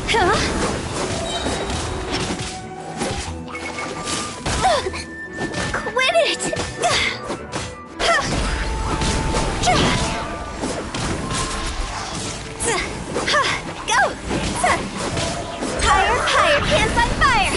Quit it! Go! Higher, higher, pants on fire!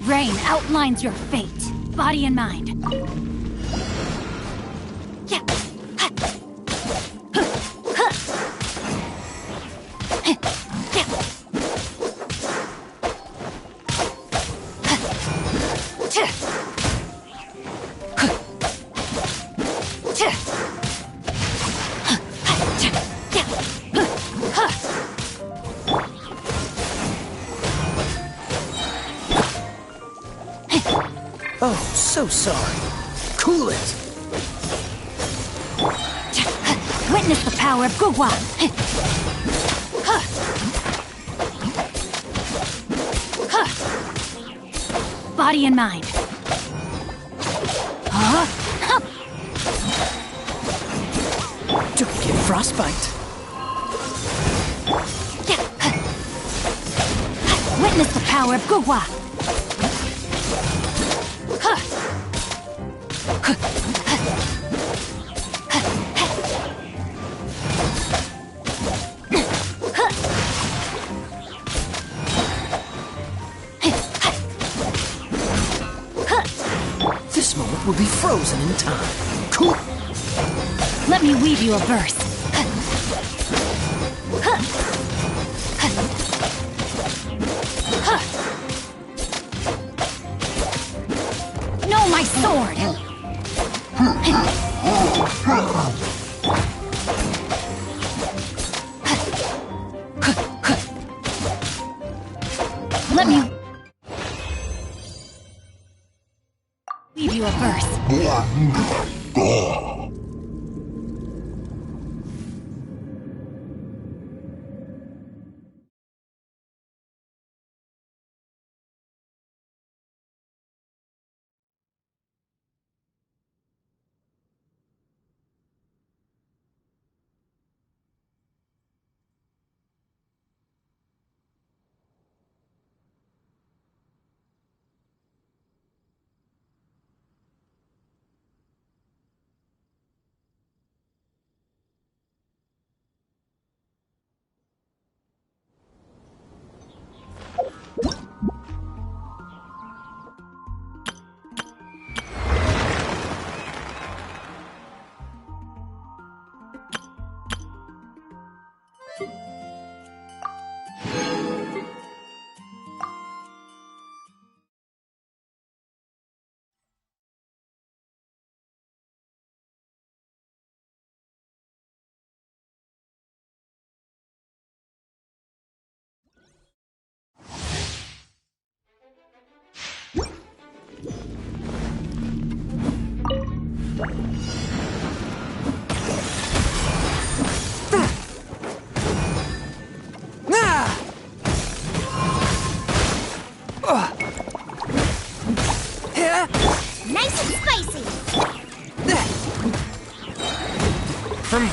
Rain outlines your fate, body and mind. Yeah. Oh, so sorry. Cool it! Witness the power of Gugwa! Body and mind. Don't get frostbite. Witness the power of Gugwa! This moment will be frozen in time. Cool. Let me weave you a verse. Know my sword! Let me weave you a verse.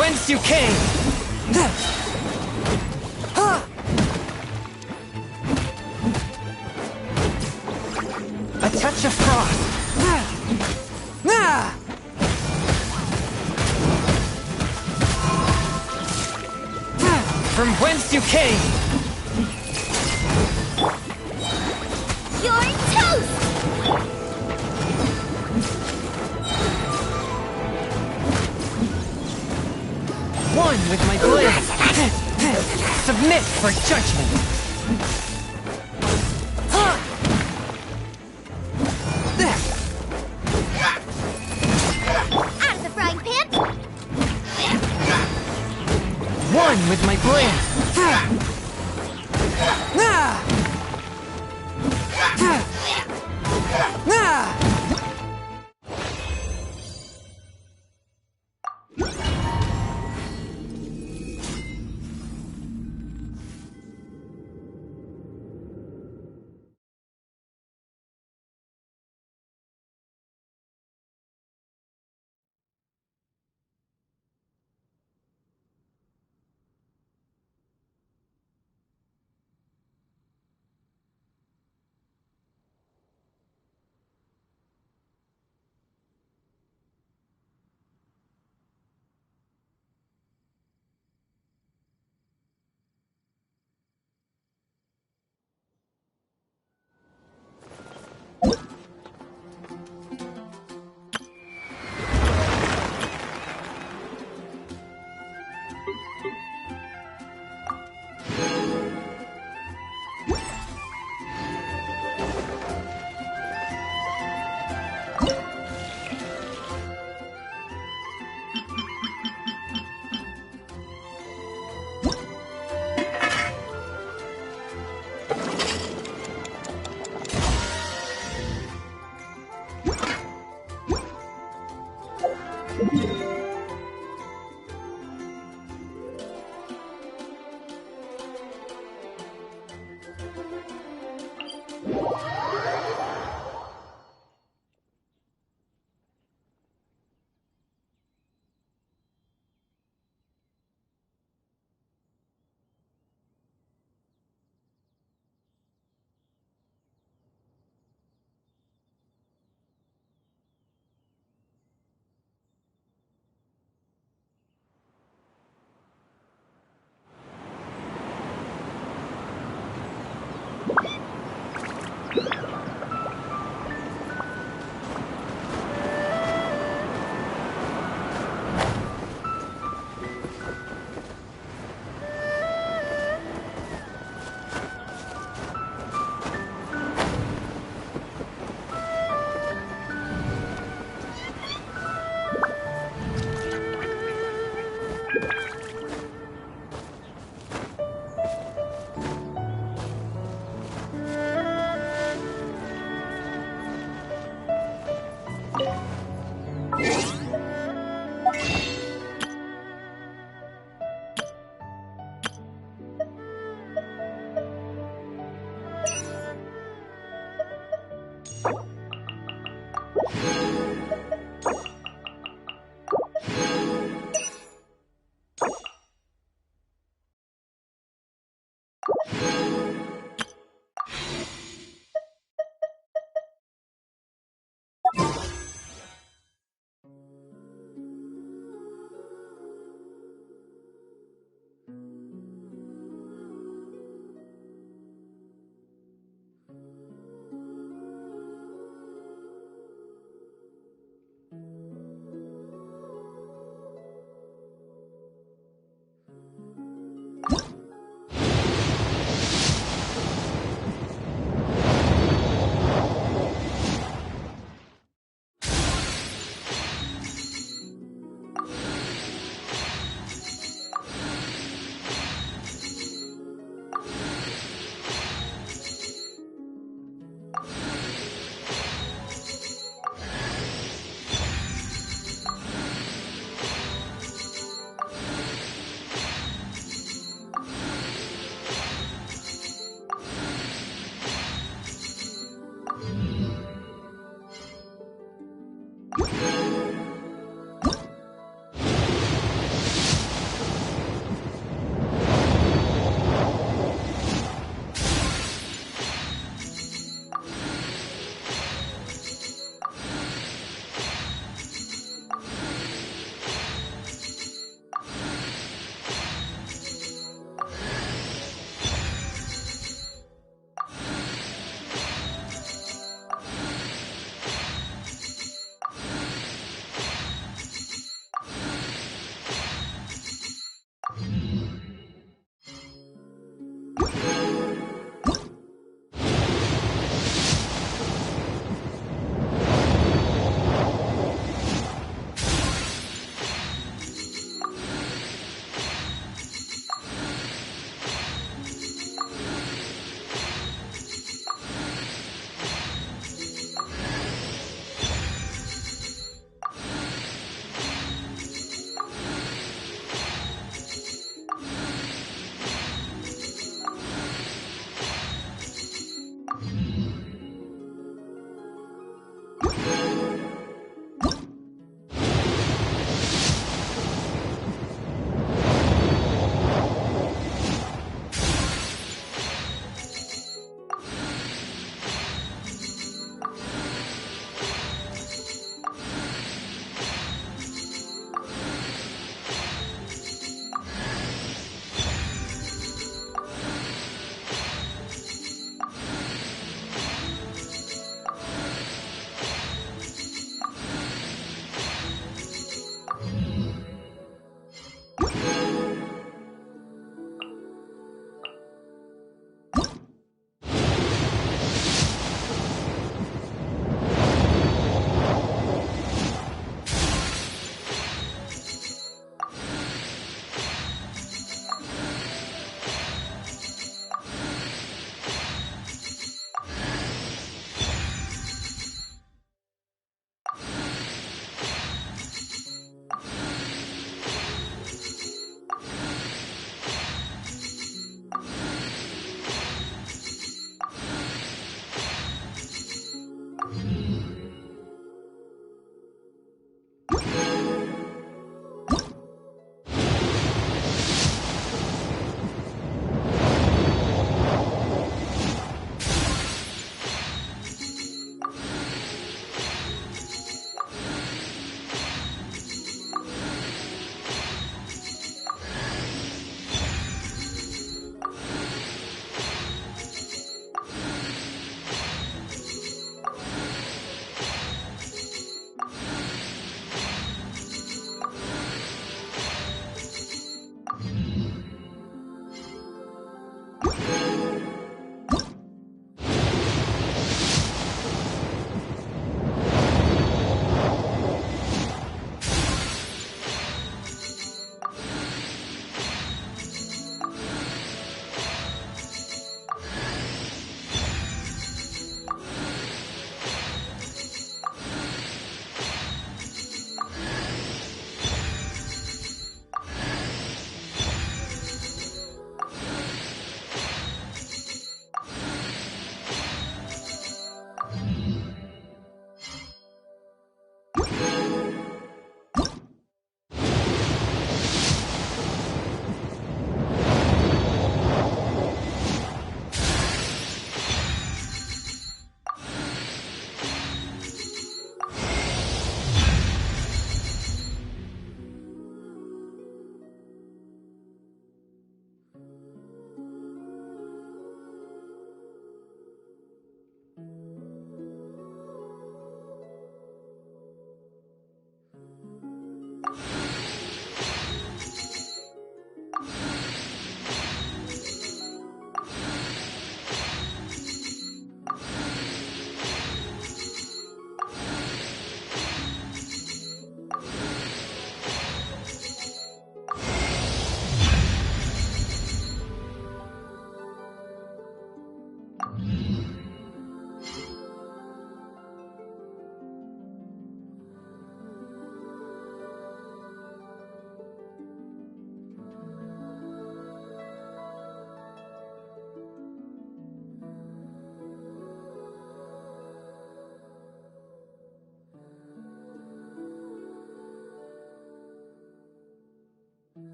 whence you came! A touch of frost! From whence you came! You're toast! One with my blade! Submit for judgment! Out of the frying pan! One with my blade!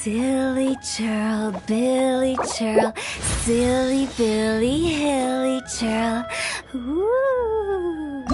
Silly churl, Billy churl, silly Billy, hilly churl. Ooh.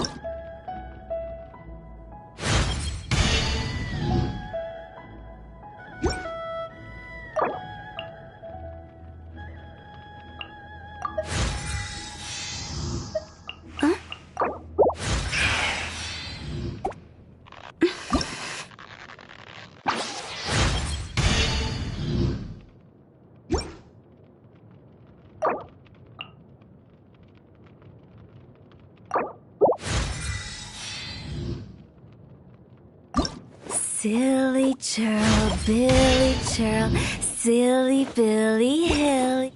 Silly churl, Billy churl, silly Billy, hilly.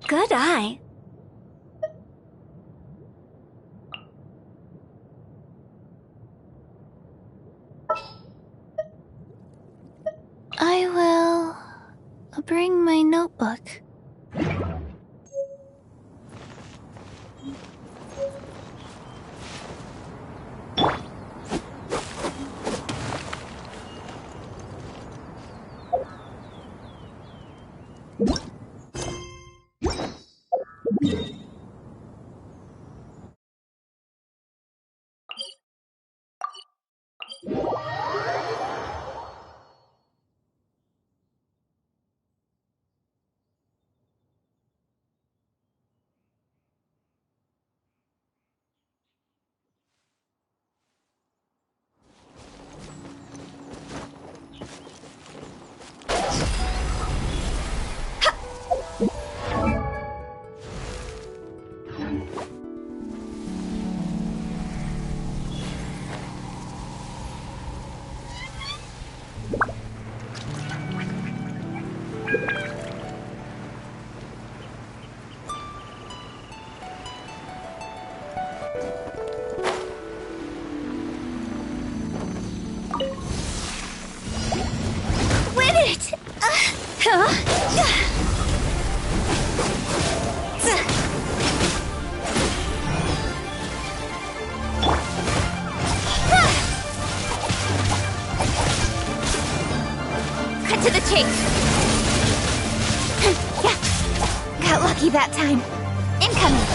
Good eye. I will bring my notebook. Cut to the chase. Yeah. Got lucky that time. Incoming.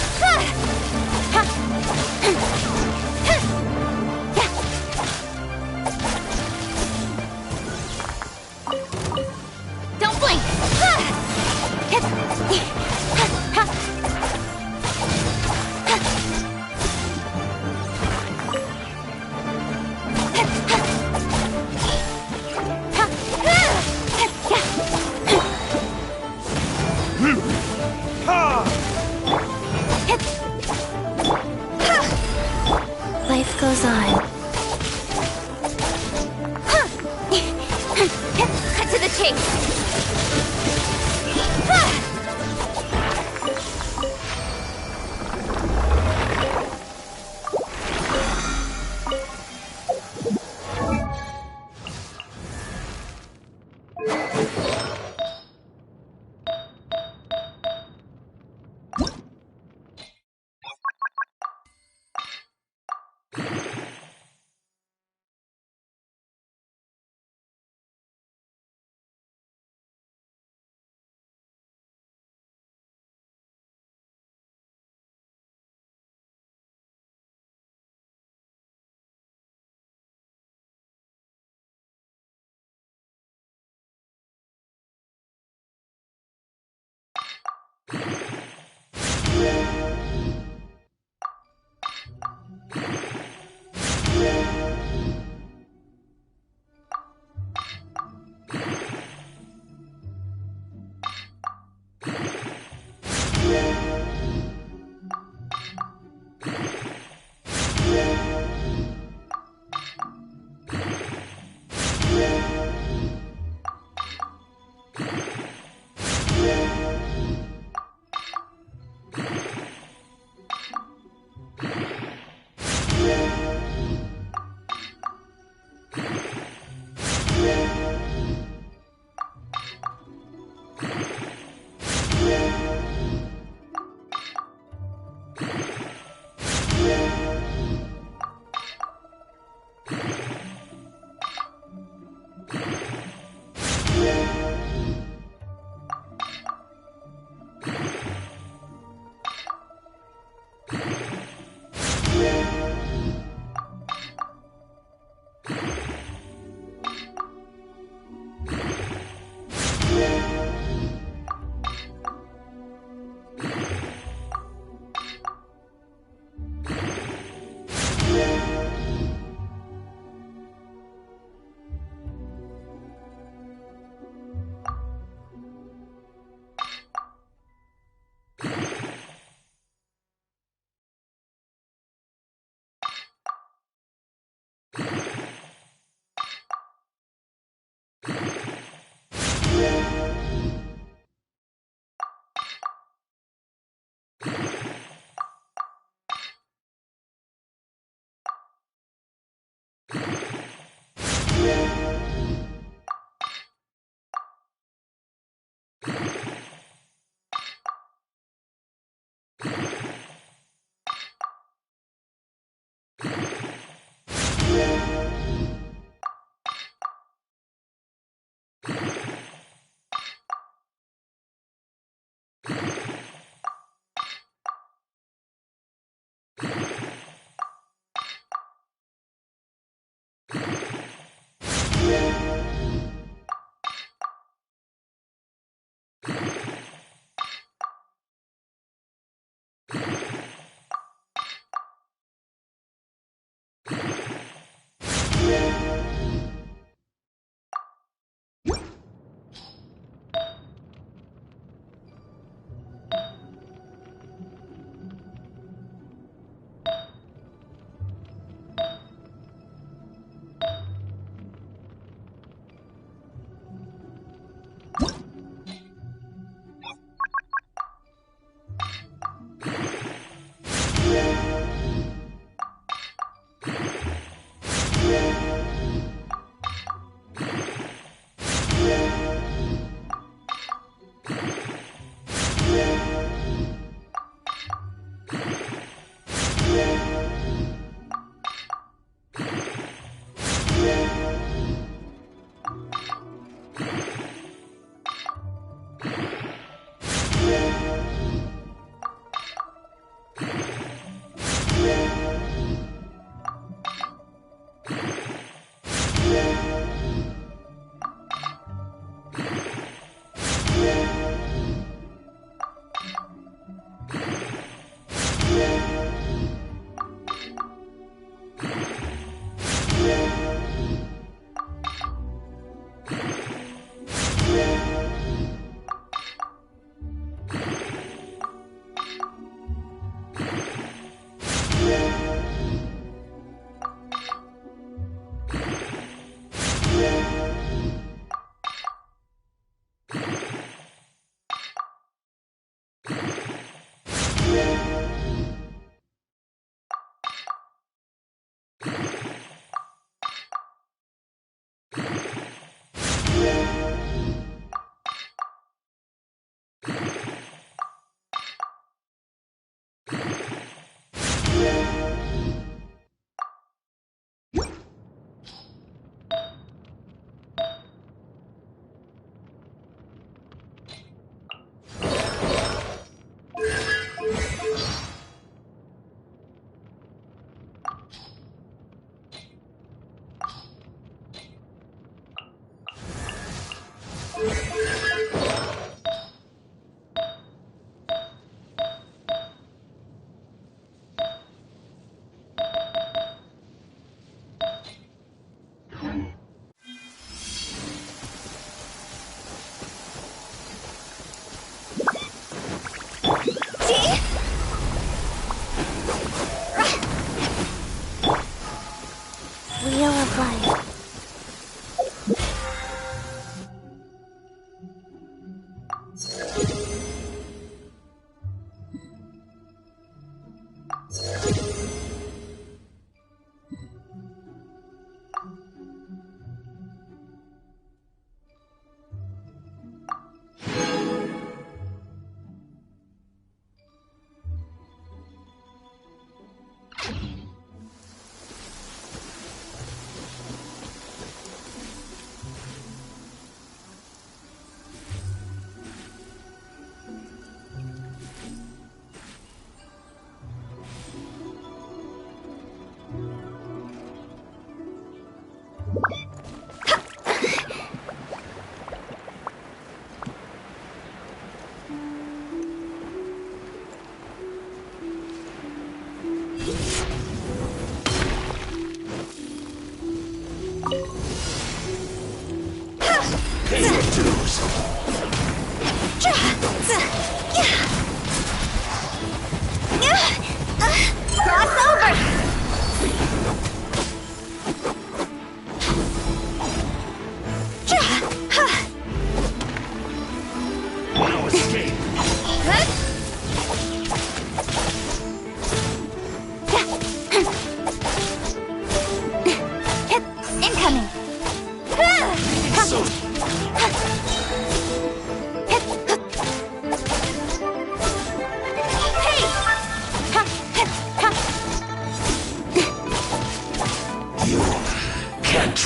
Don't blink.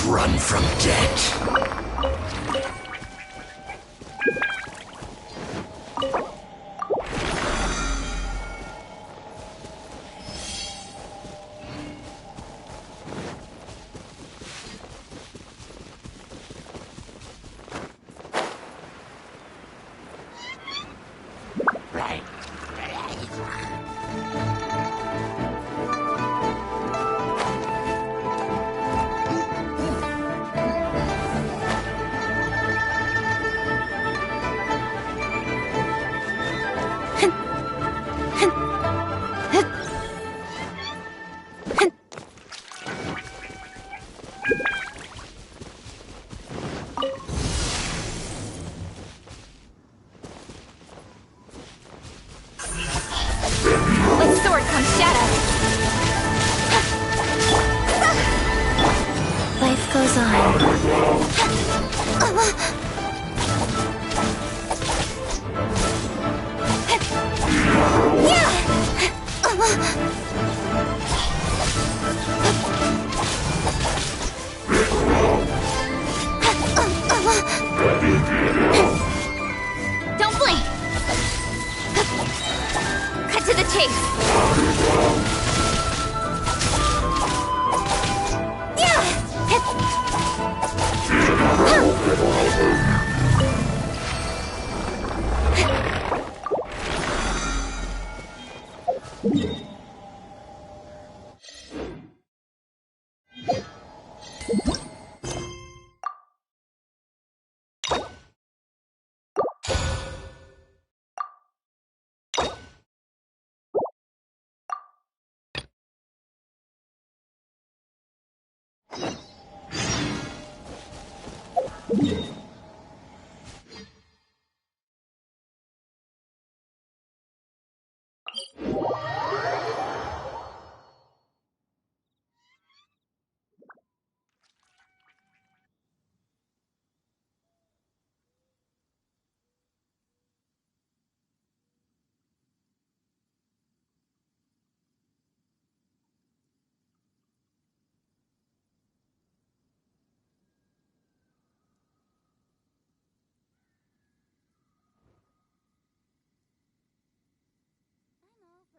Run from death. Life goes on. Don't blink! Cut to the chase!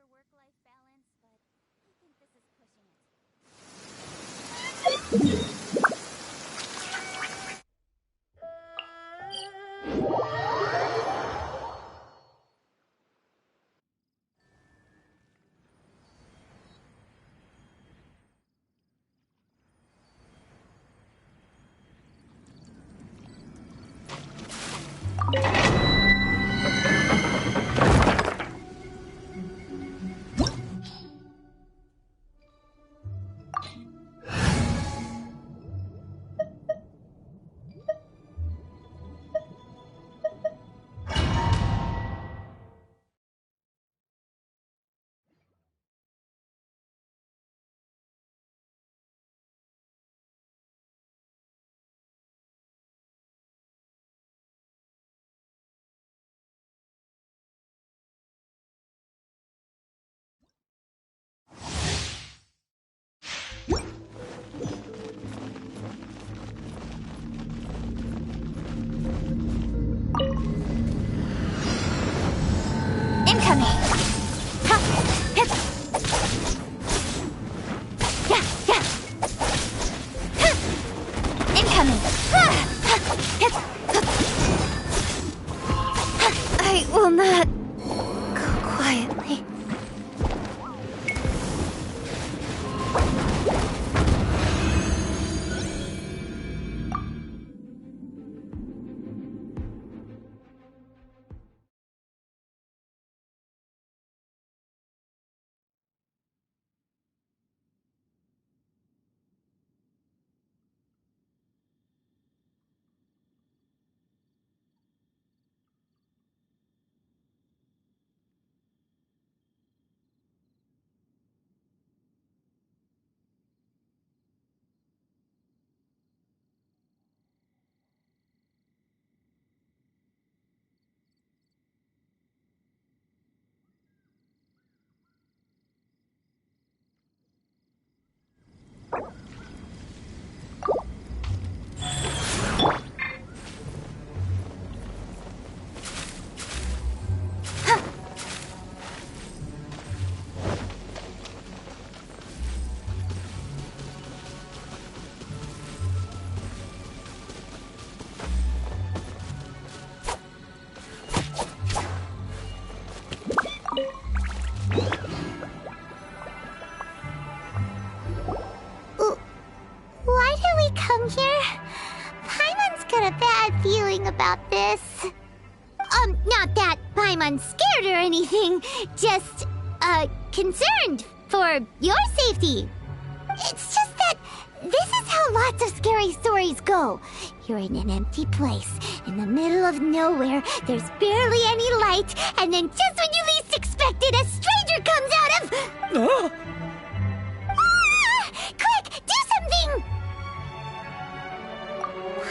Work-life balance, but I think this is pushing it. got a bad feeling about this. Not that Paimon's scared or anything, just, concerned for your safety. It's just that this is how lots of scary stories go. You're in an empty place, in the middle of nowhere, there's barely any light, and then just when you least expect it, a stranger comes out of... Quick, do something!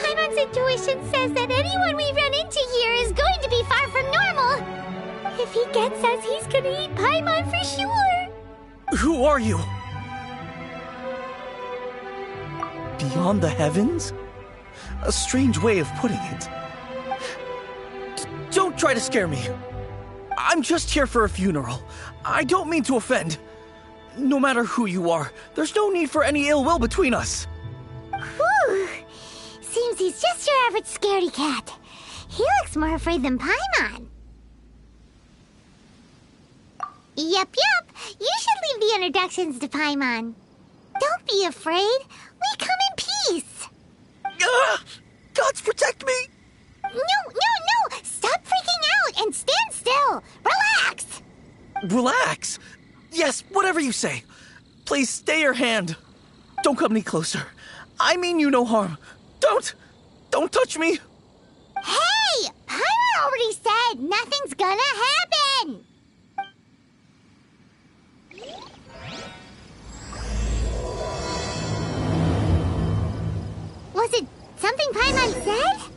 Paimon's intuition says that anyone we run into here is going to be far from normal. If he gets us, he's gonna eat Paimon for sure. Who are you? Beyond the heavens? A strange way of putting it. Don't try to scare me. I'm just here for a funeral. I don't mean to offend. No matter who you are, there's no need for any ill will between us. Whew. Seems he's just your average scaredy cat. He looks more afraid than Paimon. Yep. You should leave the introductions to Paimon. Don't be afraid. We come in peace. Gods protect me! No! Stop freaking out and stand still. Relax. Relax. Yes, whatever you say. Please stay your hand. Don't come any closer. I mean you no harm. Don't touch me. Hey! Paimon already said nothing's gonna happen. Was it something Paimon said?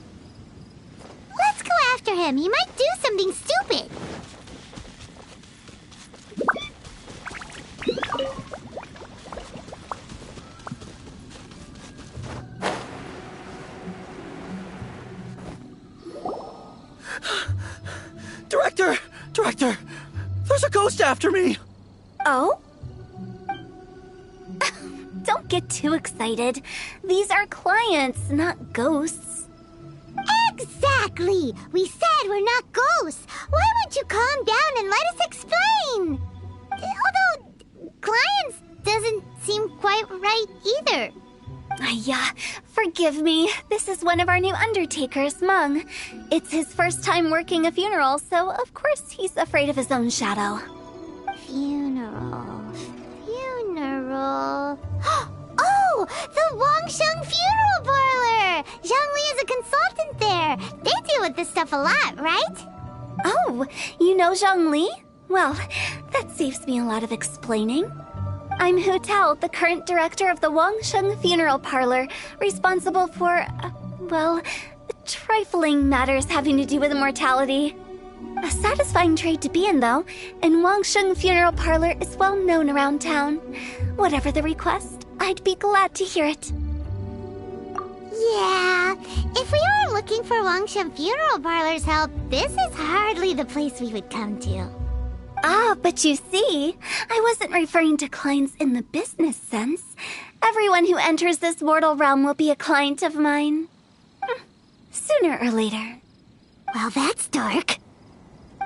Let's go after him. He might do something stupid. Director! There's a ghost after me! Oh? Don't get too excited. These are clients, not ghosts. Exactly! We said we're not ghosts. Why won't you calm down and let us explain? Although, clients doesn't seem quite right either. Yeah, forgive me. This is one of our new undertakers, Mung. It's his first time working a funeral, so of course he's afraid of his own shadow. Funeral. Oh! The Wangsheng Funeral Parlor! Zhongli is a consultant there. They deal with this stuff a lot, right? Oh, you know Zhongli? Well, that saves me a lot of explaining. I'm Hu Tao, the current director of the Wangsheng Funeral Parlor, responsible for, trifling matters having to do with immortality. A satisfying trade to be in, though, and Wangsheng Funeral Parlor is well known around town. Whatever the request, I'd be glad to hear it. Yeah, if we were looking for Wangsheng Funeral Parlor's help, this is hardly the place we would come to. Ah, but you see, I wasn't referring to clients in the business sense. Everyone who enters this mortal realm will be a client of mine. Sooner or later. Well, that's dark.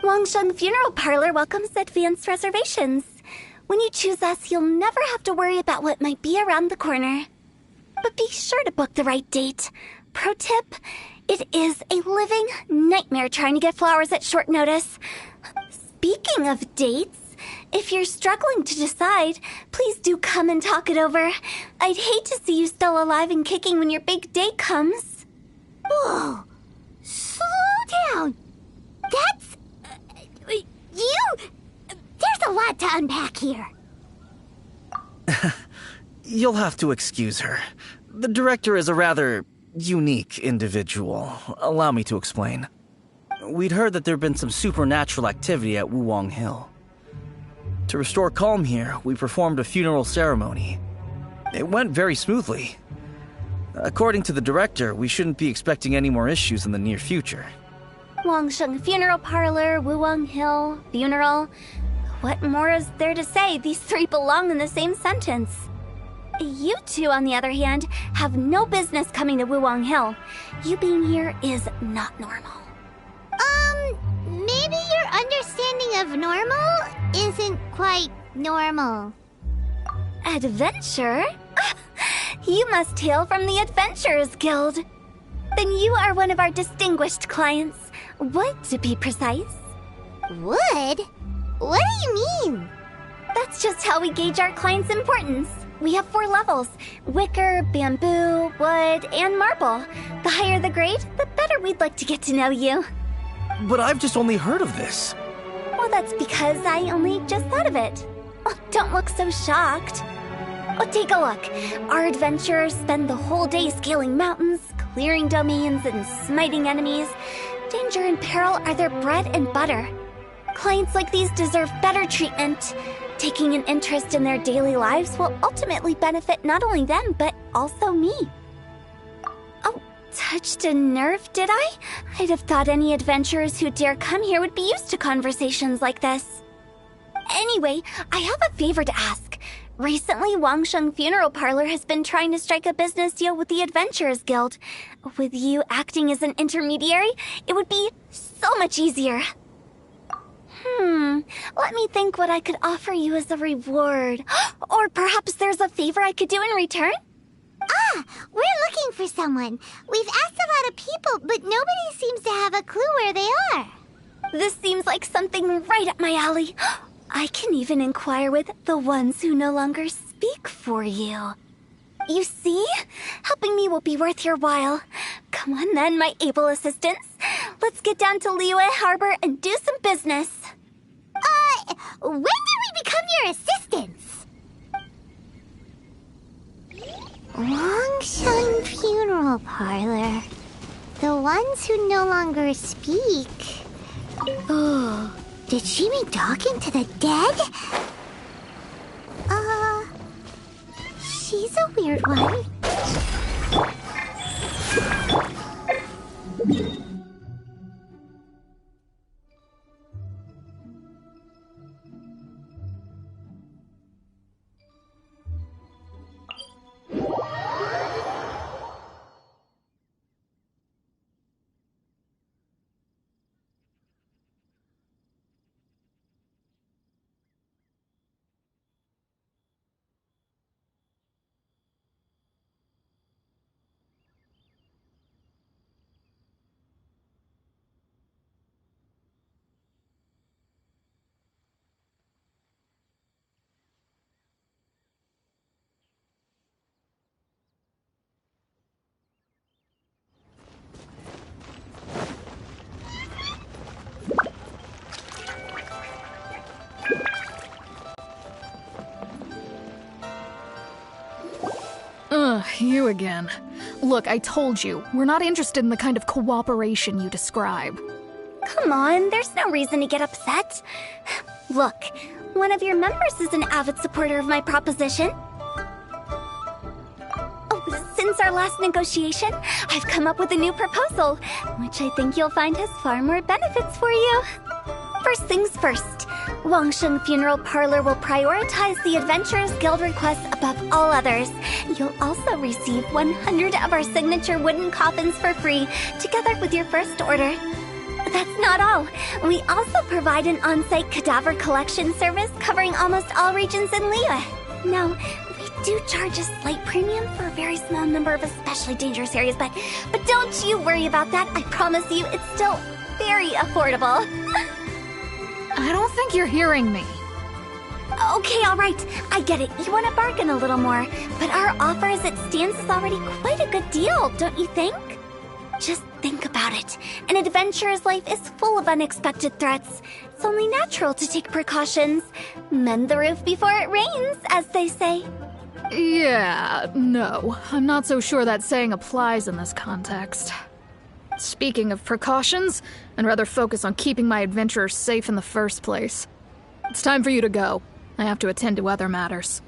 Wangsheng Funeral Parlor welcomes advanced reservations. When you choose us, you'll never have to worry about what might be around the corner. But be sure to book the right date. Pro tip, it is a living nightmare trying to get flowers at short notice. Speaking of dates, if you're struggling to decide, please do come and talk it over. I'd hate to see you still alive and kicking when your big day comes. Whoa! Slow down! That's... There's a lot to unpack here. You'll have to excuse her. The director is a rather unique individual. Allow me to explain. We'd heard that there'd been some supernatural activity at Wuwang Hill. To restore calm here, we performed a funeral ceremony. It went very smoothly. According to the director, we shouldn't be expecting any more issues in the near future. Wangsheng Funeral Parlor, Wuwang Hill, funeral. What more is there to say? These three belong in the same sentence. You two, on the other hand, have no business coming to Wuwang Hill. You being here is not normal. Maybe your understanding of normal isn't quite normal. Adventure? You must hail from the Adventurers Guild. Then you are are one of our distinguished clients. Wood, to be precise. Wood? What do you mean? That's just how we gauge our clients' importance. We have 4 levels: wicker, bamboo, wood, and marble. The higher the grade, the better we'd like to get to know you. But I've just only heard of this. Well, that's because I only just thought of it. Oh, don't look so shocked. Oh, take a look. Our adventurers spend the whole day scaling mountains, clearing domains, and smiting enemies. Danger and peril are their bread and butter. Clients like these deserve better treatment. Taking an interest in their daily lives will ultimately benefit not only them, but also me. Oh, touched a nerve, did I? I'd have thought any adventurers who dare come here would be used to conversations like this. Anyway, I have a favor to ask. Recently, Wangsheng Funeral Parlor has been trying to strike a business deal with the Adventurers Guild. With you acting as an intermediary, it would be so much easier. Let me think what I could offer you as a reward. Or perhaps there's a favor I could do in return? Ah, we're looking for someone. We've asked a lot of people, but nobody seems to have a clue where they are. This seems like something right up my alley. I can even inquire with the ones who no longer speak for you. You see? Helping me will be worth your while. Come on then, my able assistants. Let's get down to Liyue Harbor and do some business. When did we become your assistants? Wangsheng Funeral Parlor. The ones who no longer speak. Oh, did she mean talking to the dead? She's a weird one. You again. Look, I told you, we're not interested in the kind of cooperation you describe. Come on, there's no reason to get upset. Look, one of your members is an avid supporter of my proposition. Oh, since our last negotiation, I've come up with a new proposal, which I think you'll find has far more benefits for you. First things first, Wangsheng Funeral Parlor will prioritize the Adventurers Guild requests above all others. You'll also receive 100 of our signature wooden coffins for free, together with your first order. That's not all. We also provide an on-site cadaver collection service covering almost all regions in Liyue. Now, we do charge a slight premium for a very small number of especially dangerous areas, but don't you worry about that. I promise you, it's still very affordable. I don't think you're hearing me. Okay, all right. I get it. You want to bargain a little more, but our offer as it stands is already quite a good deal, don't you think? Just think about it. An adventurer's life is full of unexpected threats. It's only natural to take precautions. Mend the roof before it rains, as they say. Yeah, no. I'm not so sure that saying applies in this context. Speaking of precautions, I'd rather focus on keeping my adventurers safe in the first place. It's time for you to go. I have to attend to other matters.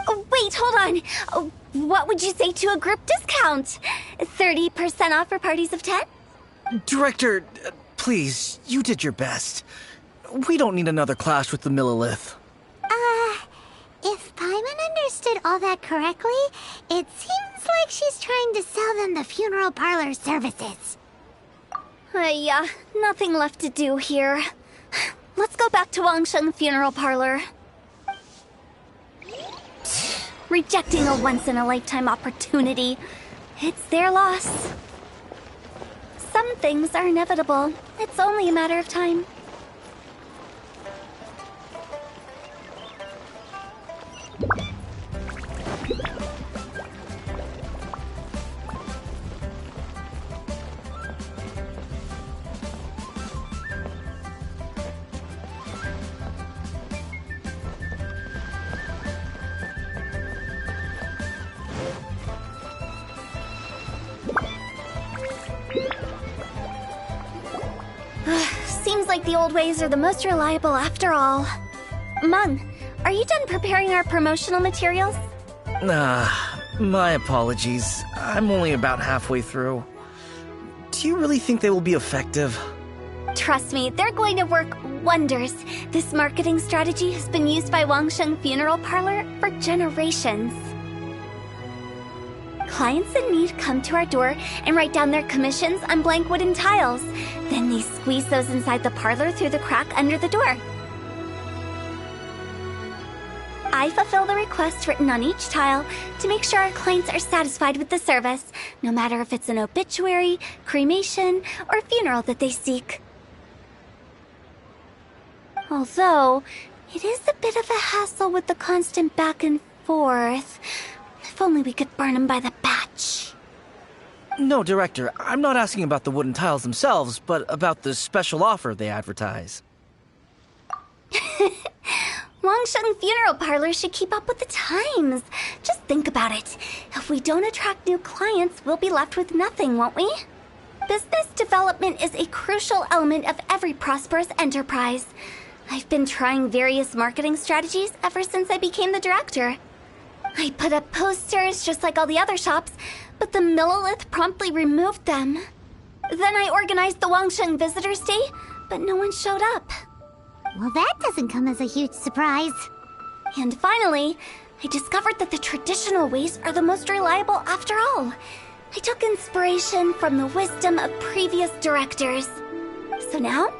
Oh, wait, hold on. Oh, what would you say to a group discount? 30% off for parties of 10? Director, please, you did your best. We don't need another clash with the Millilith. If Paimon understood all that correctly, it seems like she's trying to sell them the funeral parlor services. Yeah, nothing left to do here. Let's go back to Wangsheng Funeral Parlor. Rejecting a once-in-a-lifetime opportunity. It's their loss. Some things are inevitable. It's only a matter of time. Seems like the old ways are the most reliable after all. Mung, are you done preparing our promotional materials? My apologies. I'm only about halfway through. Do you really think they will be effective? Trust me, they're going to work wonders. This marketing strategy has been used by Wangsheng Funeral Parlor for generations. Clients in need come to our door and write down their commissions on blank wooden tiles. Then they squeeze those inside the parlor through the crack under the door. I fulfill the request written on each tile to make sure our clients are satisfied with the service, no matter if it's an obituary, cremation, or funeral that they seek. Although, it is a bit of a hassle with the constant back and forth. If only we could burn them by the batch. No, Director, I'm not asking about the wooden tiles themselves, but about the special offer they advertise. Wangsheng Funeral Parlor should keep up with the times. Just think about it. If we don't attract new clients, we'll be left with nothing, won't we? Business development is a crucial element of every prosperous enterprise. I've been trying various marketing strategies ever since I became the director. I put up posters just like all the other shops, but the Millilith promptly removed them. Then I organized the Wangsheng Visitors Day, but no one showed up. Well, that doesn't come as a huge surprise. And finally, I discovered that the traditional ways are the most reliable after all. I took inspiration from the wisdom of previous directors. So now,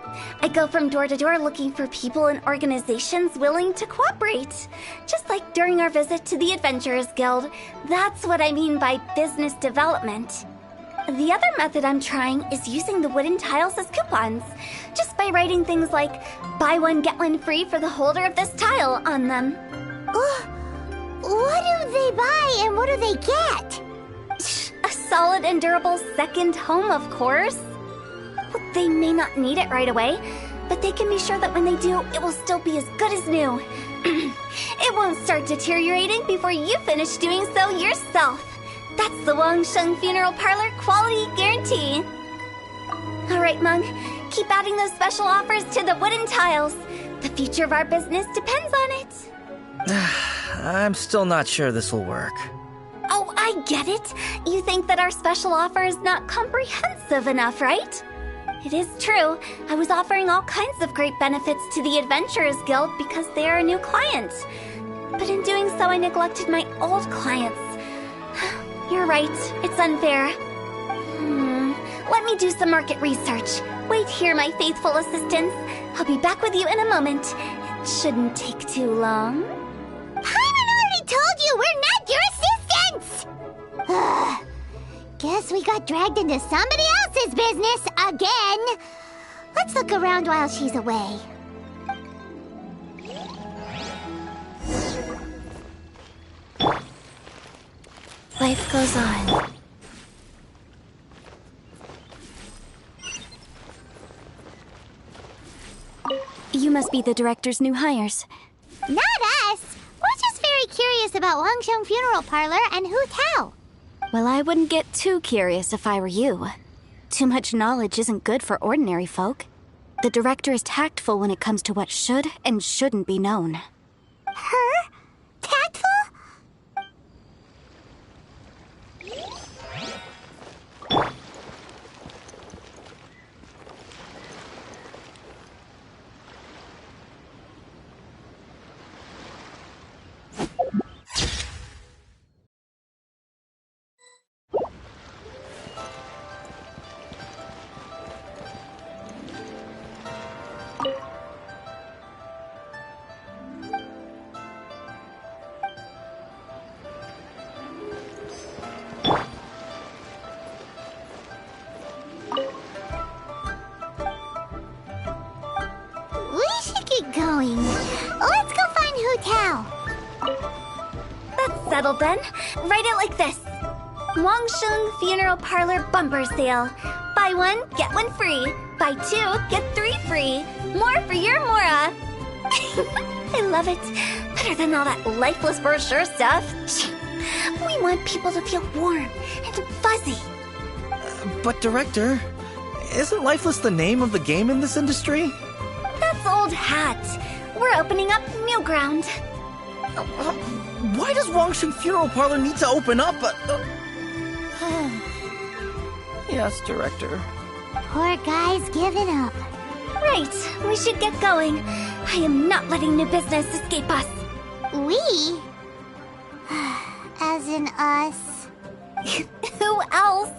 I go from door to door looking for people and organizations willing to cooperate. Just like during our visit to the Adventurers Guild. That's what I mean by business development. The other method I'm trying is using the wooden tiles as coupons. Just by writing things like, buy one, get one free for the holder of this tile on them. What do they buy and what do they get? A solid and durable second home, of course. Well, they may not need it right away, but they can be sure that when they do, it will still be as good as new. It won't start deteriorating before you finish doing so yourself. That's the Wangsheng Funeral Parlor quality guarantee. Alright, Mung, keep adding those special offers to the wooden tiles. The future of our business depends on it. I'm still not sure this will work. Oh, I get it. You think that our special offer is not comprehensive enough, right? It is true. I was offering all kinds of great benefits to the Adventurers Guild because they are a new client. But in doing so, I neglected my old clients. You're right. It's unfair. Let me do some market research. Wait here, my faithful assistants. I'll be back with you in a moment. It shouldn't take too long. Paimon already told you we're not your assistants! Guess we got dragged into somebody else's business again. Let's look around while she's away. Life goes on. You must be the director's new hires. Not us! We're just very curious about Wangsheng Funeral Parlor and Hu Tao. Well, I wouldn't get too curious if I were you. Too much knowledge isn't good for ordinary folk. The director is tactful when it comes to what should and shouldn't be known. Her? Tactful? going. Let's go find Hu Tao. That's settled then. Write it like this. Wangsheng Funeral Parlor Bumper Sale. Buy one, get one free. Buy two, get three free. More for your Mora. I love it. Better than all that lifeless brochure stuff. We want people to feel warm and fuzzy. But Director, isn't Lifeless the name of the game in this industry? That's old hat. We're opening up new ground. Why does Wangsheng Funeral Parlor need to open up? Yes, Director. Poor guy's given up. Right, we should get going. I am not letting new business escape us. We? As in us. Who else?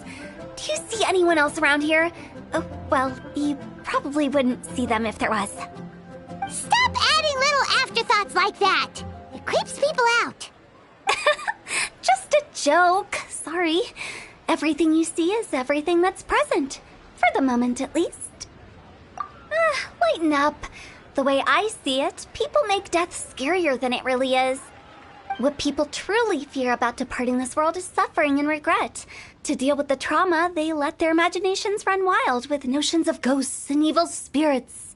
Do you see anyone else around here? Oh, well, you probably wouldn't see them if there was. Stop adding little afterthoughts like that. It creeps people out. Just a joke. Sorry. Everything you see is everything that's present. For the moment, at least. Lighten up. The way I see it, people make death scarier than it really is. What people truly fear about departing this world is suffering and regret. To deal with the trauma, they let their imaginations run wild with notions of ghosts and evil spirits.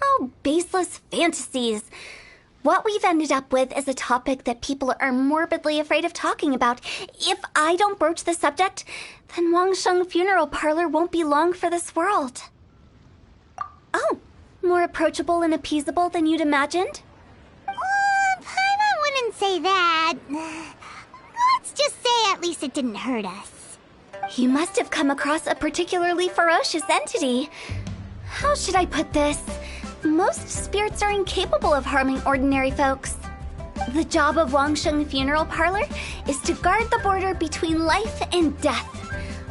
Oh, baseless fantasies. What we've ended up with is a topic that people are morbidly afraid of talking about. If I don't broach the subject, then Wangsheng Funeral Parlor won't be long for this world. Oh, more approachable and appeasable than you'd imagined? Paimon wouldn't say that. Let's just say at least it didn't hurt us. You must have come across a particularly ferocious entity. How should I put this? Most spirits are incapable of harming ordinary folks. The job of Wangsheng Funeral Parlor is to guard the border between life and death.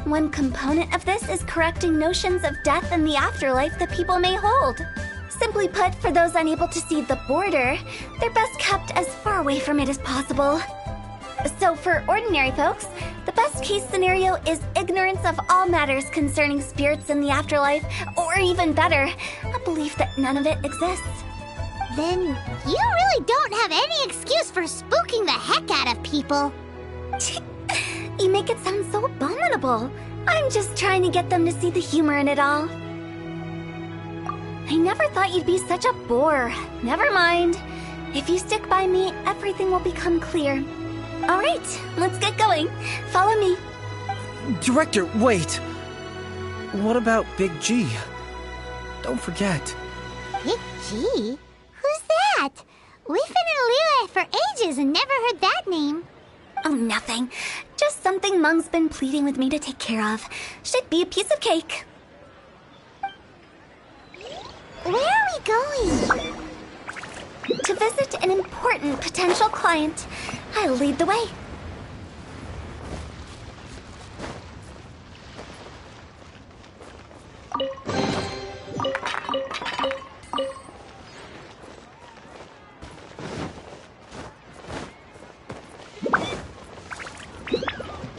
One component of this is correcting notions of death and the afterlife that people may hold. Simply put, for those unable to see the border, they're best kept as far away from it as possible. So for ordinary folks, the best case scenario is ignorance of all matters concerning spirits in the afterlife, or even better, a belief that none of it exists. Then you really don't have any excuse for spooking the heck out of people. You make it sound so abominable. I'm just trying to get them to see the humor in it all. I never thought you'd be such a bore. Never mind. If you stick by me, everything will become clear. All right, let's get going. Follow me. Director, wait! What about Big G? Don't forget. Big G? Who's that? We've been in Liyue for ages and never heard that name. Oh, nothing. Just something Mung's been pleading with me to take care of. Should be a piece of cake. Where are we going? To visit an important potential client. I'll lead the way.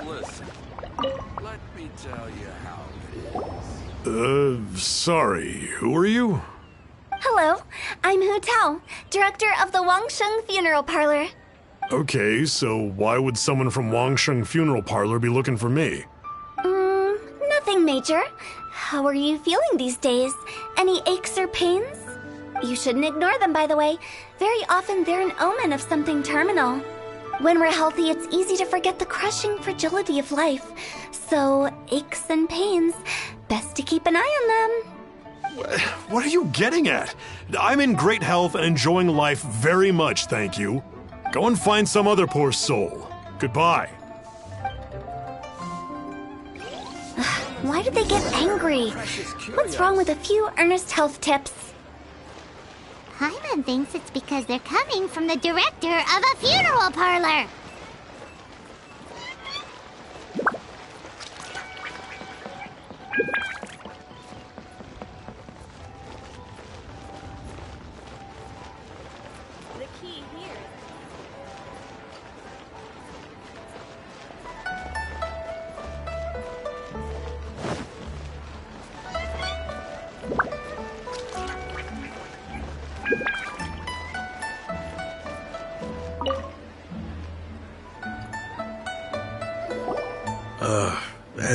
Listen, let me tell you how it is. Sorry, who are you? Hello, I'm Hu Tao, director of the Wangsheng Funeral Parlor. Okay, so why would someone from Wangsheng Funeral Parlor be looking for me? Nothing major. How are you feeling these days? Any aches or pains? You shouldn't ignore them, by the way. Very often they're an omen of something terminal. When we're healthy, it's easy to forget the crushing fragility of life. So, aches and pains, best to keep an eye on them. What are you getting at? I'm in great health and enjoying life very much, thank you. Go and find some other poor soul. Goodbye. Why did they get angry? What's wrong with a few earnest health tips? Paimon thinks it's because they're coming from the director of a funeral parlor.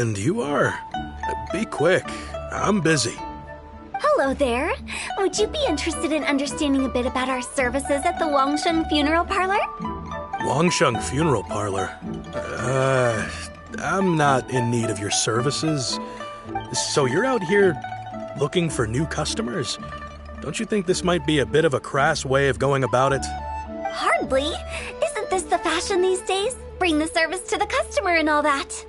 And you are? Be quick. I'm busy. Hello there. Would you be interested in understanding a bit about our services at the Wangsheng Funeral Parlor? Wangsheng Funeral Parlor? I'm not in need of your services. So you're out here looking for new customers? Don't you think this might be a bit of a crass way of going about it? Hardly. Isn't this the fashion these days? Bring the service to the customer and all that.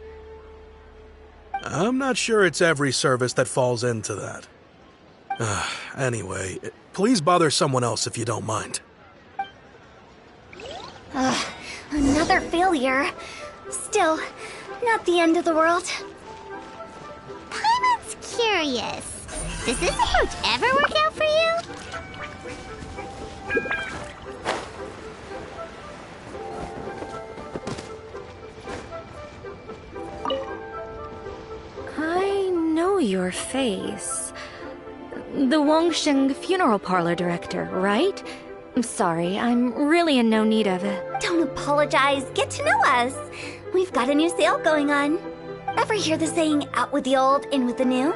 I'm not sure it's every service that falls into that. Anyway, please bother someone else if you don't mind. Another failure. Still, not the end of the world. Paimon's curious. Does this approach ever work out for you? I know your face. The Wangsheng Funeral Parlor director, right? I'm sorry, I'm really in no need of it. Don't apologize. Get to know us. We've got a new sale going on. Ever hear the saying, out with the old, in with the new?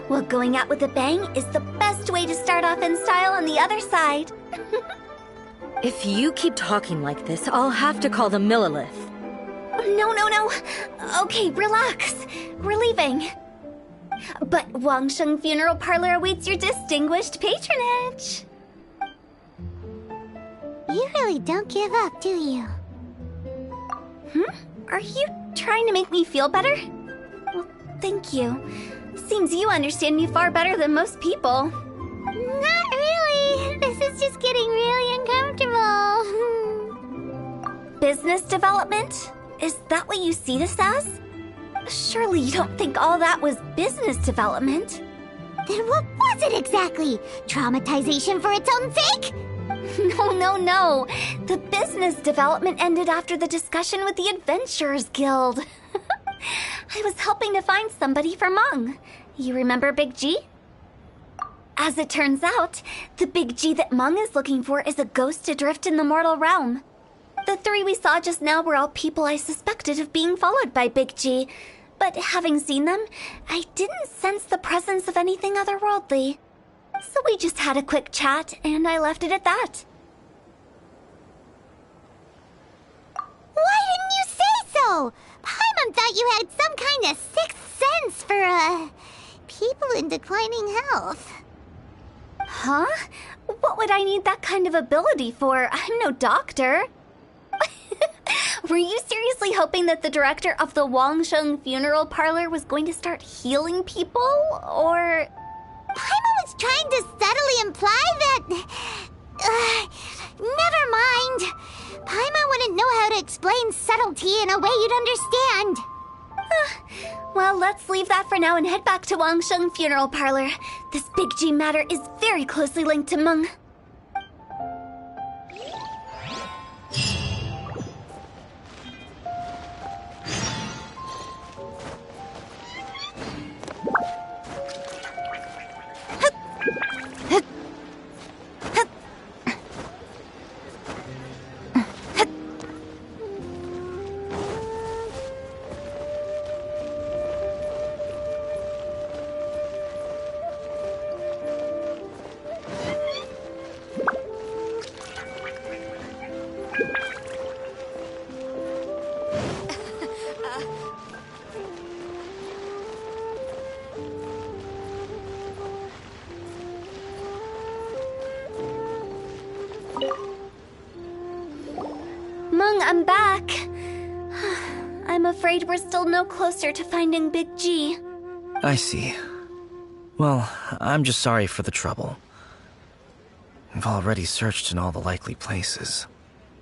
Well, going out with a bang is the best way to start off in style on the other side. If you keep talking like this, I'll have to call the Millilith. No. Okay, relax. We're leaving. But Wangsheng Funeral Parlor awaits your distinguished patronage. You really don't give up, do you? Are you trying to make me feel better? Well, thank you. Seems you understand me far better than most people. Not really. This is just getting really uncomfortable. Business development? Is that what you see this as? Surely you don't think all that was business development? Then what was it exactly? Traumatization for its own sake? No. The business development ended after the discussion with the Adventurers Guild. I was helping to find somebody for Meng. You remember Big G? As it turns out, the Big G that Meng is looking for is a ghost adrift in the mortal realm. The three we saw just now were all people I suspected of being followed by Big G, but having seen them, I didn't sense the presence of anything otherworldly. So we just had a quick chat, and I left it at that. Why didn't you say so? Paimon thought you had some kind of sixth sense for, people in declining health. Huh? What would I need that kind of ability for? I'm no doctor. Were you seriously hoping that the director of the Wangsheng Funeral Parlor was going to start healing people, or... Paimon was trying to subtly imply that... never mind. Paimon wouldn't know how to explain subtlety in a way you'd understand. Well, let's leave that for now and head back to Wangsheng Funeral Parlor. This Big G matter is very closely linked to Meng. Meng, I'm back. I'm afraid we're still no closer to finding Big G. I see. Well, I'm just sorry for the trouble. We've already searched in all the likely places.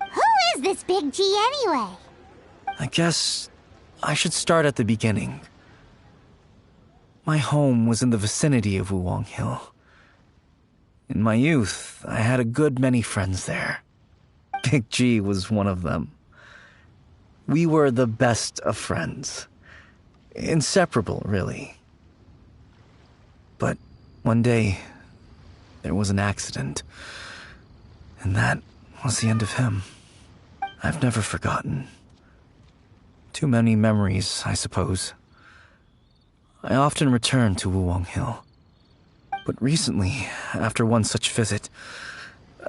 Who is this Big G anyway? I guess I should start at the beginning. My home was in the vicinity of Wuwang Hill. In my youth, I had a good many friends there. Big G was one of them. We were the best of friends. Inseparable, really. But one day, there was an accident. And that was the end of him. I've never forgotten. Too many memories, I suppose. I often return to Wuwang Hill. But recently, after one such visit,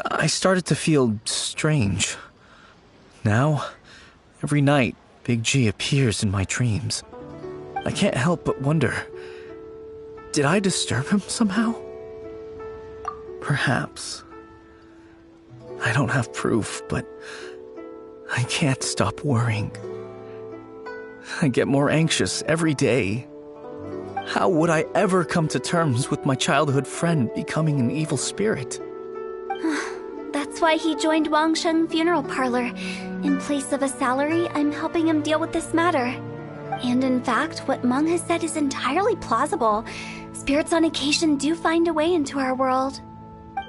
I started to feel strange. Now, every night, Big G appears in my dreams. I can't help but wonder, did I disturb him somehow? Perhaps. I don't have proof, but I can't stop worrying. I get more anxious every day. How would I ever come to terms with my childhood friend becoming an evil spirit? That's why he joined Wangsheng Funeral Parlor. In place of a salary, I'm helping him deal with this matter. And in fact, what Meng has said is entirely plausible. Spirits on occasion do find a way into our world.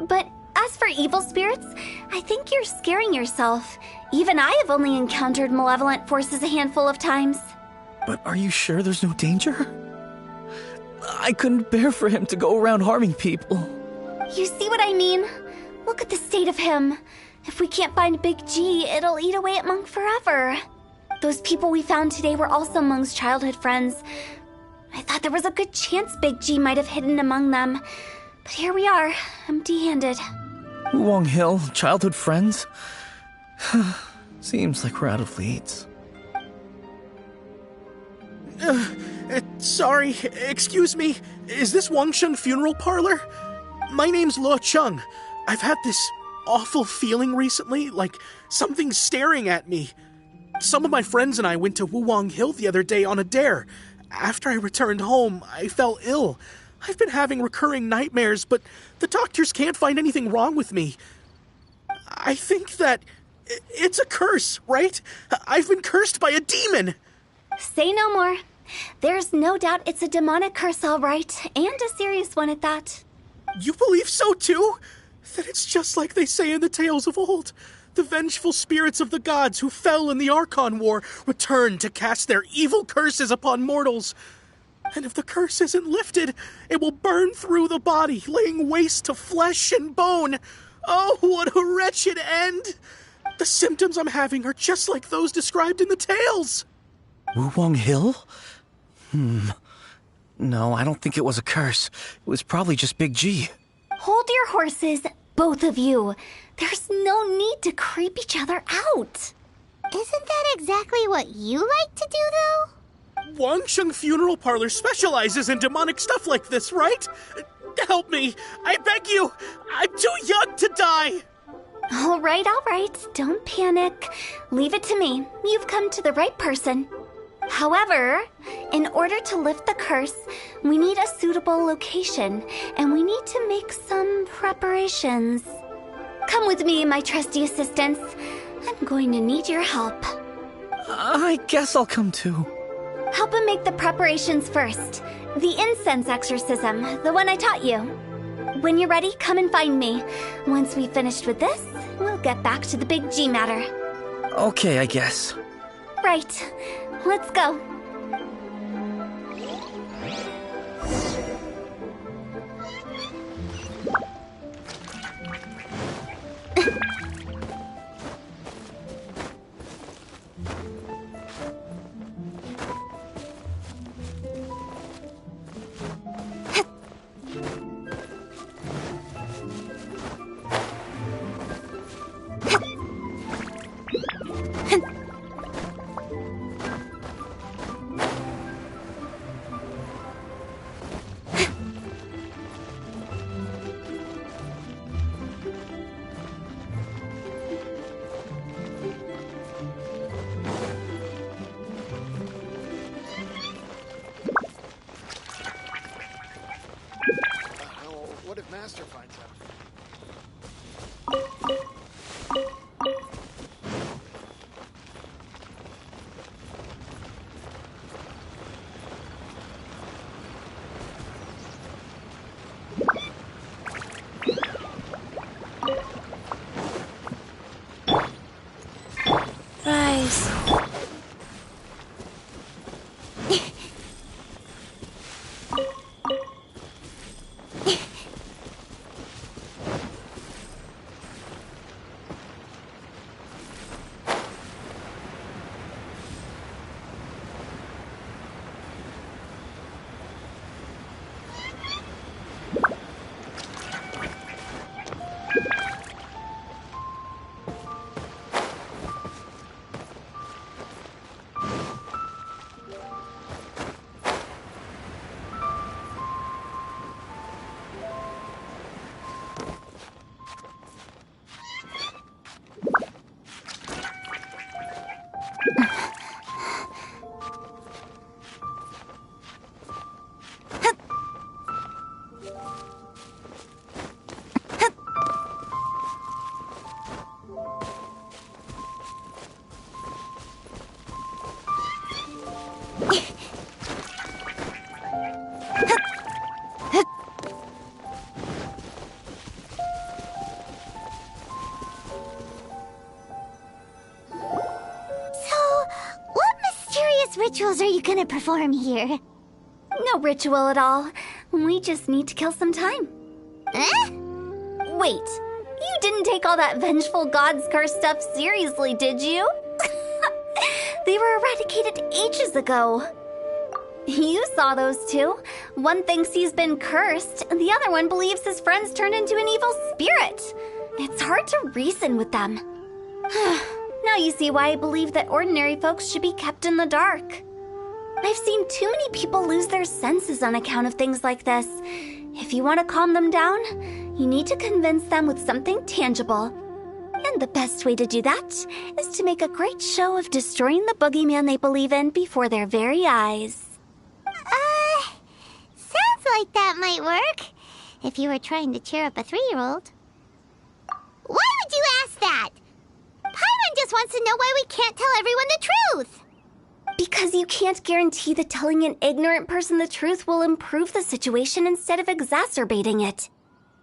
But as for evil spirits, I think you're scaring yourself. Even I have only encountered malevolent forces a handful of times. But are you sure there's no danger? I couldn't bear for him to go around harming people. You see what I mean? Look at the state of him. If we can't find Big G, it'll eat away at Meng forever. Those people we found today were also Meng's childhood friends. I thought there was a good chance Big G might have hidden among them. But here we are, empty-handed. Wuwang Hill, childhood friends? Seems like we're out of leads. Sorry, excuse me. Is this Wangsheng Funeral Parlor? My name's Luo Chung. I've had this awful feeling recently, like something's staring at me. Some of my friends and I went to Wuwang Hill the other day on a dare. After I returned home, I fell ill. I've been having recurring nightmares, but the doctors can't find anything wrong with me. I think that it's a curse, right? I've been cursed by a demon. Say no more. There's no doubt it's a demonic curse, all right, and a serious one at that. You believe so too? That it's just like they say in the tales of old. The vengeful spirits of the gods who fell in the Archon War return to cast their evil curses upon mortals. And if the curse isn't lifted, it will burn through the body, laying waste to flesh and bone. Oh, what a wretched end! The symptoms I'm having are just like those described in the tales. Wuwang Hill? No, I don't think it was a curse. It was probably just Big G. Hold your horses, both of you. There's no need to creep each other out. Isn't that exactly what you like to do, though? Wangsheng Funeral Parlor specializes in demonic stuff like this, right? Help me. I beg you. I'm too young to die. All right. Don't panic. Leave it to me. You've come to the right person. However, in order to lift the curse, we need a suitable location, and we need to make some preparations. Come with me, my trusty assistants. I'm going to need your help. I guess I'll come too. Help him make the preparations first. The incense exorcism, the one I taught you. When you're ready, come and find me. Once we've finished with this, we'll get back to the Big G matter. Okay, I guess. Right. Let's go. What if Master finds out? Rise. rituals are you gonna perform here? No ritual at all. We just need to kill some time. Eh? Wait, you didn't take all that vengeful god's curse stuff seriously, did you? They were eradicated ages ago. You saw those two. One thinks he's been cursed, and the other one believes his friends turned into an evil spirit. It's hard to reason with them. Now you see why I believe that ordinary folks should be kept in the dark. I've seen too many people lose their senses on account of things like this. If you want to calm them down, you need to convince them with something tangible. And the best way to do that is to make a great show of destroying the boogeyman they believe in before their very eyes. Sounds like that might work. If you were trying to cheer up a 3-year-old. Why would you ask that? Paimon just wants to know why we can't tell everyone the truth. Because you can't guarantee that telling an ignorant person the truth will improve the situation instead of exacerbating it.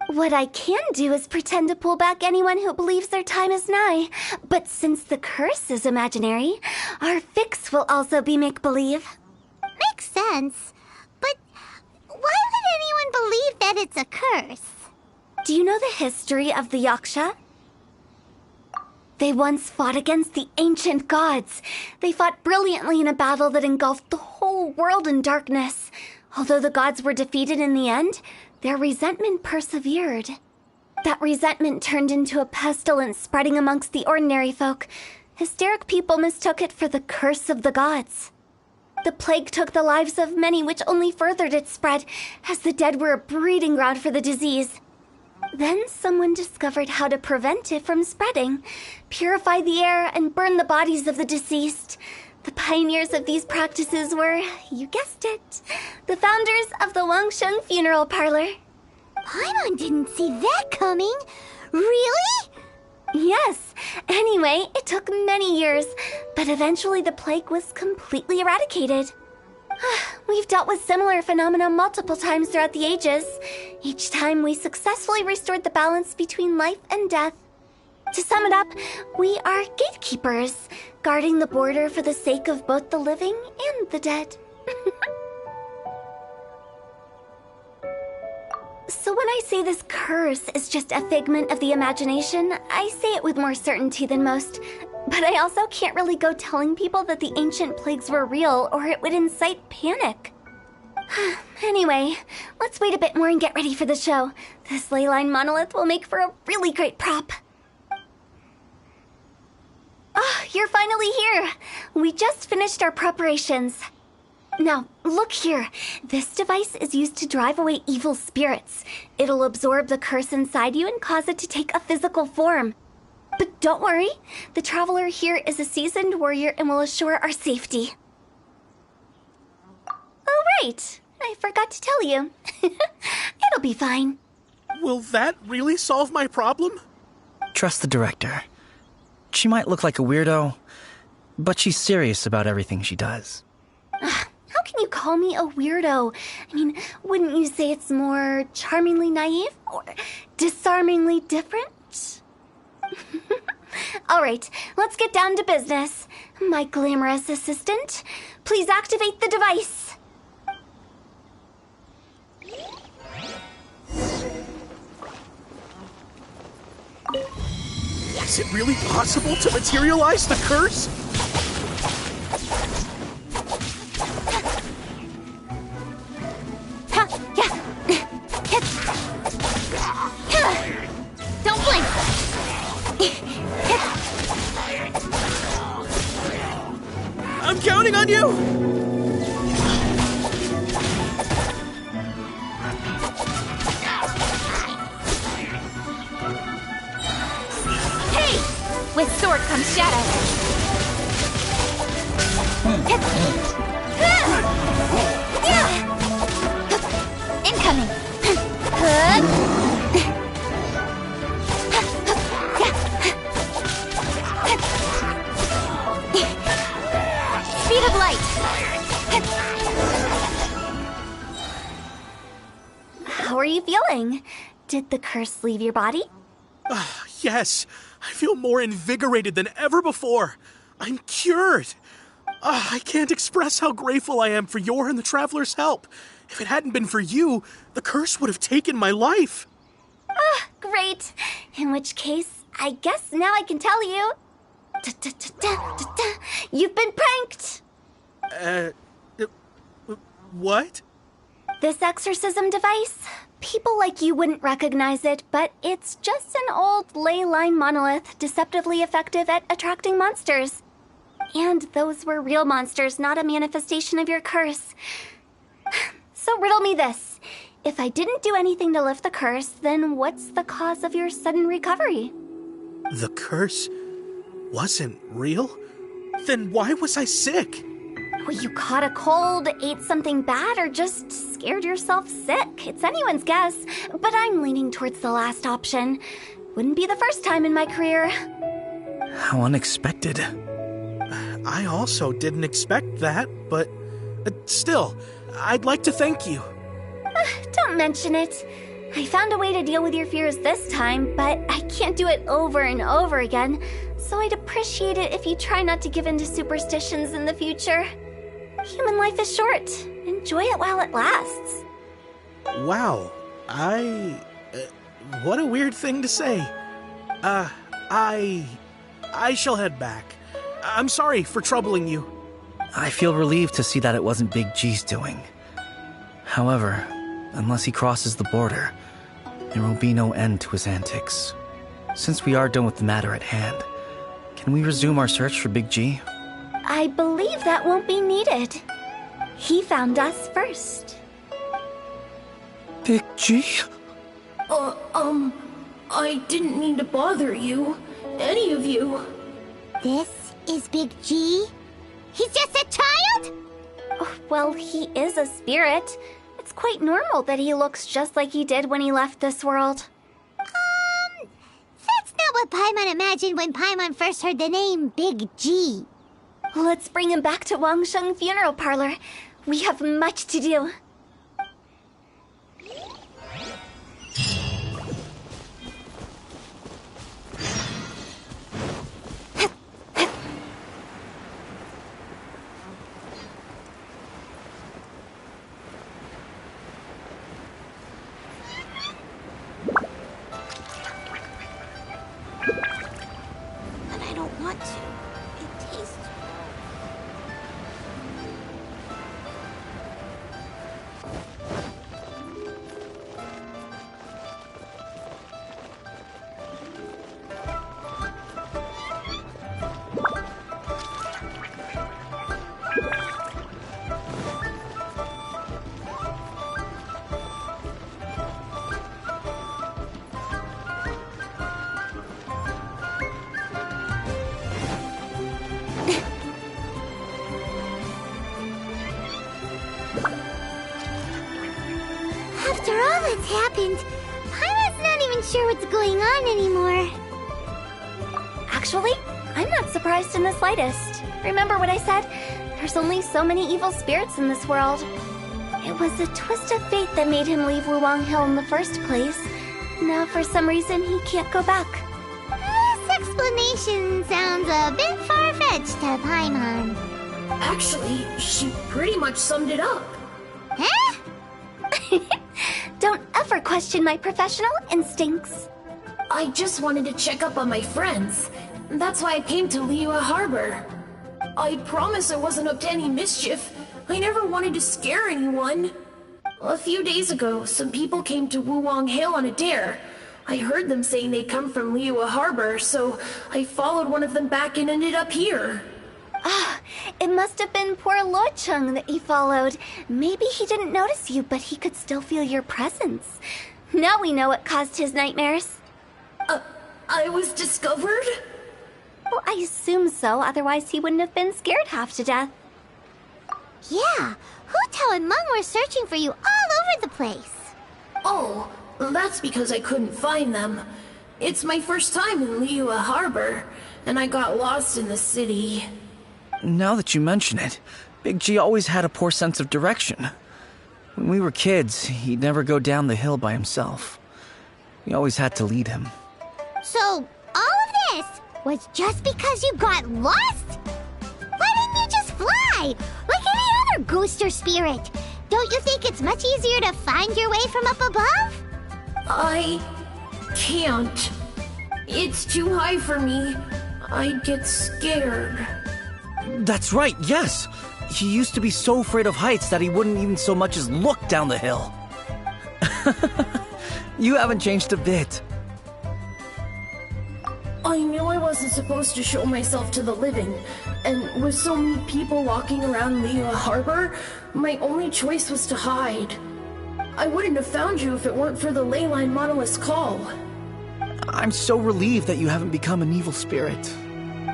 What I can do is pretend to pull back anyone who believes their time is nigh. But since the curse is imaginary, our fix will also be make-believe. Makes sense. But why would anyone believe that it's a curse? Do you know the history of the Yaksha? They once fought against the ancient gods. They fought brilliantly in a battle that engulfed the whole world in darkness. Although the gods were defeated in the end, their resentment persevered. That resentment turned into a pestilence spreading amongst the ordinary folk. Hysteric people mistook it for the curse of the gods. The plague took the lives of many, which only furthered its spread, as the dead were a breeding ground for the disease. Then someone discovered how to prevent it from spreading, purify the air, and burn the bodies of the deceased. The pioneers of these practices were, you guessed it, the founders of the Wangsheng Funeral Parlor. Paimon didn't see that coming. Really? Yes. Anyway, it took many years, but eventually the plague was completely eradicated. We've dealt with similar phenomena multiple times throughout the ages. Each time we successfully restored the balance between life and death. To sum it up, we are gatekeepers, guarding the border for the sake of both the living and the dead. So when I say this curse is just a figment of the imagination, I say it with more certainty than most. But I also can't really go telling people that the ancient plagues were real, or it would incite panic. Anyway, let's wait a bit more and get ready for the show. This ley line monolith will make for a really great prop. Oh, you're finally here! We just finished our preparations. Now, look here. This device is used to drive away evil spirits. It'll absorb the curse inside you and cause it to take a physical form. But don't worry, the traveler here is a seasoned warrior and will assure our safety. Oh, right. I forgot to tell you. It'll be fine. Will that really solve my problem? Trust the director. She might look like a weirdo, but she's serious about everything she does. How can you call me a weirdo? I mean, wouldn't you say it's more charmingly naive or disarmingly different? All right, let's get down to business. My glamorous assistant, please activate the device. Is it really possible to materialize the curse? Don't blink. I'm counting on you! Hey! With sword comes shadow. Incoming. Speed of light. How are you feeling? Did the curse leave your body? Yes, I feel more invigorated than ever before. I'm cured. I can't express how grateful I am for your and the Traveler's help. If it hadn't been for you, the curse would have taken my life. Great. In which case, I guess now I can tell you. You've been pranked! What? This exorcism device? People like you wouldn't recognize it, but it's just an old ley line monolith deceptively effective at attracting monsters. And those were real monsters, not a manifestation of your curse. So riddle me this. If I didn't do anything to lift the curse, then what's the cause of your sudden recovery? The curse wasn't real? Then why was I sick? Well, you caught a cold, ate something bad, or just scared yourself sick. It's anyone's guess, but I'm leaning towards the last option. Wouldn't be the first time in my career. How unexpected. I also didn't expect that, but still, I'd like to thank you. Don't mention it. I found a way to deal with your fears this time, but I can't do it over and over again, so I'd appreciate it if you try not to give in to superstitions in the future. Human life is short. Enjoy it while it lasts. Wow, what a weird thing to say. I shall head back. I'm sorry for troubling you. I feel relieved to see that it wasn't Big G's doing. However, unless he crosses the border, there will be no end to his antics. Since we are done with the matter at hand, can we resume our search for Big G? I believe that won't be needed. He found us first. Big G? I didn't mean to bother you. Any of you. This is Big G? He's just a child? Oh, well, he is a spirit. It's quite normal that he looks just like he did when he left this world. That's not what Paimon imagined when Paimon first heard the name Big G. Let's bring him back to Wangsheng Funeral Parlor. We have much to do. But I don't want to. It tastes... After all that's happened, Paimon's not even sure what's going on anymore. Actually, I'm not surprised in the slightest. Remember what I said? There's only so many evil spirits in this world. It was a twist of fate that made him leave Wuwang Hill in the first place. Now, for some reason, he can't go back. This explanation sounds a bit far-fetched to Paimon. Actually, she pretty much summed it up. Huh? Don't ever question my professional instincts. I just wanted to check up on my friends. That's why I came to Liyue Harbor. I promise I wasn't up to any mischief. I never wanted to scare anyone. A few days ago, some people came to Wuwang Hill on a dare. I heard them saying they'd come from Liyue Harbor, so I followed one of them back and ended up here. It must have been poor Lo Chung that you followed. Maybe he didn't notice you, but he could still feel your presence. Now we know what caused his nightmares. I was discovered? Well, I assume so, otherwise he wouldn't have been scared half to death. Yeah, Hu Tao and Meng were searching for you all over the place. Oh, that's because I couldn't find them. It's my first time in Liyue Harbor, and I got lost in the city. Now that you mention it, Big G always had a poor sense of direction. When we were kids, he'd never go down the hill by himself. We always had to lead him. So, all of this was just because you got lost? Why didn't you just fly Why? Like any other ghost or spirit. Don't you think it's much easier to find your way from up above? I can't. It's too high for me. I'd get scared. That's right, yes. He used to be so afraid of heights that he wouldn't even so much as look down the hill. You haven't changed a bit. I knew I wasn't supposed to show myself to the living, and with so many people walking around Liyue Harbor, my only choice was to hide. I wouldn't have found you if it weren't for the Leyline Monolith's call. I'm so relieved that you haven't become an evil spirit.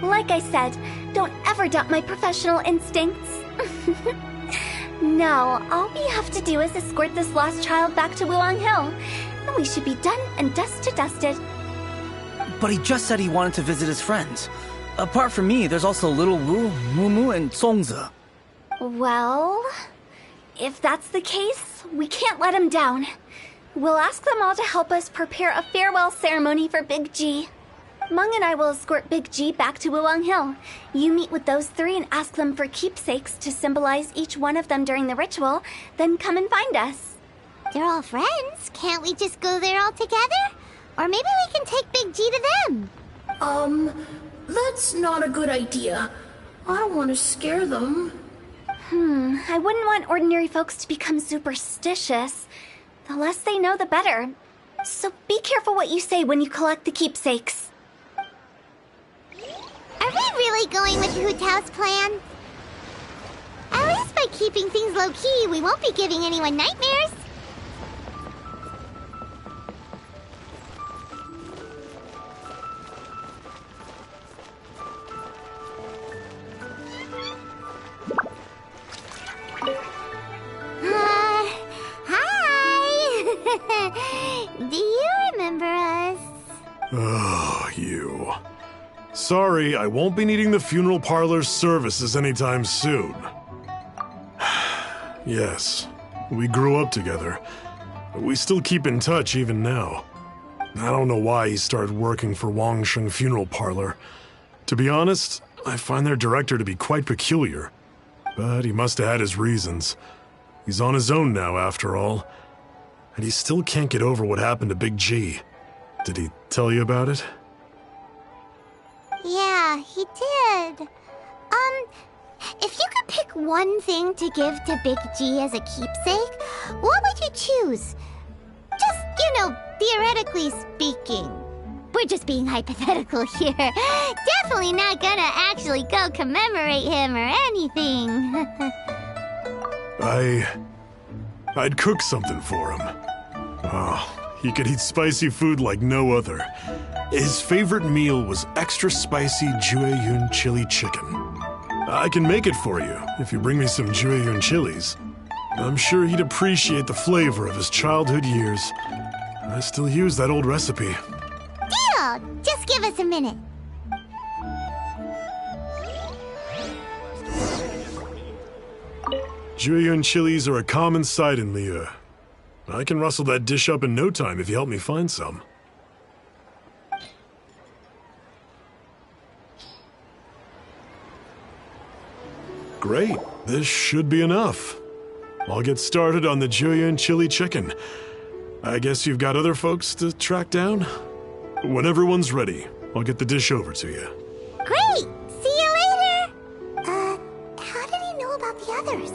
Like I said, don't ever doubt my professional instincts. Now, all we have to do is escort this lost child back to Wuong Hill, and we should be done and dusted. But he just said he wanted to visit his friends. Apart from me, there's also Little Wu, Mumu, and Songza. Well, if that's the case, we can't let him down. We'll ask them all to help us prepare a farewell ceremony for Big G. Meng and I will escort Big G back to Wuong Hill. You meet with those three and ask them for keepsakes to symbolize each one of them during the ritual, then come and find us. They're all friends. Can't we just go there all together? Or maybe we can take Big G to them. That's not a good idea. I don't want to scare them. I wouldn't want ordinary folks to become superstitious. The less they know, the better. So be careful what you say when you collect the keepsakes. Are we really going with Hu Tao's plan? At least by keeping things low-key, we won't be giving anyone nightmares. Hi! Do you remember us? Oh, you. Sorry, I won't be needing the funeral parlor's services anytime soon. Yes, we grew up together, but we still keep in touch even now. I don't know why he started working for Wangsheng Funeral Parlor. To be honest, I find their director to be quite peculiar, but he must have had his reasons. He's on his own now, after all, and he still can't get over what happened to Big G. Did he tell you about it? Yeah, he did. If you could pick one thing to give to Big G as a keepsake, what would you choose? Just, theoretically speaking. We're just being hypothetical here. Definitely not gonna actually go commemorate him or anything. I'd cook something for him. Oh, he could eat spicy food like no other. His favorite meal was extra spicy Jueyun chili chicken. I can make it for you if you bring me some Jueyun chilies. I'm sure he'd appreciate the flavor of his childhood years. I still use that old recipe. Deal! Just give us a minute. Jueyun chilies are a common sight in Liyue. I can rustle that dish up in no time if you help me find some. Great, this should be enough. I'll get started on the Jueyun chili chicken. I guess you've got other folks to track down? When everyone's ready, I'll get the dish over to you. Great! See you later! How did he know about the others?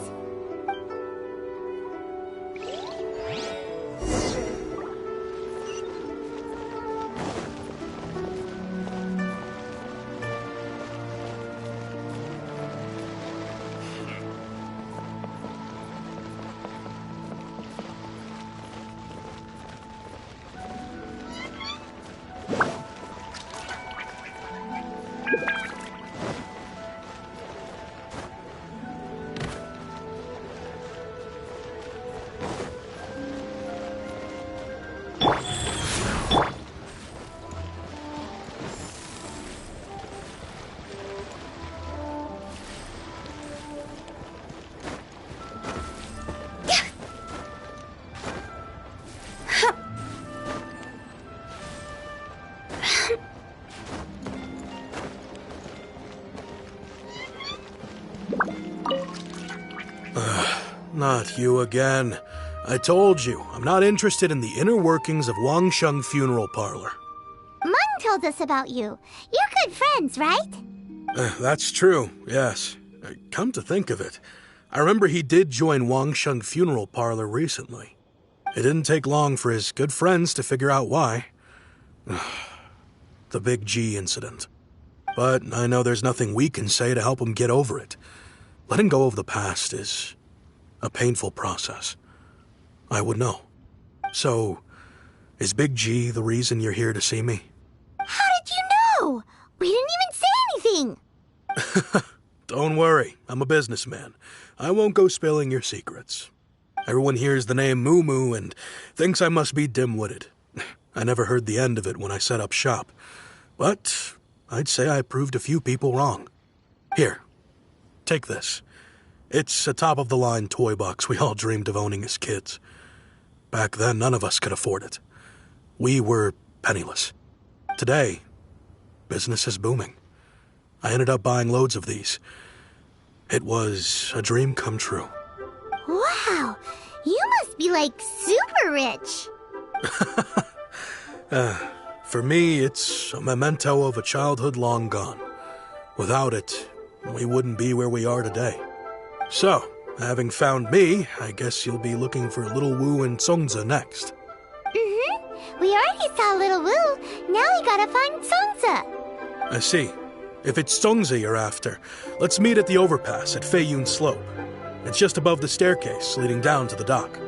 Not you again. I told you, I'm not interested in the inner workings of Wangsheng Funeral Parlor. Mung told us about you. You're good friends, right? That's true, yes. Come to think of it, I remember he did join Wangsheng Funeral Parlor recently. It didn't take long for his good friends to figure out why. The Big G incident. But I know there's nothing we can say to help him get over it. Letting go of the past is a painful process. I would know. So, is Big G the reason you're here to see me? How did you know? We didn't even say anything. Don't worry, I'm a businessman. I won't go spilling your secrets. Everyone hears the name Moo Moo and thinks I must be dim-witted. I never heard the end of it when I set up shop. But I'd say I proved a few people wrong. Here, take this. It's a top-of-the-line toy box we all dreamed of owning as kids. Back then, none of us could afford it. We were penniless. Today, business is booming. I ended up buying loads of these. It was a dream come true. Wow, you must be like super rich. For me, it's a memento of a childhood long gone. Without it, we wouldn't be where we are today. So, having found me, I guess you'll be looking for Little Wu and Songza next. Mm-hmm. We already saw Little Wu. Now we gotta find Songza. I see. If it's Songza you're after, let's meet at the overpass at Feiyun Slope. It's just above the staircase leading down to the dock.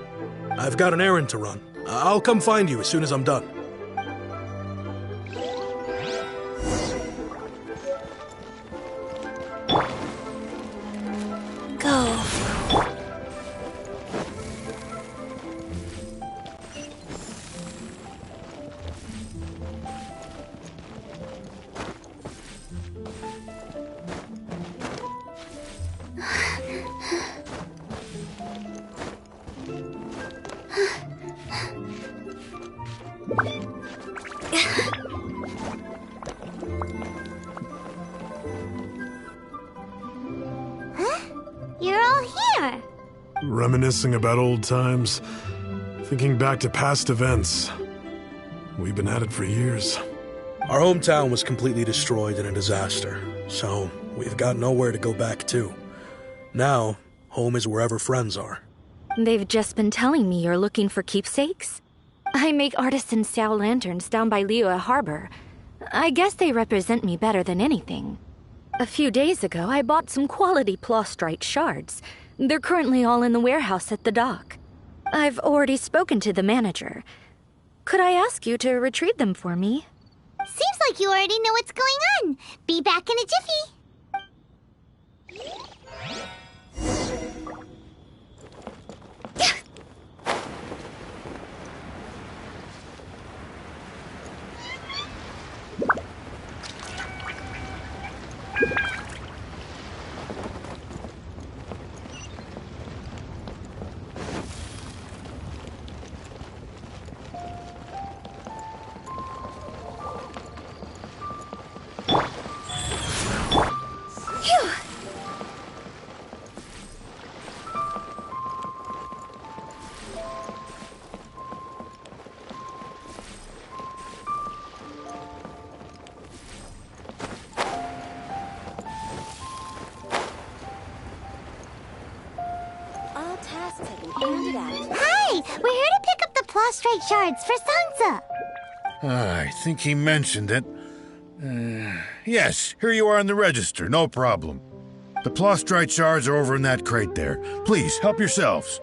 I've got an errand to run. I'll come find you as soon as I'm done. Go. You're all here. Reminiscing about old times, thinking back to past events. We've been at it for years. Our hometown was completely destroyed in a disaster, so we've got nowhere to go back to. Now, home is wherever friends are. They've just been telling me you're looking for keepsakes. I make artisan Sao lanterns down by Liyue Harbor. I guess they represent me better than anything. A few days ago, I bought some quality plastrite shards. They're currently all in the warehouse at the dock. I've already spoken to the manager. Could I ask you to retrieve them for me? Seems like you already know what's going on. Be back in a jiffy. Hi, we're here to pick up the plastrite shards for Sansa. I think he mentioned it. Yes, here you are on the register, no problem. The plastrite shards are over in that crate there. Please, help yourselves.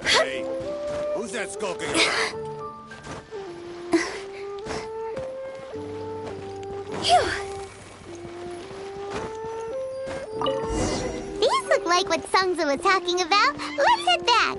Hey, who's that skulking around? These look like what Sungza was talking about. Let's head back.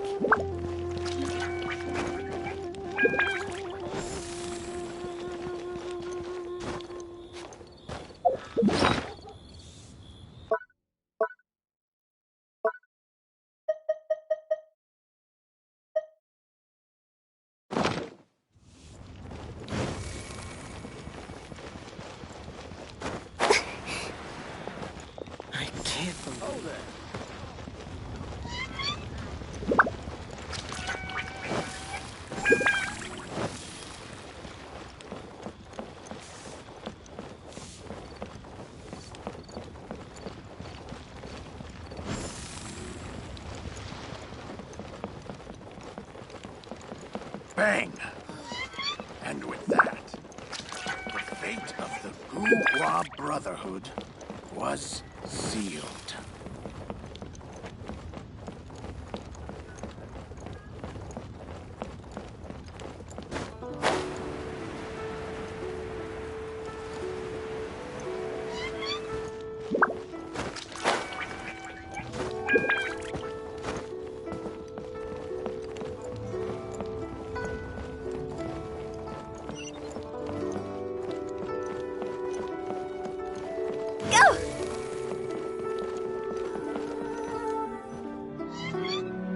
Bang! And with that, the fate of the Bourgeois Brotherhood was sealed.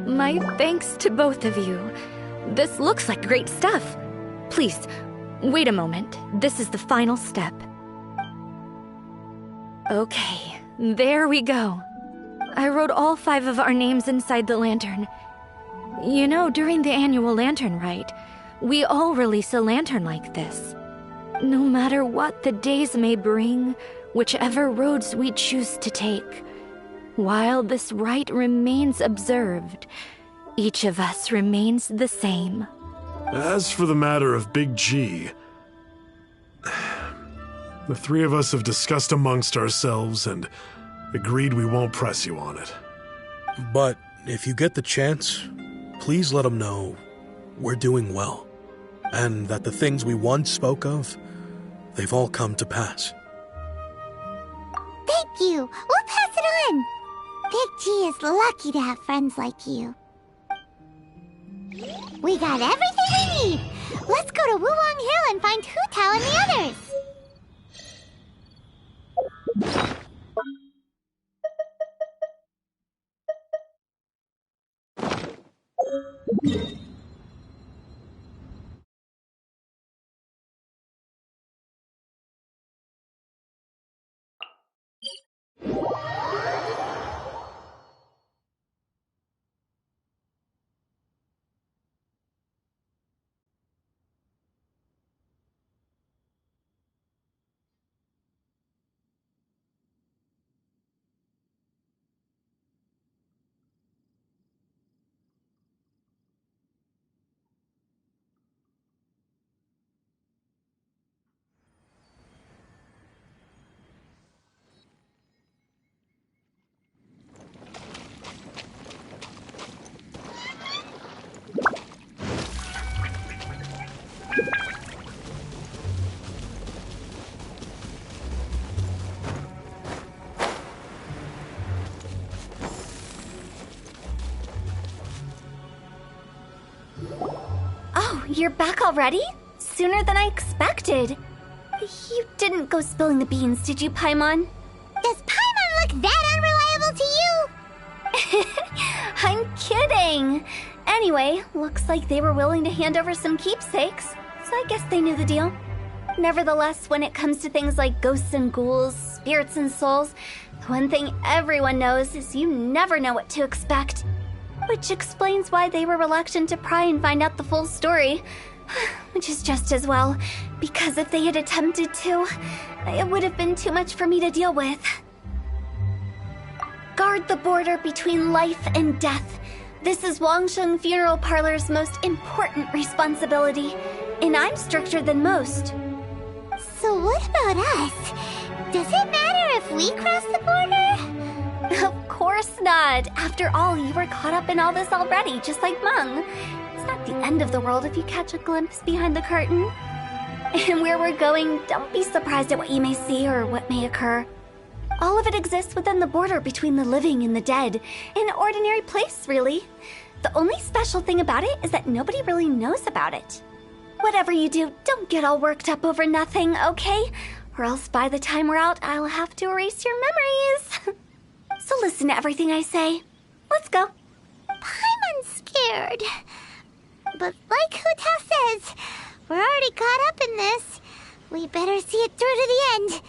My thanks to both of you. This looks like great stuff. Please, wait a moment. This is the final step. Okay, there we go. I wrote all 5 of our names inside the lantern. You know, during the annual lantern rite, we all release a lantern like this. No matter what the days may bring, whichever roads we choose to take, while this rite remains observed, each of us remains the same. As for the matter of Big G, the 3 of us have discussed amongst ourselves and agreed we won't press you on it. But if you get the chance, please let them know we're doing well, and that the things we once spoke of, they've all come to pass. Thank you. We'll pass it on. Big G is lucky to have friends like you. We got everything we need. Let's go to Wuwang Hill and find Hu Tao and the others. You're back already? Sooner than I expected. You didn't go spilling the beans, did you, Paimon? Does Paimon look that unreliable to you? I'm kidding. Anyway, looks like they were willing to hand over some keepsakes, so I guess they knew the deal. Nevertheless, when it comes to things like ghosts and ghouls, spirits and souls, the one thing everyone knows is you never know what to expect. Which explains why they were reluctant to pry and find out the full story. Which is just as well, because if they had attempted to, it would have been too much for me to deal with. Guard the border between life and death. This is Wangsheng Funeral Parlor's most important responsibility, and I'm stricter than most. So what about us? Does it matter if we cross the border? Of course not. After all, you were caught up in all this already, just like Meng. It's not the end of the world if you catch a glimpse behind the curtain. And where we're going, don't be surprised at what you may see or what may occur. All of it exists within the border between the living and the dead. An ordinary place, really. The only special thing about it is that nobody really knows about it. Whatever you do, don't get all worked up over nothing, okay? Or else by the time we're out, I'll have to erase your memories. So listen to everything I say. Let's go. Paimon's scared. But like Hu Tao says, we're already caught up in this. We better see it through to the end.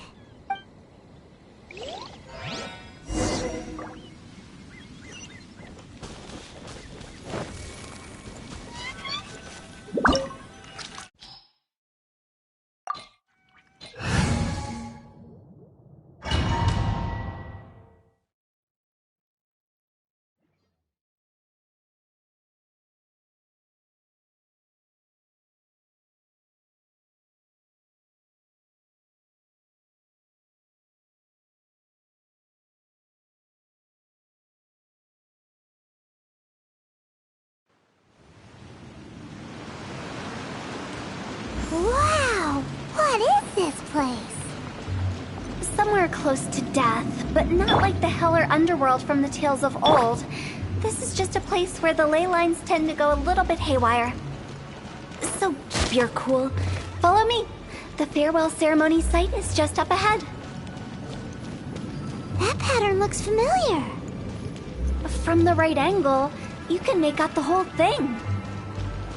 close to death, but not like the hell or underworld from the tales of old. This is just a place where the ley lines tend to go a little bit haywire. So keep your cool. Follow me. The farewell ceremony site is just up ahead. That pattern looks familiar. From the right angle, you can make out the whole thing.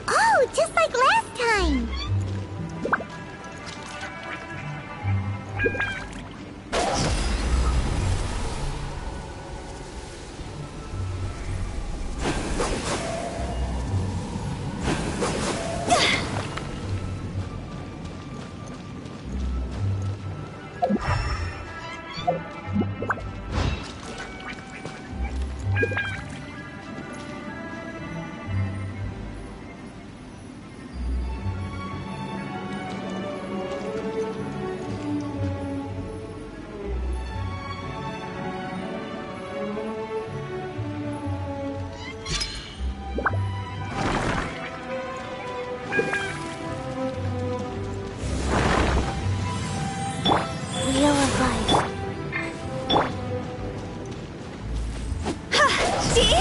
Oh, just like last time. Wheel of Life. See?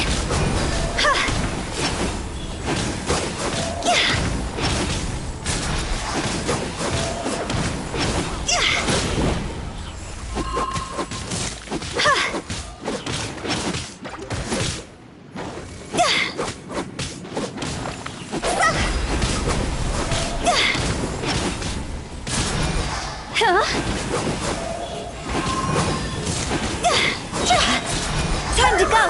Time to go!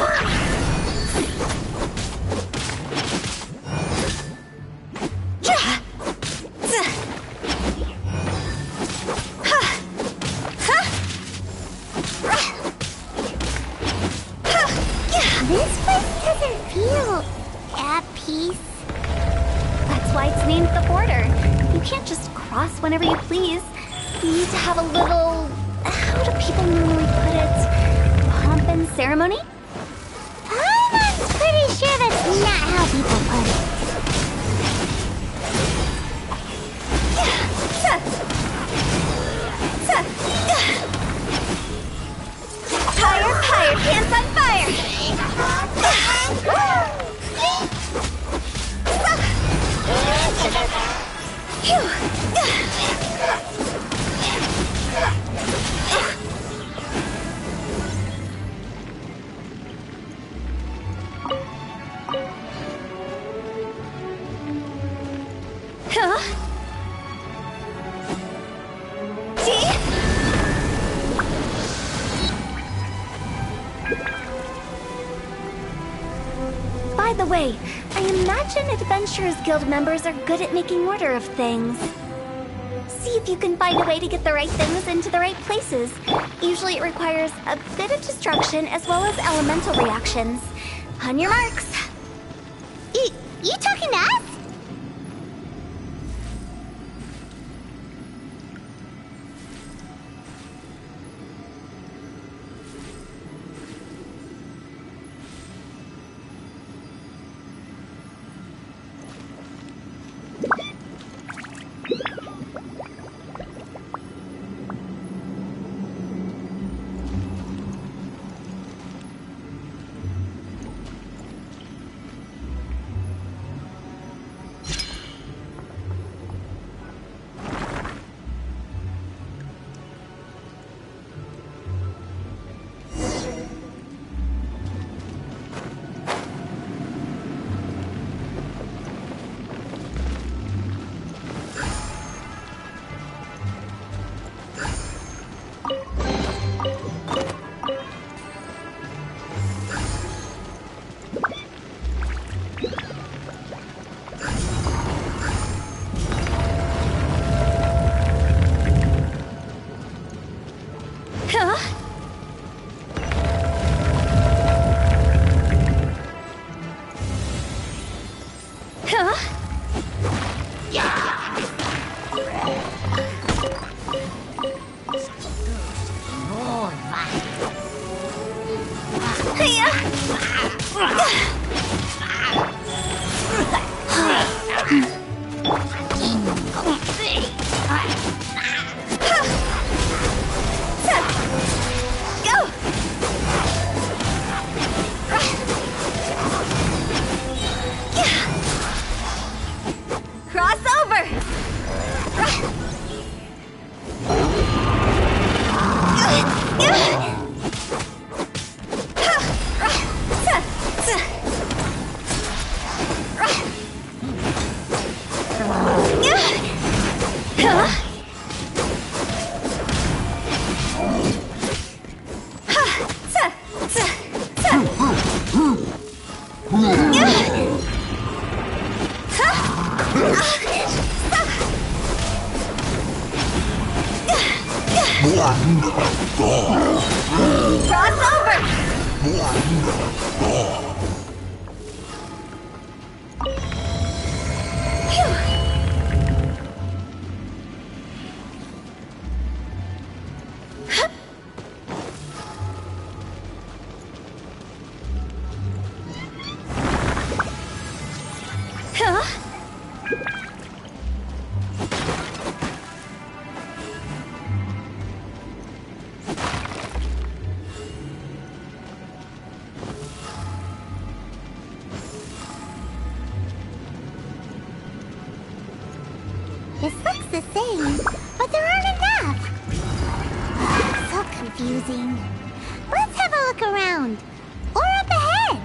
This place doesn't feel at peace. That's why it's named the border. You can't just cross whenever you please. You need to have a little... how do people normally put it? Pomp and ceremony? I'm pretty sure that's not how people put it. Fire, fire, pants on fire! Huh? See? By the way, I imagine Adventurers Guild members are good at making order of things. See if you can find a way to get the right things into the right places. Usually it requires a bit of destruction as well as elemental reactions. On your marks. You talking to us? Cross over! This looks the same, but there aren't enough. So confusing. Let's have a look around. Or up ahead.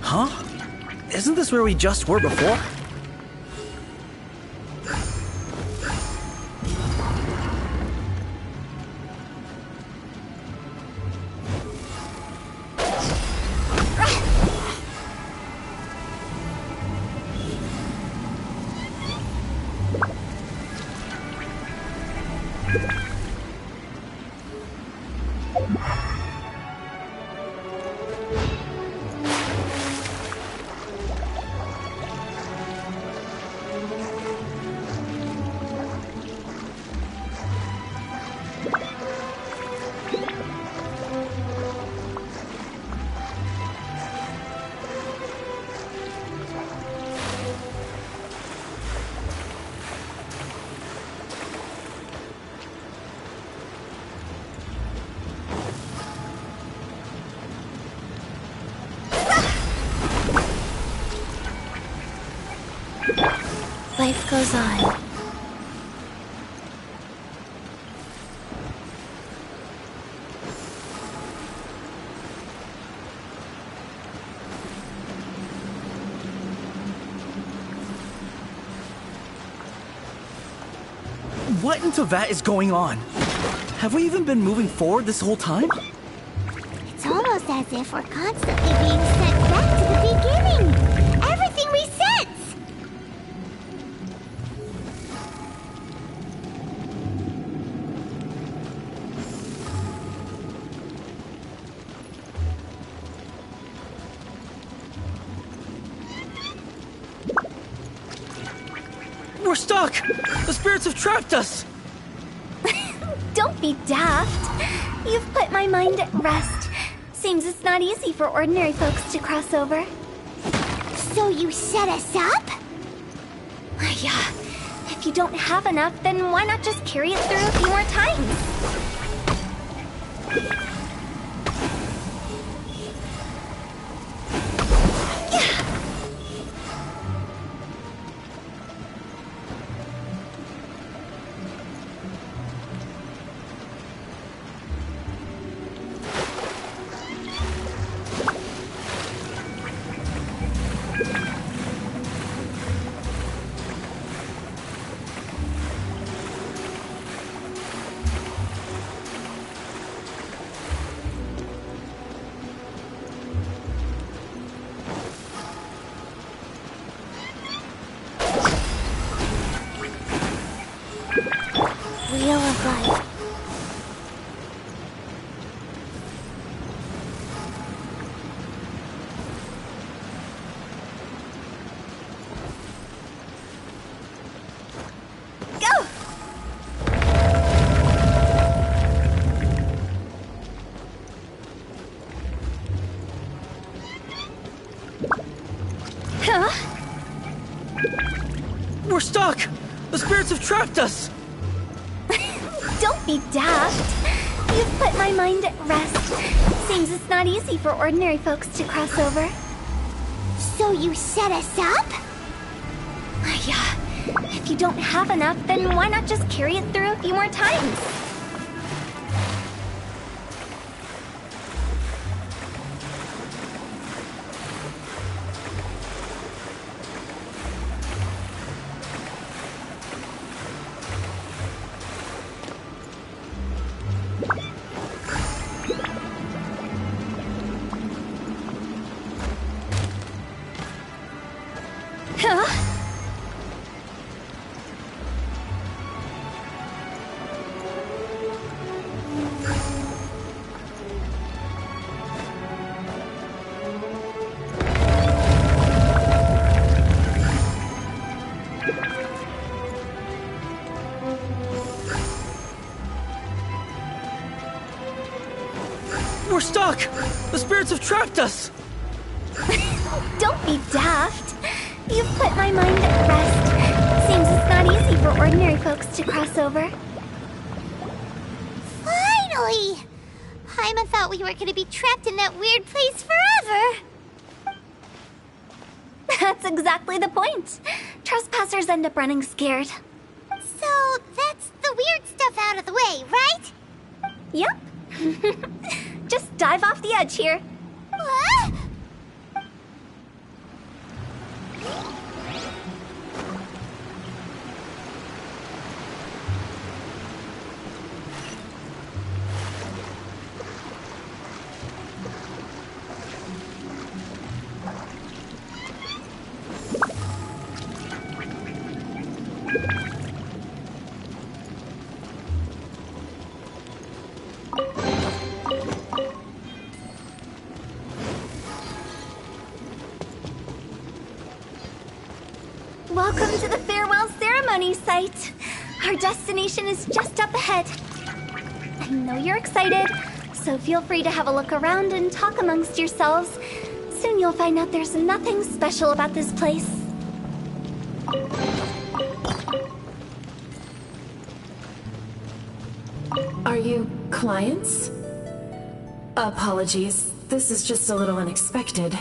Huh? Isn't this where we just were before? Life goes on. What in Tevat is going on? Have we even been moving forward this whole time? It's almost as if we're constantly being sent back to the beginning. Everything resets. We're stuck! The spirits have trapped us! Don't be daft. You've put my mind at rest. Seems it's not easy for ordinary folks to cross over. So you set us up? Yeah. If you don't have enough, then why not just carry it through a few more times? wheel of life. Go! Huh? We're stuck! The spirits have trapped us! Don't be daft. You've put my mind at rest. Seems it's not easy for ordinary folks to cross over. So you set us up? Yeah. If you don't have enough, then why not just carry it through a few more times? Huh? We're stuck! The spirits have trapped us! Don't be daft. You've put my mind at rest. Seems it's not easy for ordinary folks to cross over. Finally! Paimon thought we were gonna be trapped in that weird place forever. That's exactly the point. Trespassers end up running scared. So that's the weird stuff out of the way, right? Yep. Just dive off the edge here. What? Welcome to the farewell ceremony site. Our destination is just up ahead. I know you're excited, so feel free to have a look around and talk amongst yourselves. Soon you'll find out there's nothing special about this place. Are you clients? Apologies, this is just a little unexpected.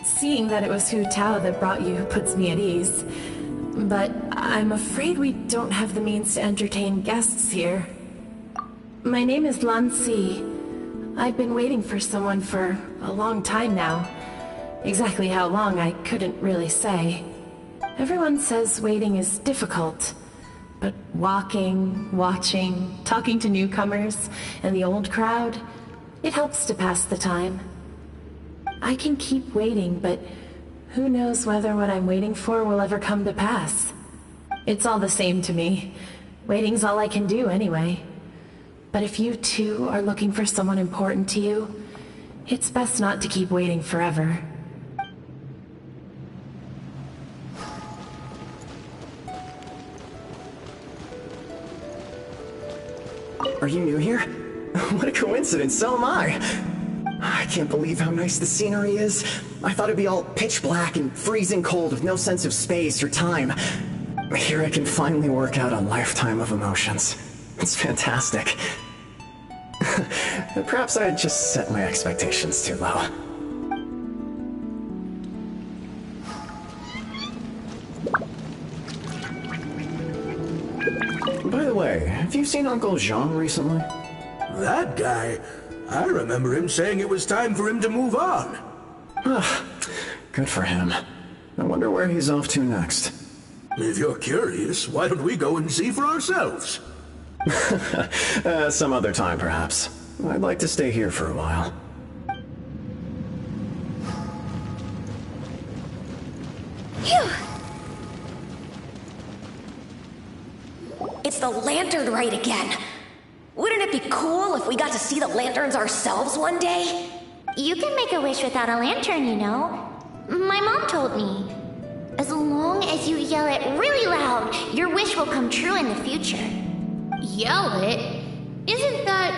Seeing that it was Hu Tao that brought you puts me at ease. But I'm afraid we don't have the means to entertain guests here. My name is Lan Si. I've been waiting for someone for a long time now. Exactly how long, I couldn't really say. Everyone says waiting is difficult. But walking, watching, talking to newcomers, and the old crowd, it helps to pass the time. I can keep waiting, but who knows whether what I'm waiting for will ever come to pass. It's all the same to me. Waiting's all I can do anyway. But if you too are looking for someone important to you, it's best not to keep waiting forever. Are you new here? What a coincidence, so am I! I can't believe how nice the scenery is. I thought it'd be all pitch black and freezing cold with no sense of space or time. Here I can finally work out a lifetime of emotions. It's fantastic. Perhaps I just set my expectations too low. By the way, have you seen Uncle Jean recently? That guy? I remember him saying it was time for him to move on. Good for him. I wonder where he's off to next. If you're curious, why don't we go and see for ourselves? Some other time, perhaps. I'd like to stay here for a while. Phew! get the lantern right again. Wouldn't it be cool if we got to see the lanterns ourselves one day? You can make a wish without a lantern, you know. My mom told me. As long as you yell it really loud, your wish will come true in the future. Yell it? Isn't that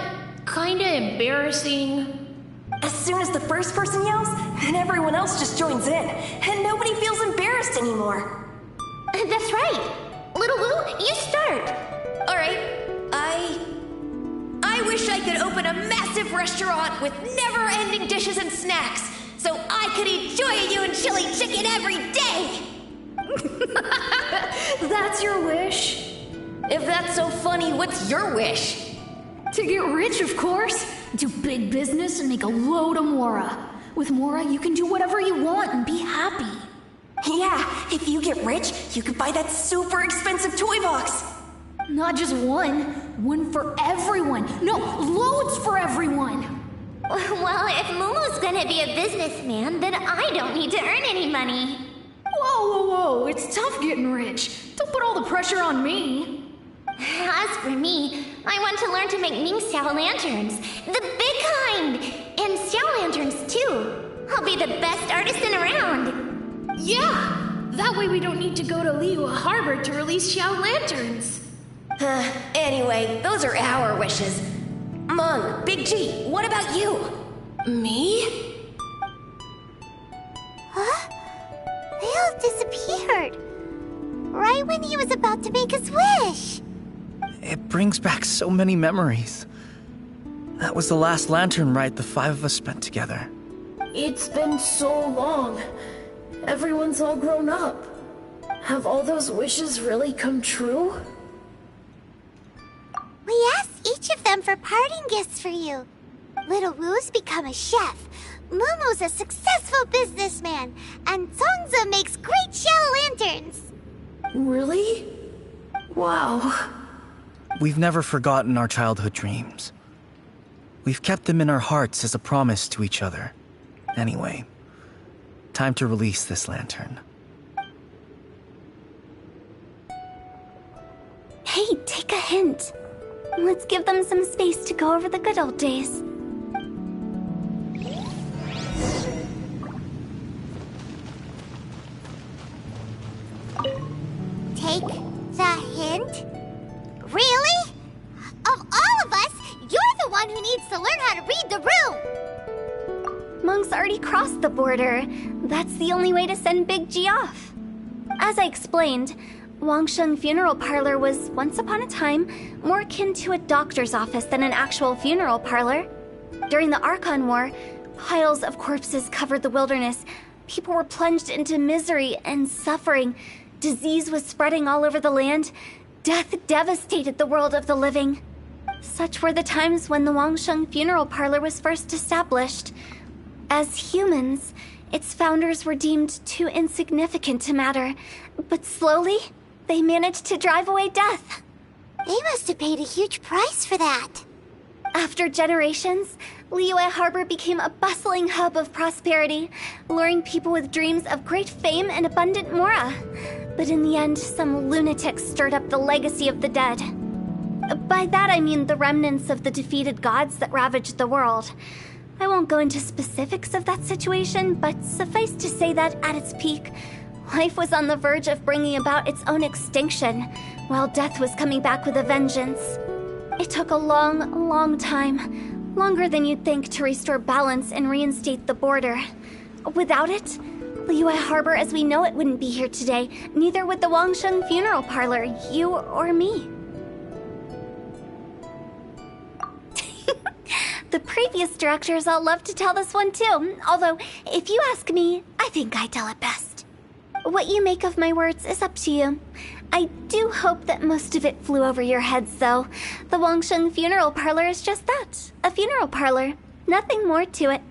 kinda embarrassing? As soon as the first person yells, and everyone else just joins in, and nobody feels embarrassed anymore. That's right. Little Wu, you start. Alright, I wish I could open a massive restaurant with never-ending dishes and snacks, so I could eat Joy-You and chili chicken every day! That's your wish? If that's so funny, what's your wish? To get rich, of course. Do big business and make a load of Mora. With Mora, you can do whatever you want and be happy. Yeah, if you get rich, you could buy that super expensive toy box. Not just one. One for everyone. No, loads for everyone. Well, if Momo's gonna be a businessman, then I don't need to earn any money. Whoa. It's tough getting rich. Don't put all the pressure on me. As for me, I want to learn to make Ming Xiao lanterns. The big kind! And Xiao lanterns, too. I'll be the best artisan around. Yeah! That way we don't need to go to Liyue Harbor to release Xiao lanterns. Anyway, those are our wishes. Mung, Big G, what about you? Me? Huh? They all disappeared. Right when he was about to make his wish. It brings back so many memories. That was the last lantern ride the five of us spent together. It's been so long. Everyone's all grown up. Have all those wishes really come true? We asked each of them for parting gifts for you. Little Wu's become a chef. Momo's a successful businessman. And Songza makes great shell lanterns. Really? Wow. We've never forgotten our childhood dreams. We've kept them in our hearts as a promise to each other. Anyway, time to release this lantern. Hey, take a hint. Let's give them some space to go over the good old days. Take the hint? Really? Of all of us, you're the one who needs to learn how to read the room! Monk's already crossed the border. That's the only way to send Big G off. As I explained, Wangsheng Funeral Parlor was, once upon a time, more akin to a doctor's office than an actual funeral parlor. During the Archon War, piles of corpses covered the wilderness. People were plunged into misery and suffering. Disease was spreading all over the land. Death devastated the world of the living. Such were the times when the Wangsheng Funeral Parlor was first established. As humans, its founders were deemed too insignificant to matter, but slowly, they managed to drive away death. They must have paid a huge price for that. After generations, Liyue Harbor became a bustling hub of prosperity, luring people with dreams of great fame and abundant mora. But in the end, some lunatics stirred up the legacy of the dead. By that I mean the remnants of the defeated gods that ravaged the world. I won't go into specifics of that situation, but suffice to say that at its peak, life was on the verge of bringing about its own extinction, while death was coming back with a vengeance. It took a long, long time, longer than you'd think, to restore balance and reinstate the border. Without it, Liyue Harbor as we know it wouldn't be here today, neither would the Wangsheng Funeral Parlor, you or me. The previous directors all loved to tell this one too, although, if you ask me, I think I tell it best. What you make of my words is up to you. I do hope that most of it flew over your heads, though. The Wangsheng Funeral Parlor is just that, a funeral parlor. Nothing more to it.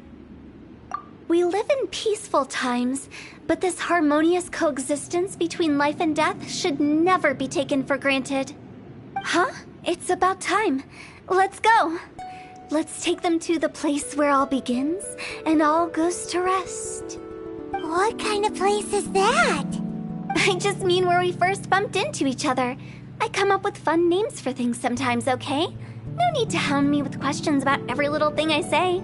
We live in peaceful times, but this harmonious coexistence between life and death should never be taken for granted. Huh? It's about time. Let's go. Let's take them to the place where all begins and all goes to rest. What kind of place is that? I just mean where we first bumped into each other. I come up with fun names for things sometimes, okay? No need to hound me with questions about every little thing I say.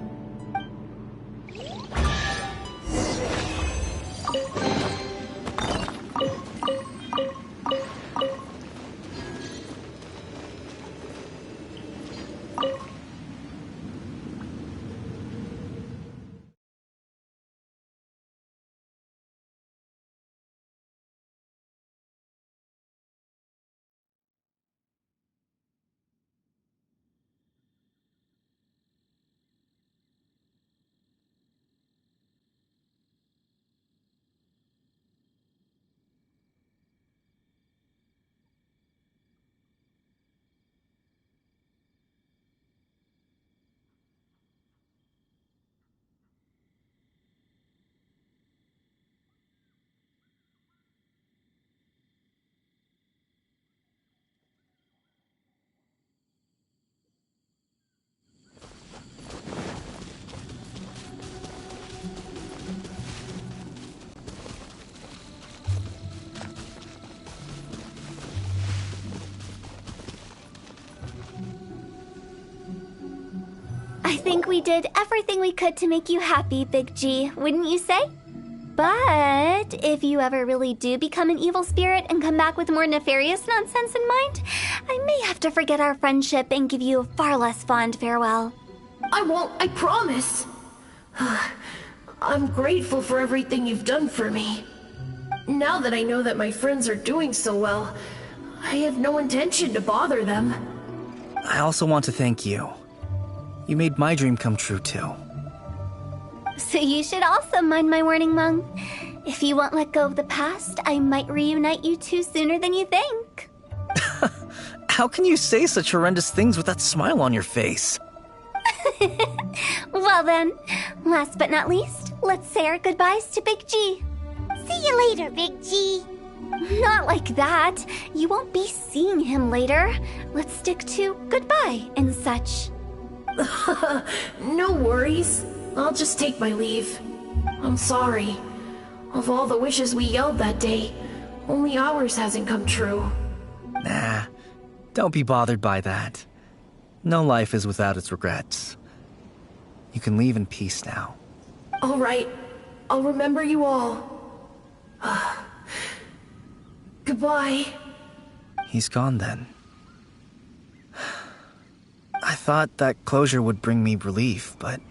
I think we did everything we could to make you happy, Big G, wouldn't you say? But if you ever really do become an evil spirit and come back with more nefarious nonsense in mind, I may have to forget our friendship and give you a far less fond farewell. I won't, I promise. I'm grateful for everything you've done for me. Now that I know that my friends are doing so well, I have no intention to bother them. I also want to thank you. You made my dream come true, too. So you should also mind my warning, Mung. If you won't let go of the past, I might reunite you two sooner than you think. How can you say such horrendous things with that smile on your face? Well then, last but not least, let's say our goodbyes to Big G. See you later, Big G. Not like that. You won't be seeing him later. Let's stick to goodbye and such. No worries. I'll just take my leave. I'm sorry. Of all the wishes we yelled that day, only ours hasn't come true. Nah, don't be bothered by that. No life is without its regrets. You can leave in peace now. All right. I'll remember you all. Goodbye. He's gone then. I thought that closure would bring me relief, but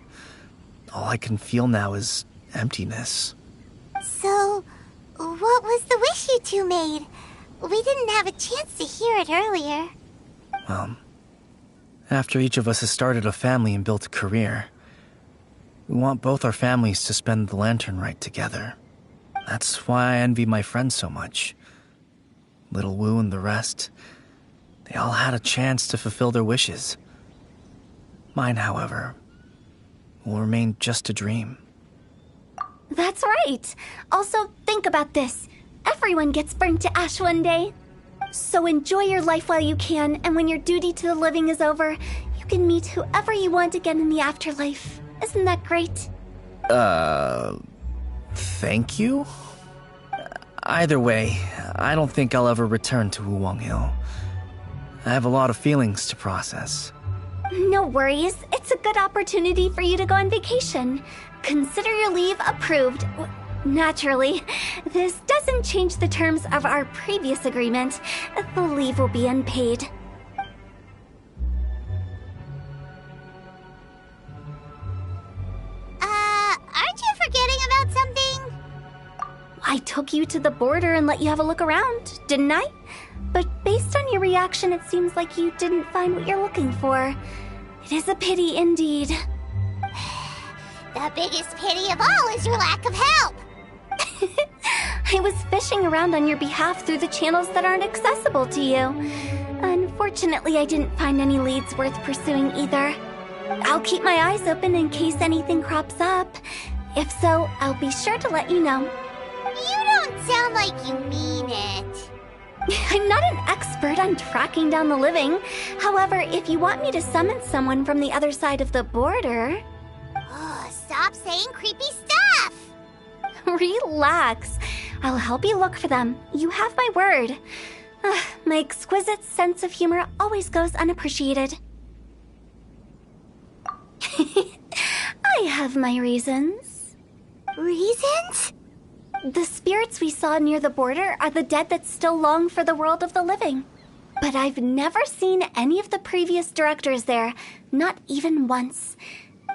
all I can feel now is emptiness. So, what was the wish you two made? We didn't have a chance to hear it earlier. Well, after each of us has started a family and built a career, we want both our families to spend the Lantern Rite together. That's why I envy my friends so much. Little Wu and the rest, they all had a chance to fulfill their wishes. Mine, however, will remain just a dream. That's right. Also, think about this. Everyone gets burnt to ash one day. So enjoy your life while you can, and when your duty to the living is over, you can meet whoever you want again in the afterlife. Isn't that great? Thank you? Either way, I don't think I'll ever return to Wuwang Hill. I have a lot of feelings to process. No worries. It's a good opportunity for you to go on vacation. Consider your leave approved. Naturally, this doesn't change the terms of our previous agreement. The leave will be unpaid. Aren't you forgetting about something? I took you to the border and let you have a look around, didn't I? But based on your reaction, it seems like you didn't find what you're looking for. It is a pity indeed. The biggest pity of all is your lack of help. I was fishing around on your behalf through the channels that aren't accessible to you. Unfortunately, I didn't find any leads worth pursuing either. I'll keep my eyes open in case anything crops up. If so, I'll be sure to let you know. You don't sound like you mean it. I'm not an expert on tracking down the living. However, if you want me to summon someone from the other side of the border... Oh, stop saying creepy stuff! Relax. I'll help you look for them. You have my word. My exquisite sense of humor always goes unappreciated. I have my reasons. Reasons? The spirits we saw near the border are the dead that still long for the world of the living. But I've never seen any of the previous directors there, not even once.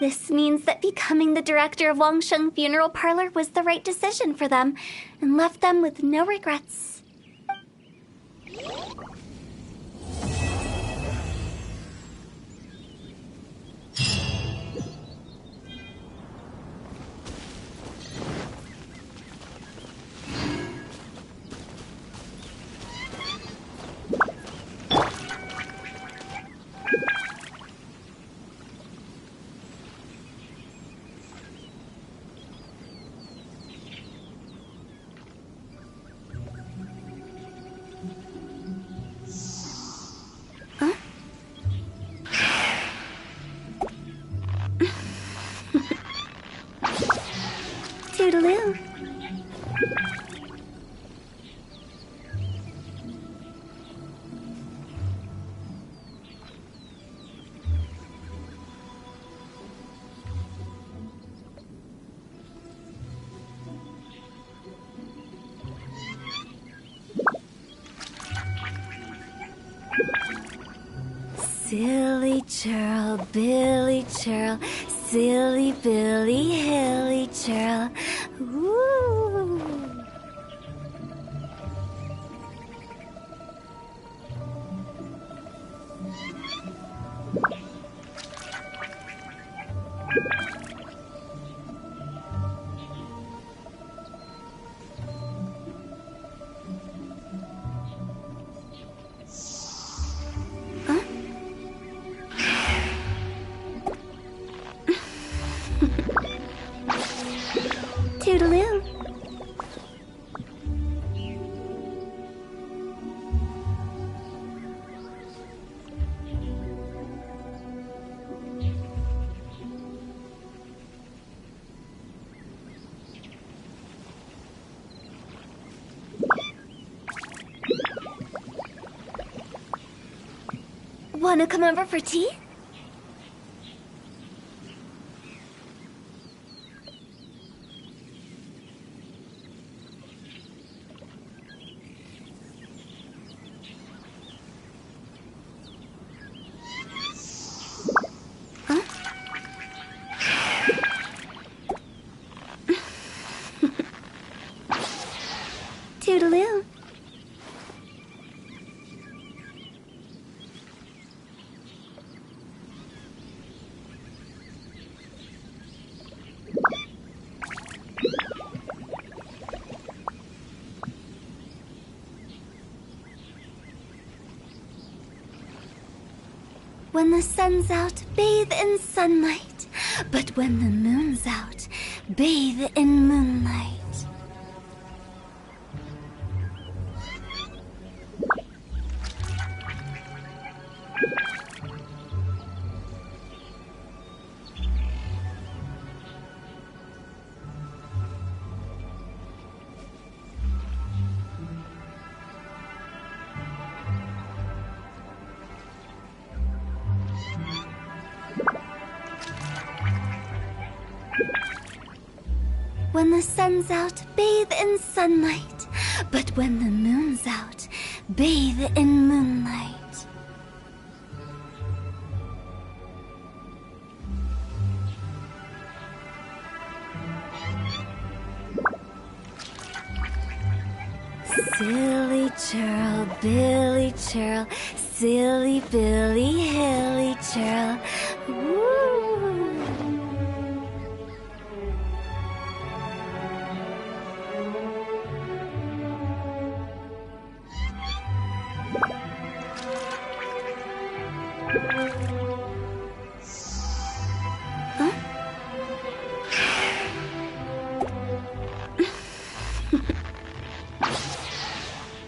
This means that becoming the director of Wangsheng Funeral Parlor was the right decision for them, and left them with no regrets. Toodaloo. Silly churl, Billy churl, silly Billy, hilly churl. Woo! Toodaloo. Wanna come over for tea? Toodaloo. When the sun's out, bathe in sunlight. But when the moon's out, bathe in moonlight. When the sun's out, bathe in sunlight. But when the moon's out, bathe in moonlight. Silly churl, Billy churl, silly Billy, hilly churl. Woo!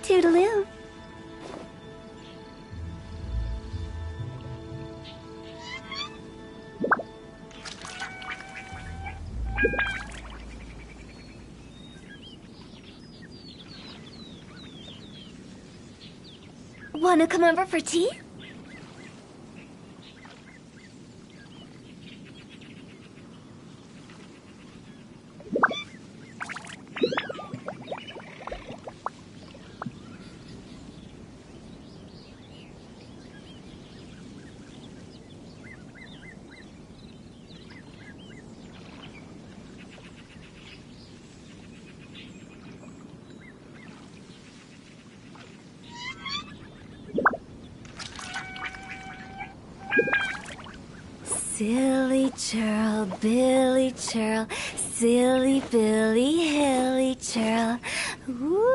Toodaloo. Wanna come over for tea? Silly churl, Billy churl, silly Billy, hilly churl. Woo!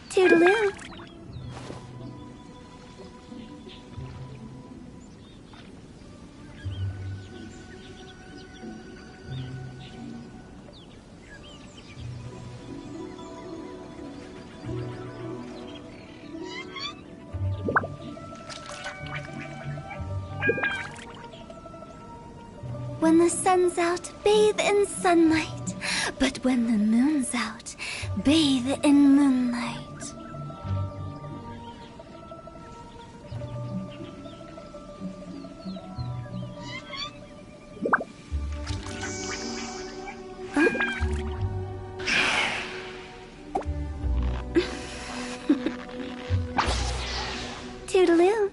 Toodaloo. When the sun's out, bathe in sunlight. But when the moon's out, bathe in moonlight. Toodaloo.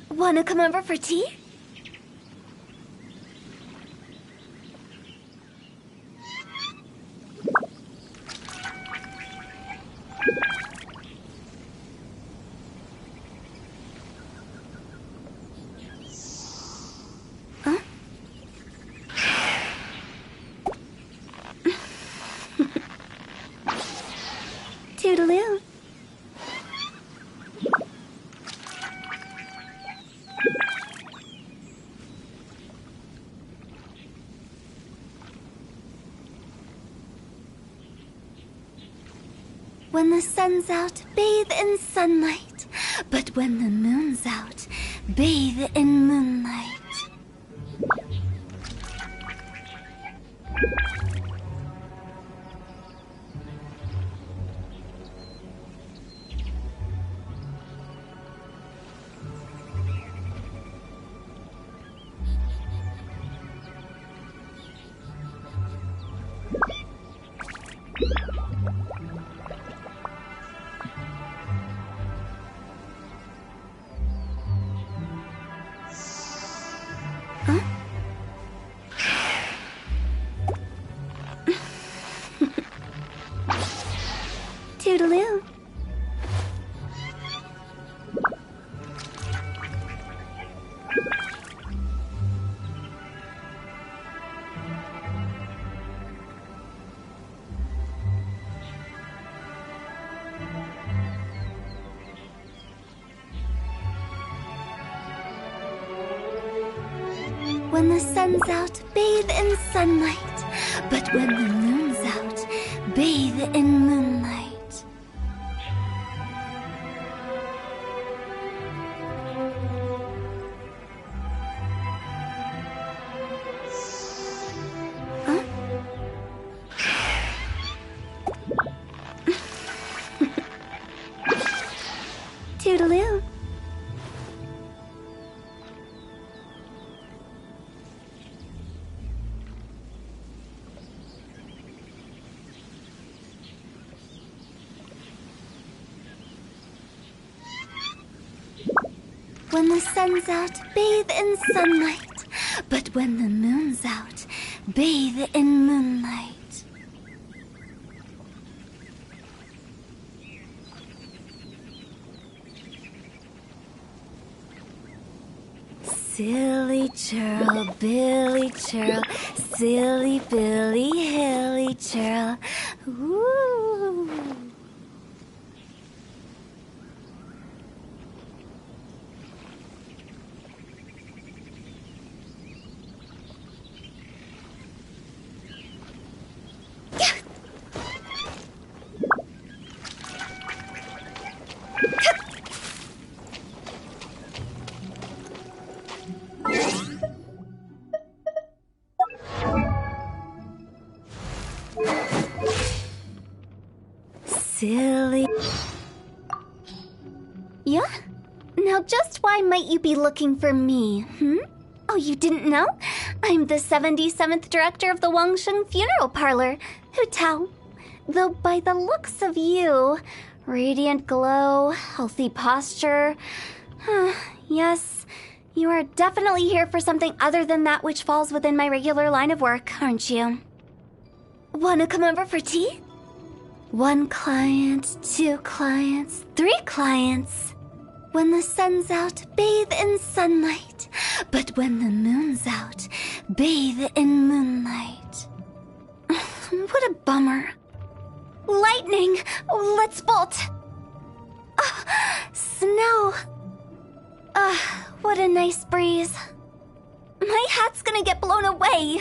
Wanna come over for tea? Toodaloo. When the sun's out, bathe in sunlight. But when the moon's out, bathe in moonlight. Toodaloo. When the sun's out, bathe in sunlight. But when the moon's out, bathe in moonlight. Toodaloo. When the sun's out, bathe in sunlight. But when the moon's out, bathe in moonlight. Silly churl, Billy churl, silly Billy, hilly churl. Ooh. Silly. Yeah? Now just why might you be looking for me, Oh, you didn't know? I'm the 77th director of the Wangsheng Funeral Parlor, Hu Tao. Though by the looks of you, radiant glow, healthy posture, yes, you are definitely here for something other than that which falls within my regular line of work, aren't you? Wanna come over for tea? 1 client, 2 clients, 3 clients. When the sun's out, bathe in sunlight. But when the moon's out, bathe in moonlight. What a bummer. Lightning! Let's bolt! Snow! What a nice breeze. My hat's gonna get blown away.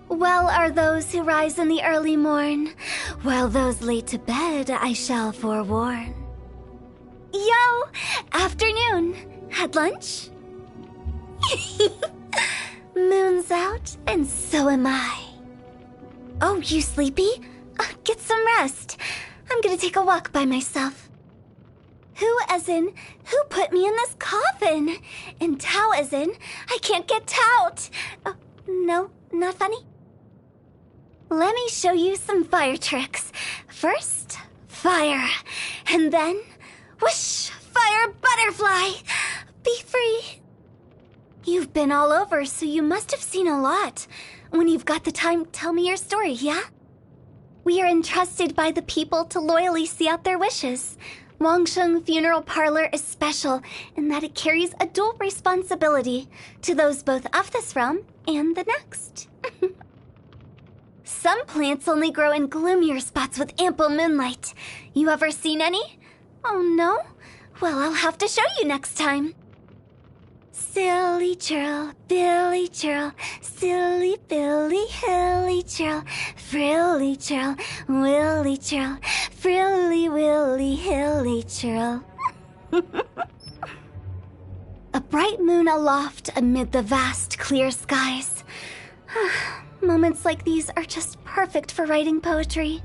Well are those who rise in the early morn, while those laid to bed I shall forewarn. Yo! Afternoon. Had lunch? Moon's out, and so am I. Oh, you sleepy? Get some rest. I'm gonna take a walk by myself. Who as in, who put me in this coffin? And Tao as in, I can't get out. No, not funny. Let me show you some fire tricks. First, fire. And then, whoosh, fire butterfly. Be free. You've been all over, so you must have seen a lot. When you've got the time, tell me your story, yeah? We are entrusted by the people to loyally see out their wishes. Wangsheng Funeral Parlor is special in that it carries a dual responsibility to those both of this realm and the next. Some plants only grow in gloomier spots with ample moonlight. You ever seen any? Oh no? Well, I'll have to show you next time. Silly churl, Billy churl, silly Billy, hilly churl, frilly churl, willy churl, frilly willy, hilly churl. A bright moon aloft amid the vast clear skies. Moments like these are just perfect for writing poetry.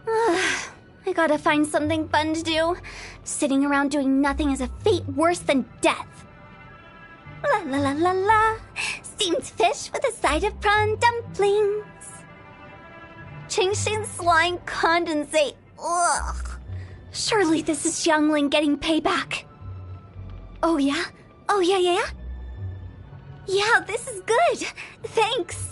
I gotta find something fun to do. Sitting around doing nothing is a fate worse than death. La la la la la. Steamed fish with a side of prawn dumplings. Qingshin slime condensate. Ugh. Surely this is Xiangling getting payback. Oh yeah? Oh yeah. Yeah, this is good. Thanks.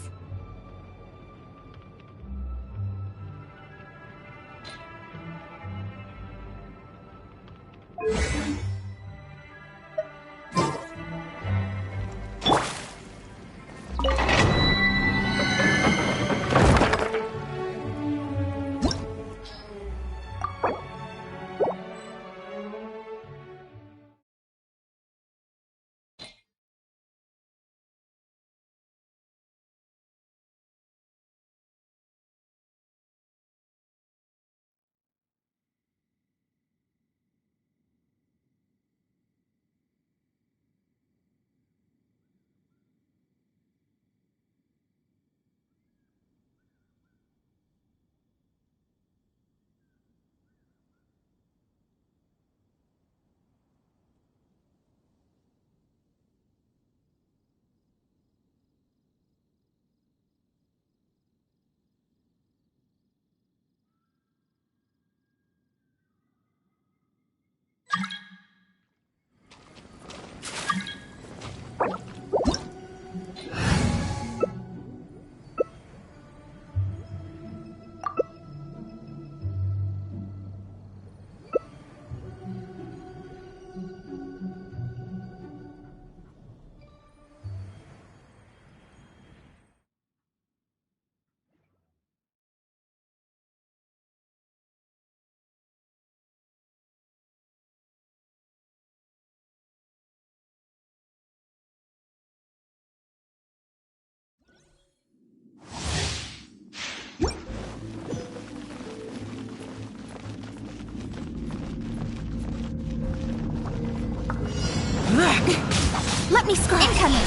Let me scry. Incoming.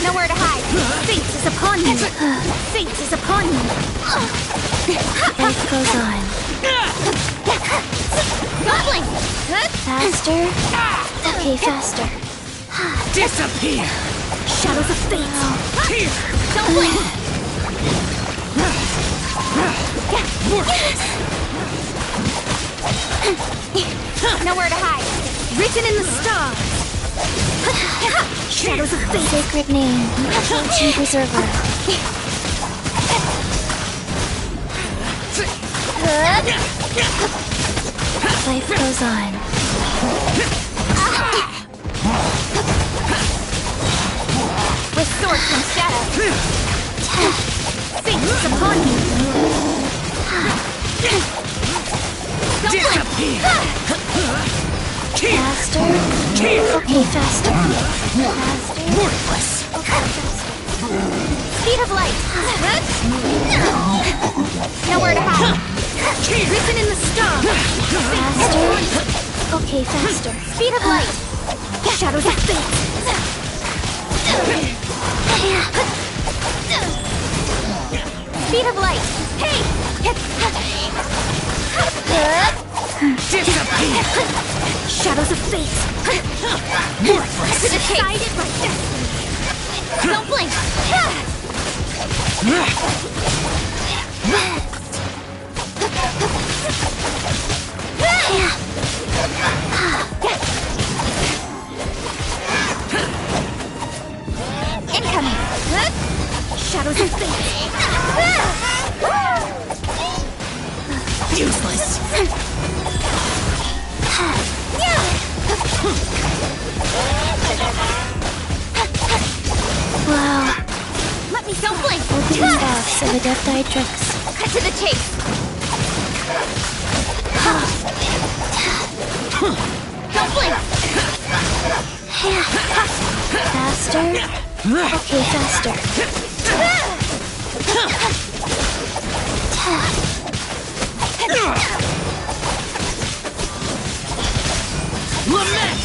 Nowhere to hide. Fate is upon me. Fate is upon me. Life goes on. Goblin. Faster. Okay, faster. Disappear! Shadows of fate. Here! Don't blink. Nowhere to hide. Written in the stars. Shadows of fate. Sacred name. Ancient preserver. Life goes on. With sword from shadow. Fate is upon me. Disappear! Faster. Okay, faster. Faster. Worthless! Speed of light. Nowhere to hide. Risen in the stars. Faster. Okay, faster. Speed of light. Shadows of fate. Speed of light. Hey! Disappear! Shadows of fate. Worthless! Decided by destiny. Don't blink. Incoming. Shadows of fate. Useless! Wow. Let me don't blink. Opening box of Adept Eye Tricks. Cut to the chase. Don't blink. Faster. Okay, faster. Lament!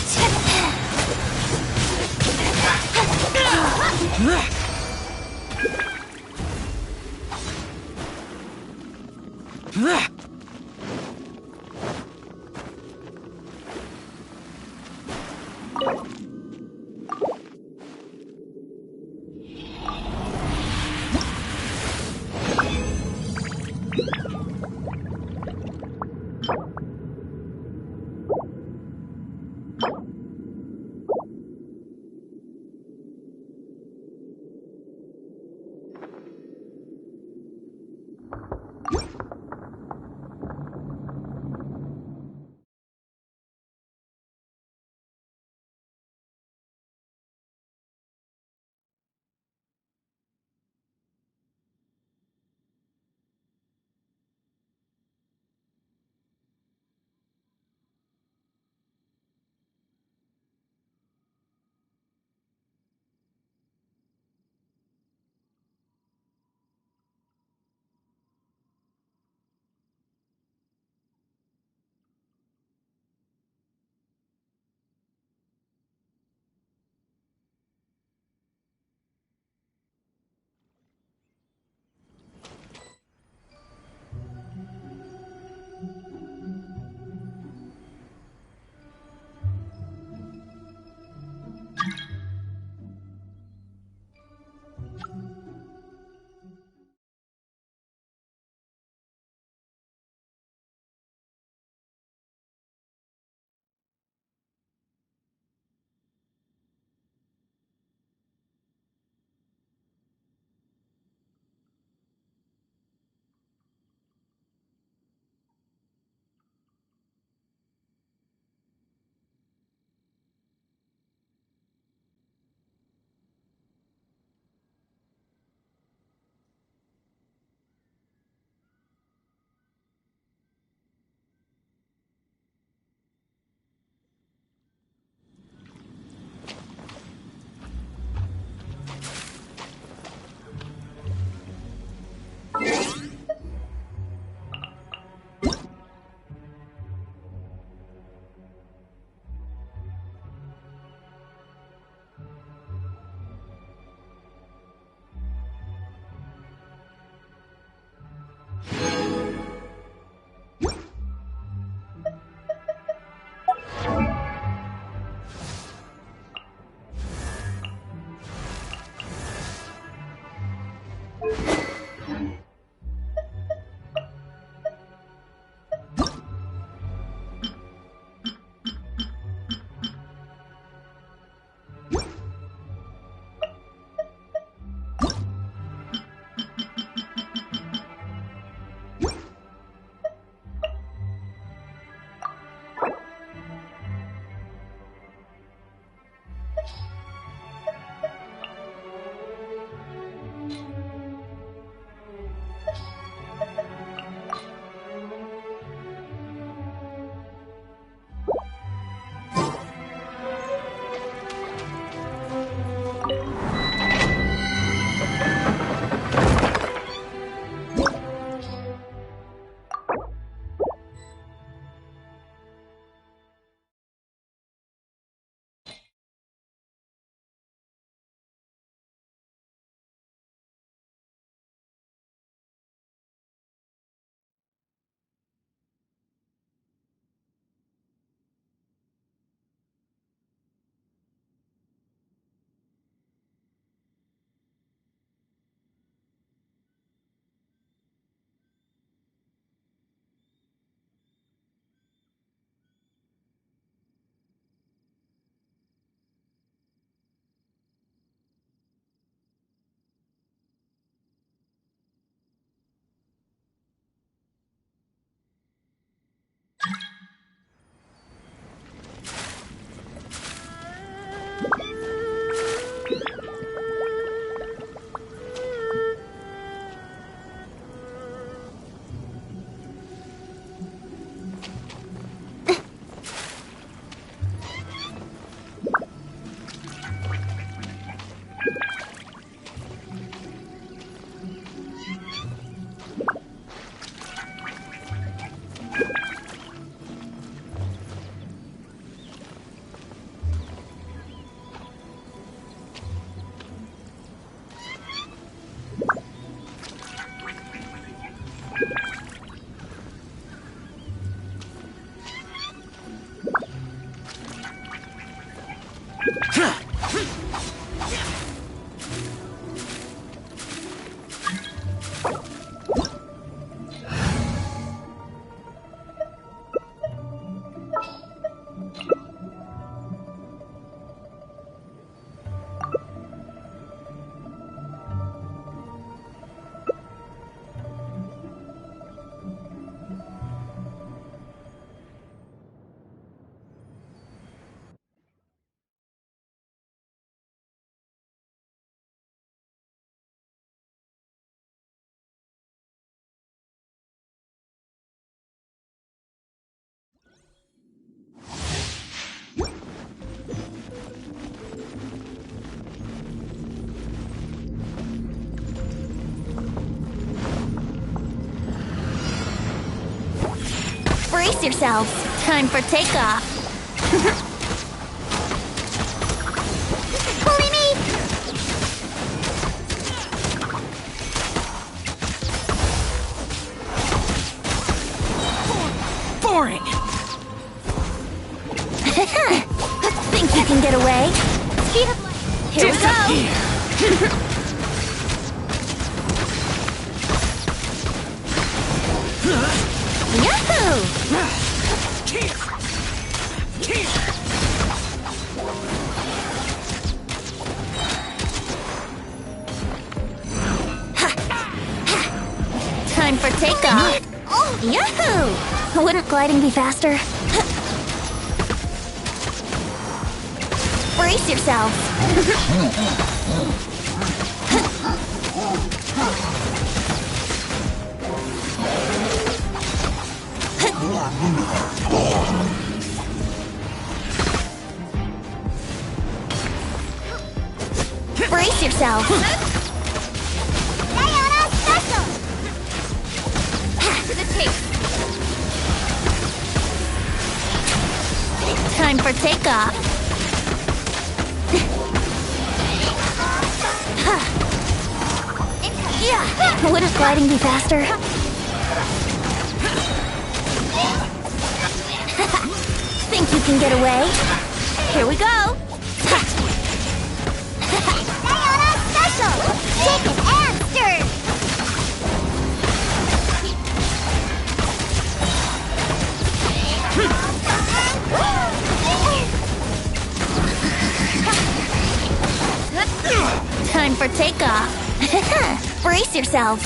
Brace yourselves. Time for takeoff. Bully me! Boring! Think you can get away? Speed of light. Here we go! Yahoo! Time for takeoff. Yahoo! Wouldn't gliding be faster? Brace yourselves. Brace yourself. Diana Special! To the tape. Time for takeoff. Yeah. Wouldn't gliding be faster? Think you can get away? Here we go. Diana Special! Shake it and stir! Brace yourselves.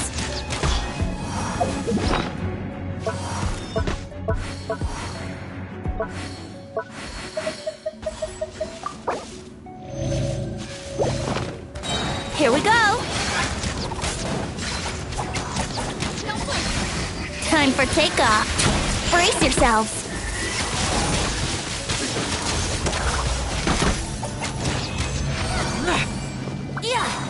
Here we go. Time for takeoff. Brace yourselves. Yeah.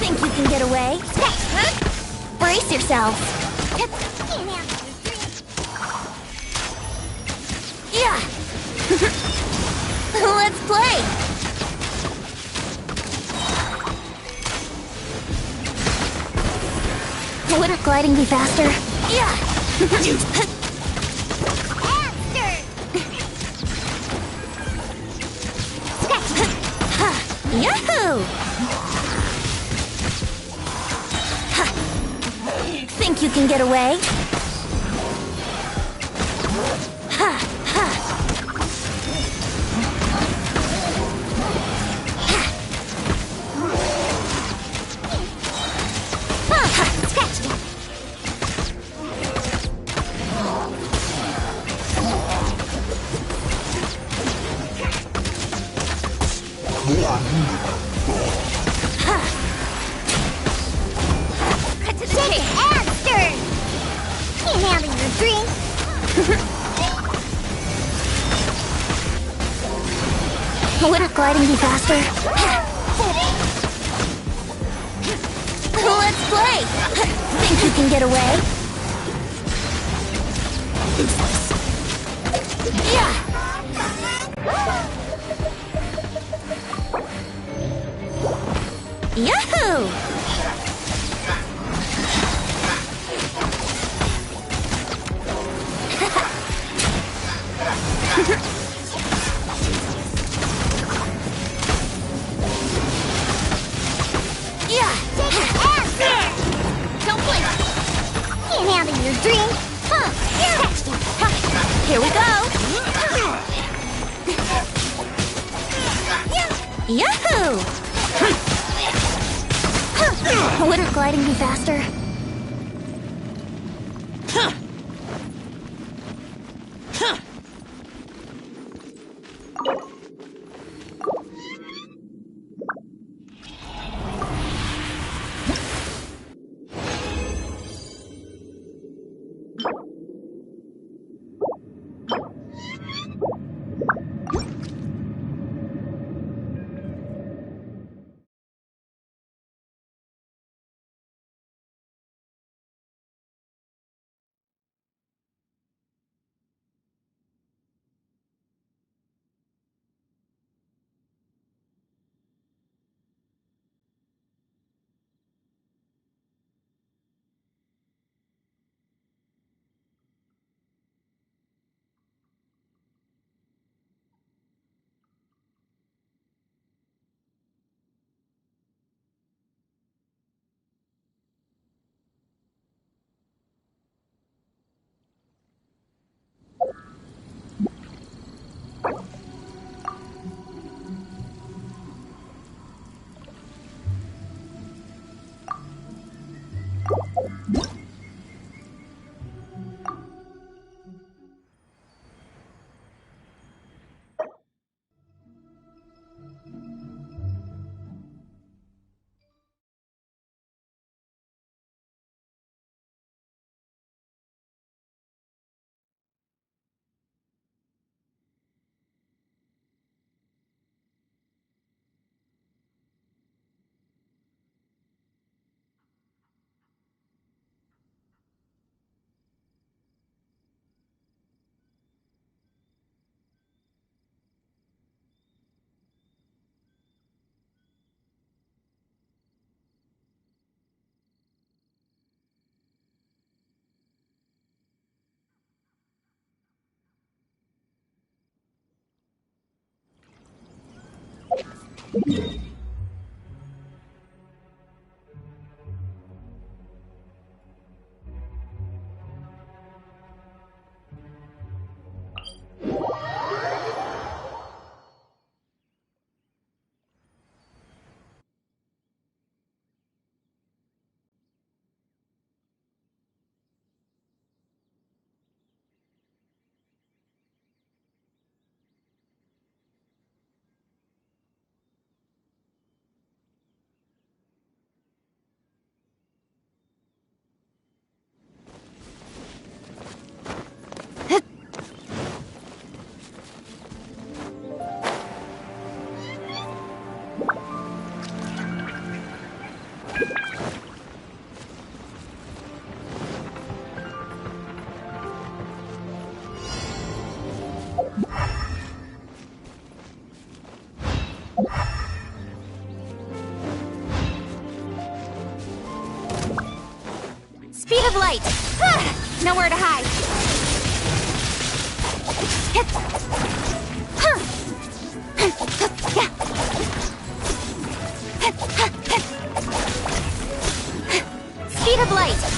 Think you can get away? Brace yourselves. Yeah. Let's play. Wouldn't gliding be faster? Yeah. Yahoo! Think you can get away? Ha! Ha! Cut to the chase! Answer! Can't handle your drink. Wouldn't gliding be faster? Let's play! Think you can get away? Yeah! Yahoo! Yeah! Don't blink! Can't handle your drink. Huh. Yeah. Here we go! Yahoo! Wouldn't gliding be faster? Speed of light! Nowhere to hide! Speed of light!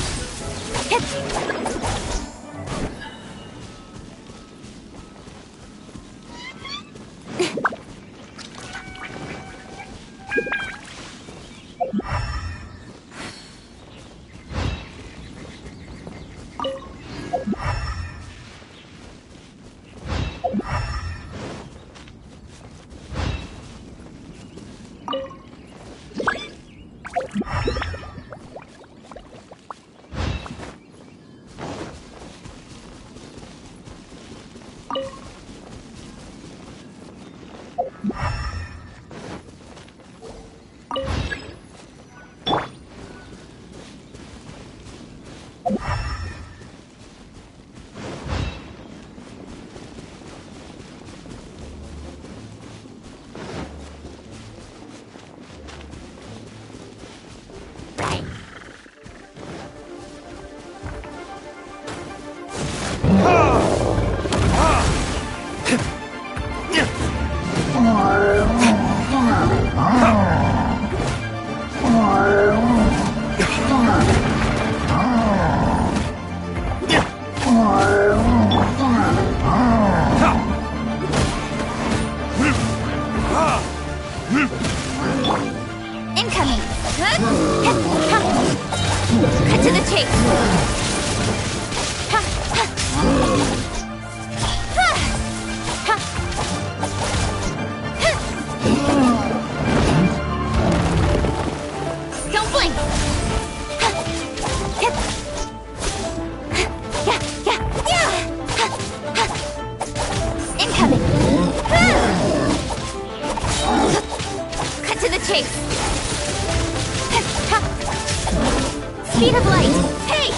Speed of light! Hey!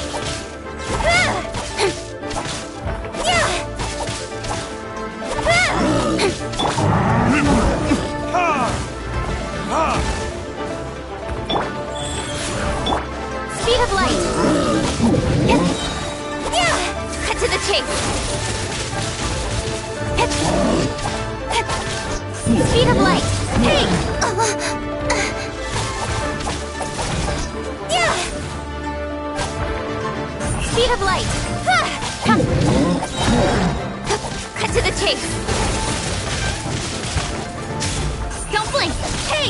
Speed of light! Cut to the chase! Speed of light! Hey! Speed of light! Cut to the chase! Don't blink! Hey!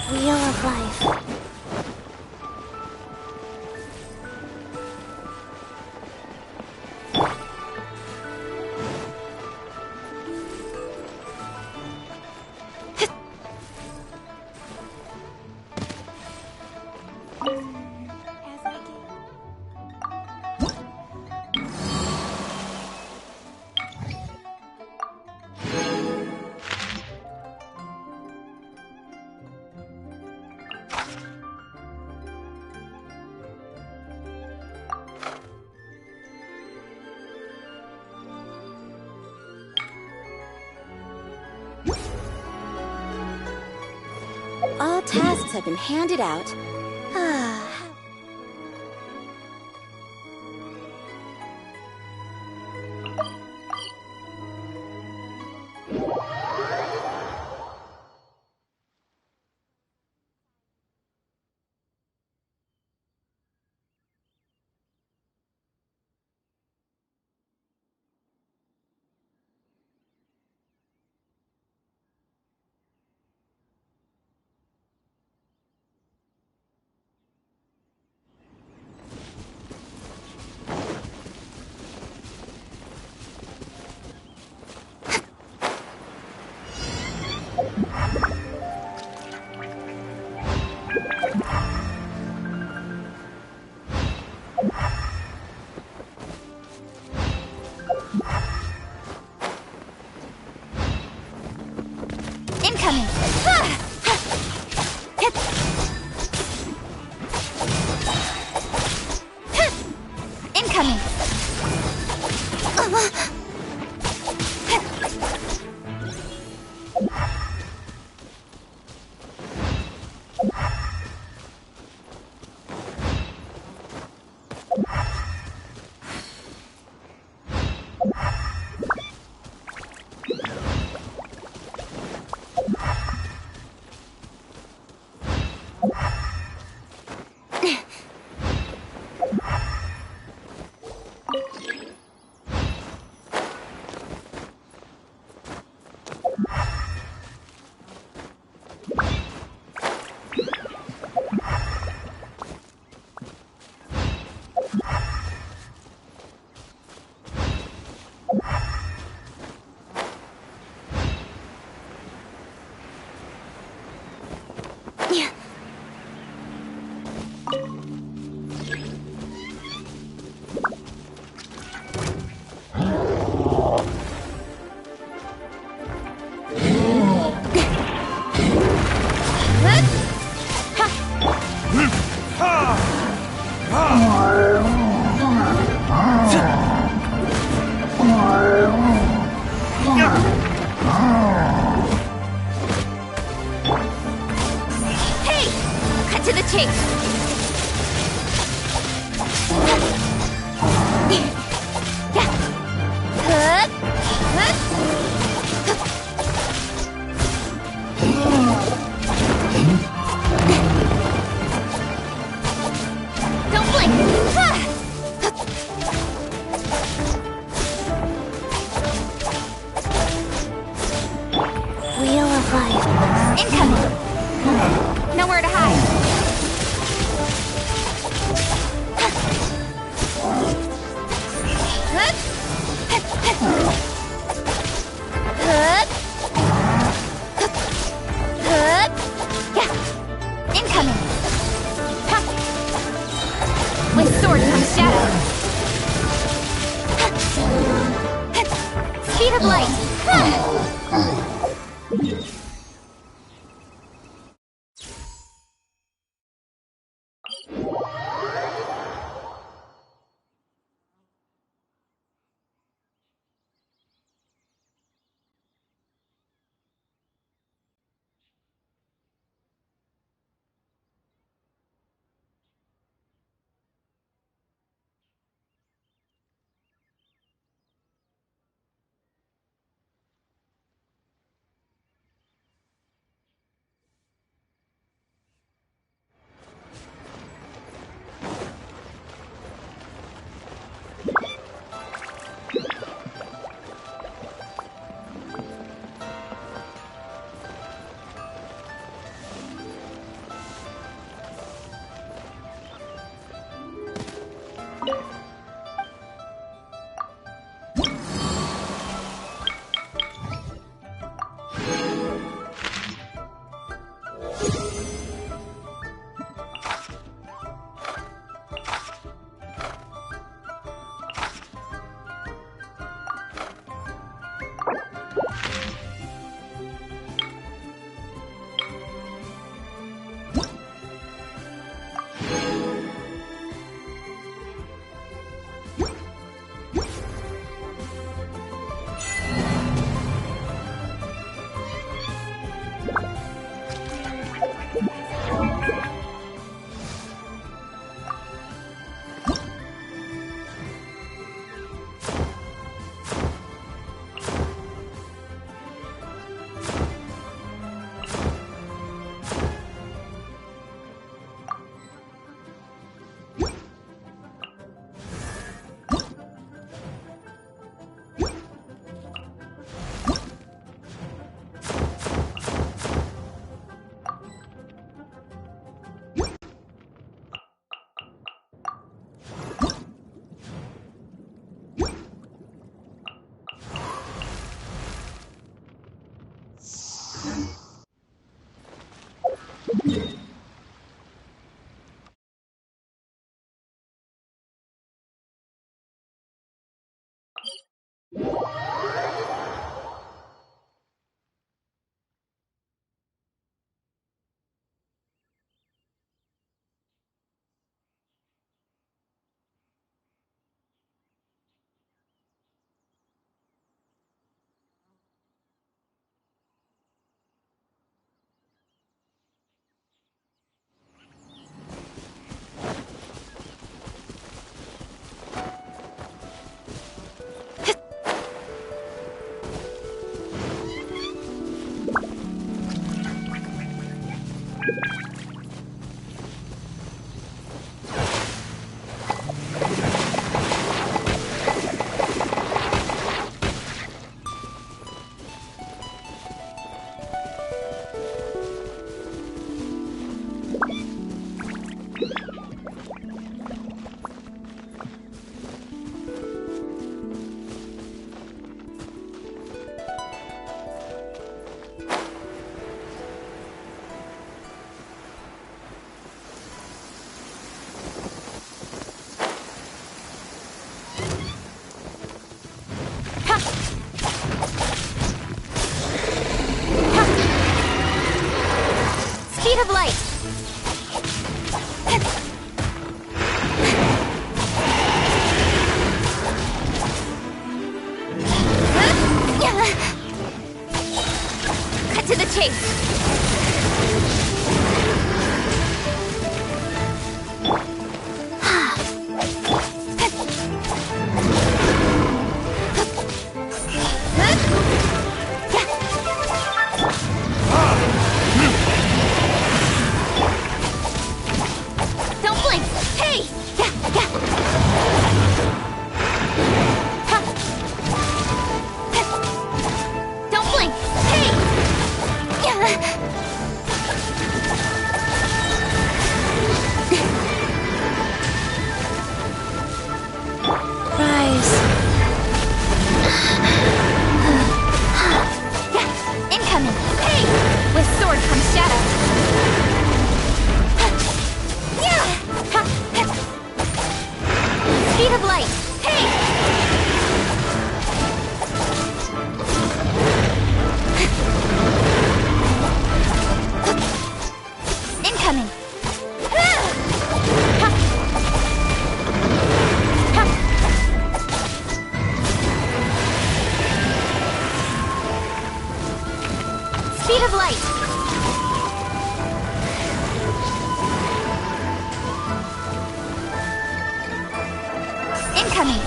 Wheel of Life. All tasks have been handed out. Incoming! Incoming! Incoming! Nowhere to hide. Incoming! With sword comes shadow. Speed of light. Speed of light. Cut to the chase. Don't blink! Hey! Incoming! Hey! With sword comes shadow. Speed of light! Hey! Incoming! Speed of light! Incoming!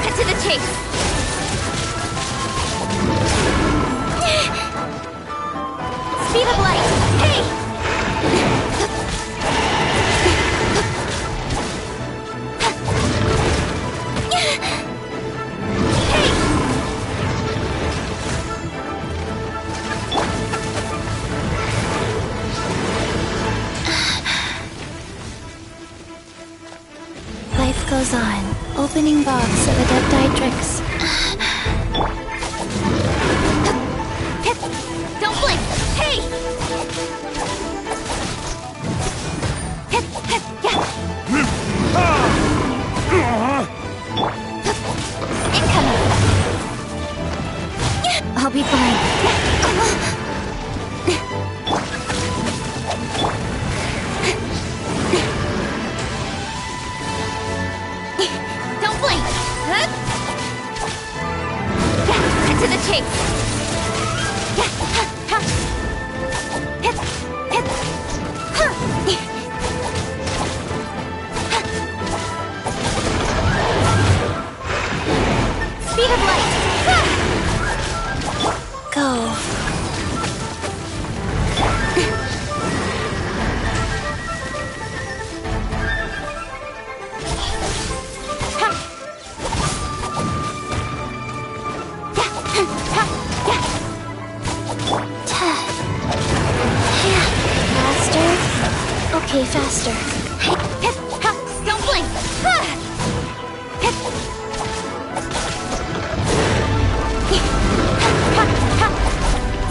Cut to the chase! Speed of light! Hey! Life goes on. Opening box of Adepti Don't blink! Hey! Incoming! I'll be fine. Don't blink! Cut to the chase! Speed of light! Go. Faster. Okay, faster. Don't blink!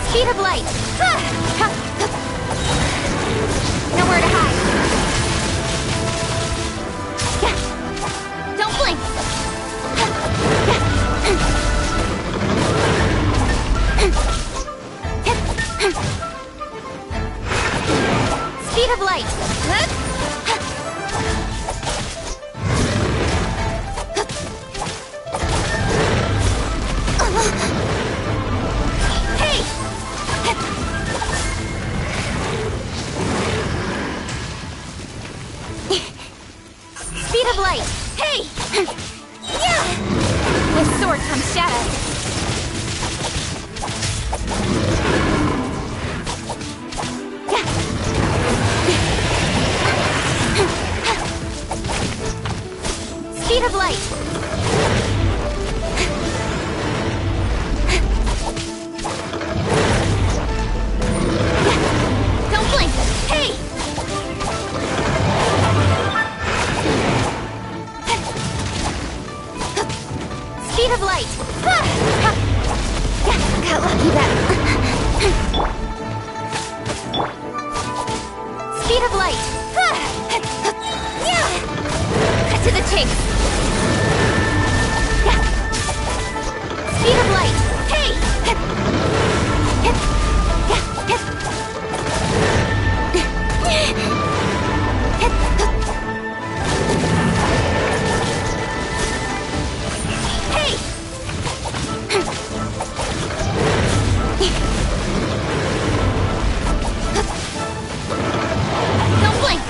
Speed of light! Nowhere to hide! Don't blink! Speed of light! Hey! Speed of light! Hey! With sword comes shadow. Speed of light! Don't blink! Hey! Speed of light! Got lucky that... Speed of light! Cut to the chase! Speed of light! Hey! Hey! Don't blink!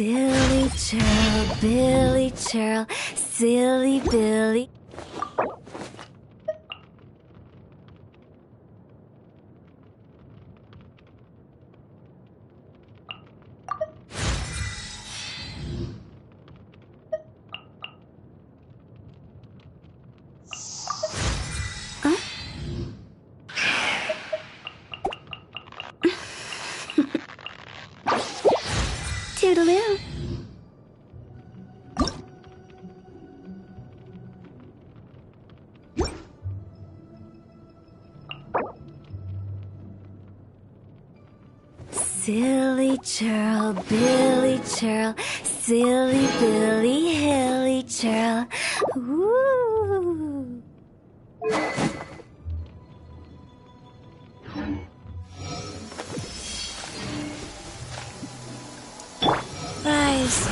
Silly churl, Billy churl, silly Billy. Toodaloo. Silly churl, Billy churl, silly Billy, hilly churl. Ooh. Rise.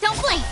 Don't blink!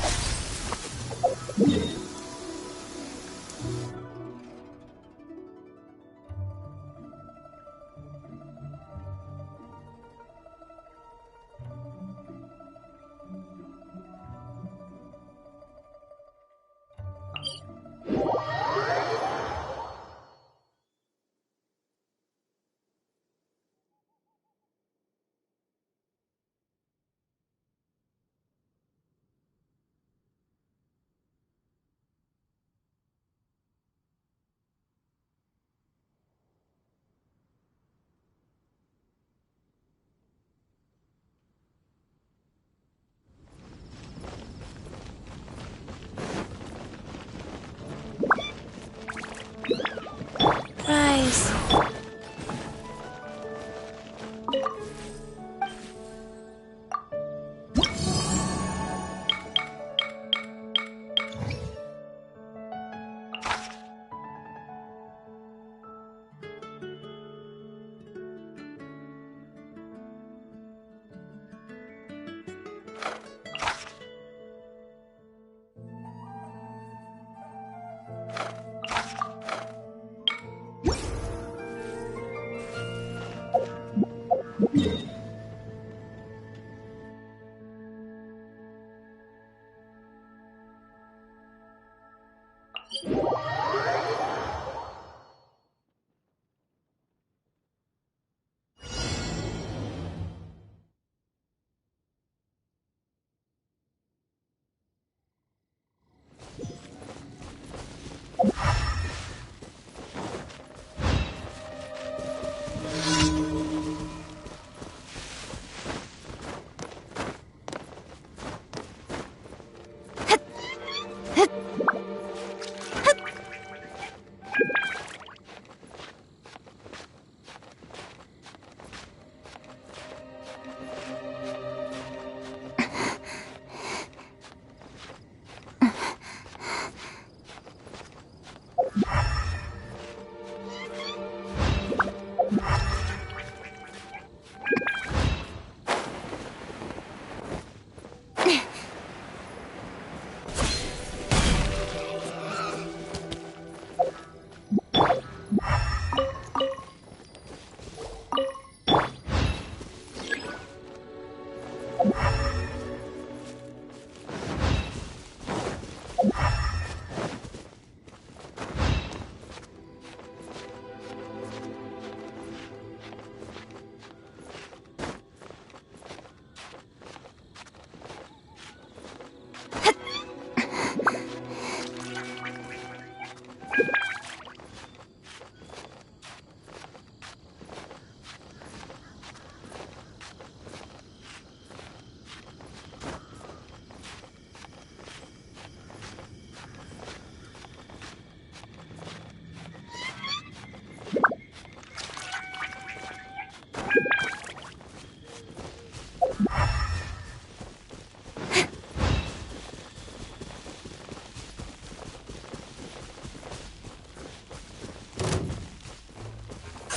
Rise.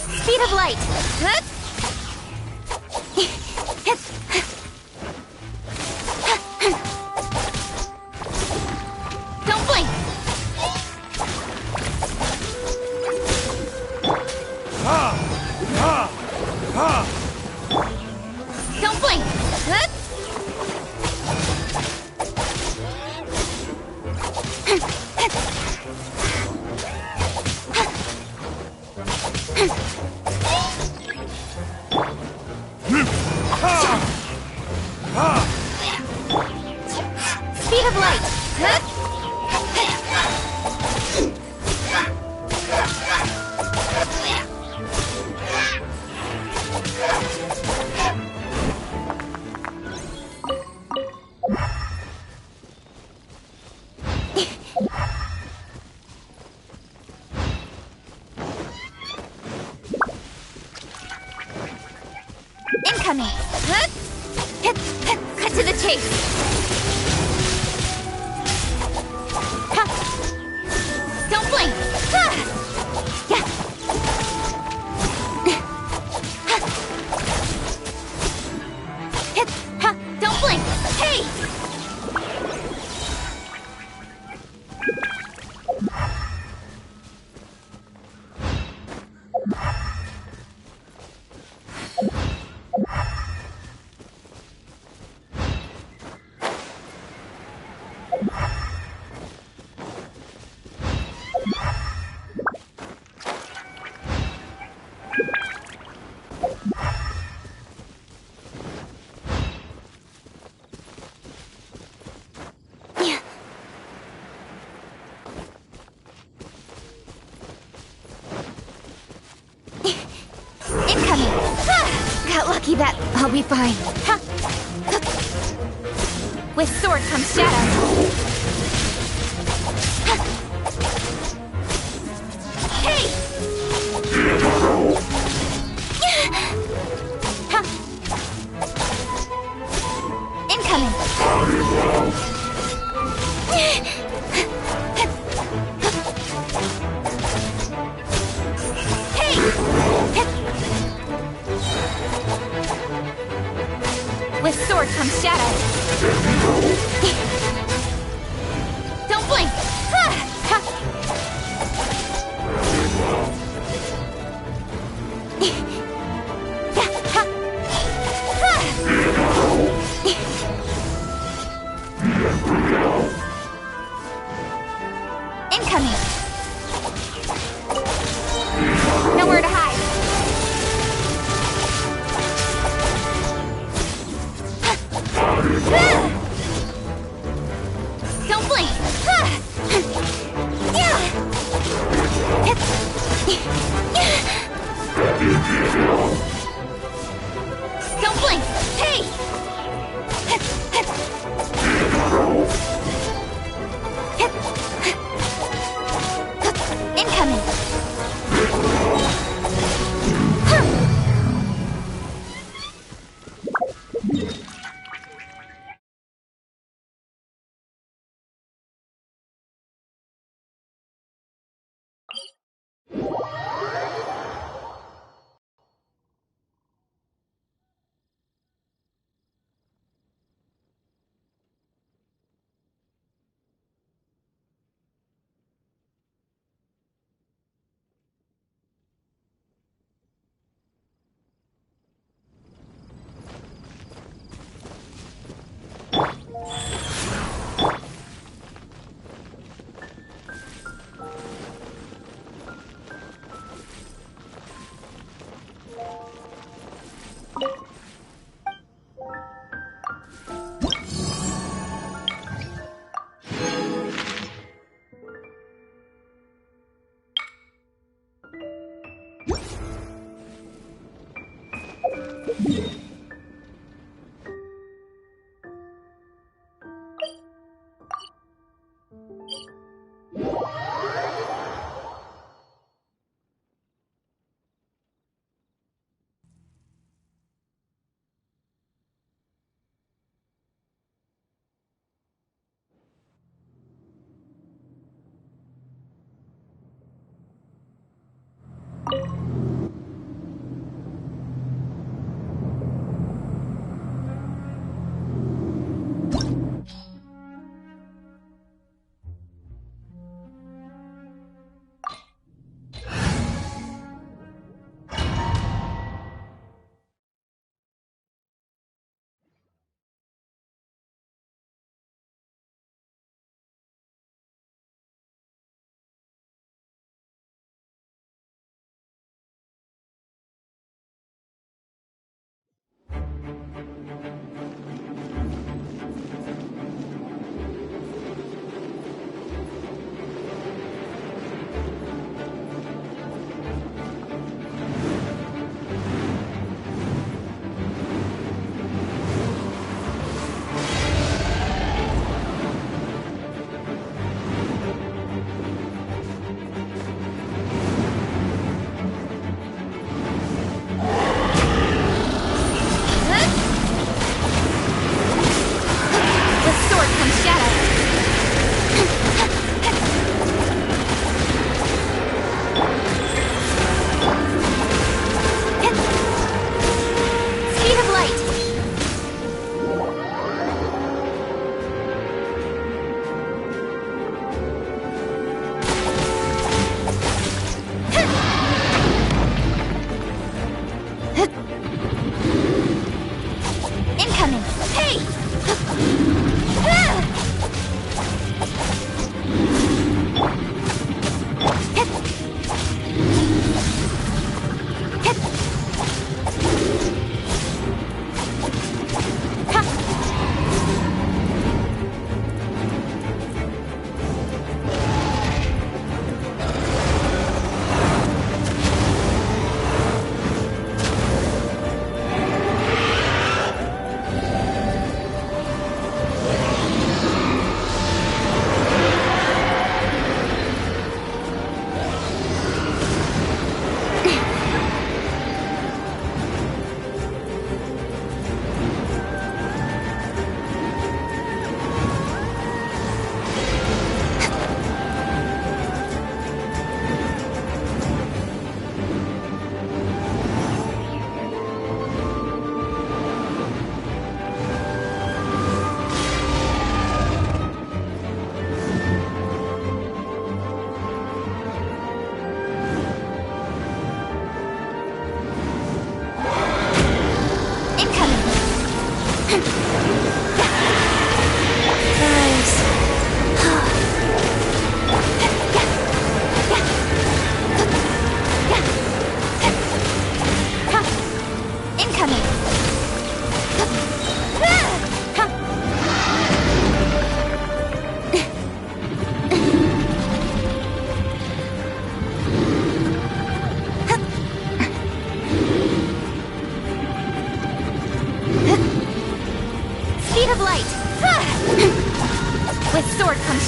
Speed of light! Don't blink! Ah! Don't blink! Huh? Speed of light! Huh? Incoming! Huh? Cut to the chase! Huh. Don't blink! Huh. Yeah. Huh. Don't blink! Hey! Incoming! Got lucky that I'll be fine. With sword comes shadow. Hey! Incoming! With sword comes shadow. Don't blink! Incoming! Nowhere to hide. Don't blink! Don't blink! Hey! Incoming!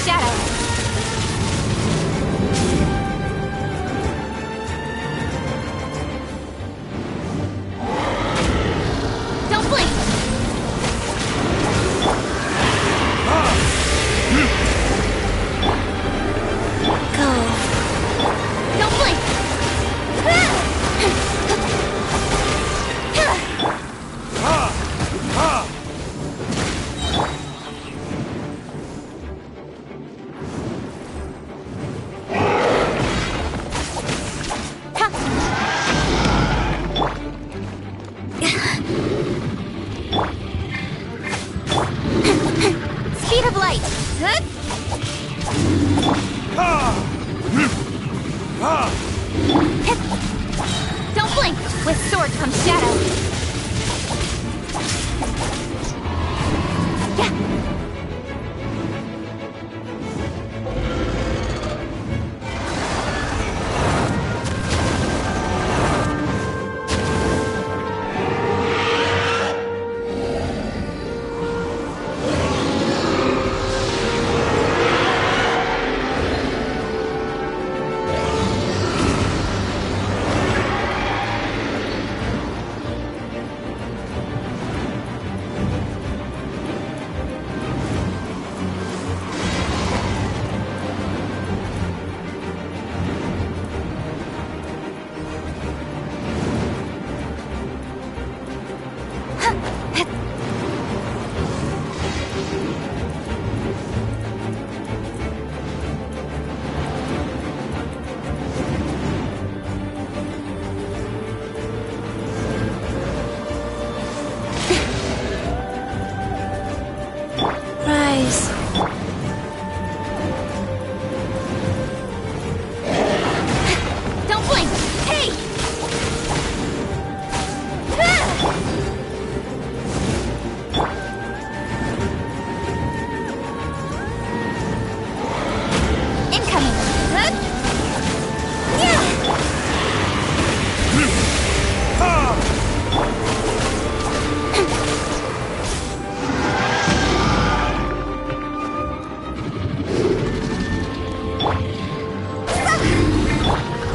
shadow. Don't blink. Go. Don't blink. Speed of light. Don't blink. With sword comes shadow. Rise. Don't blink! Hey! Incoming!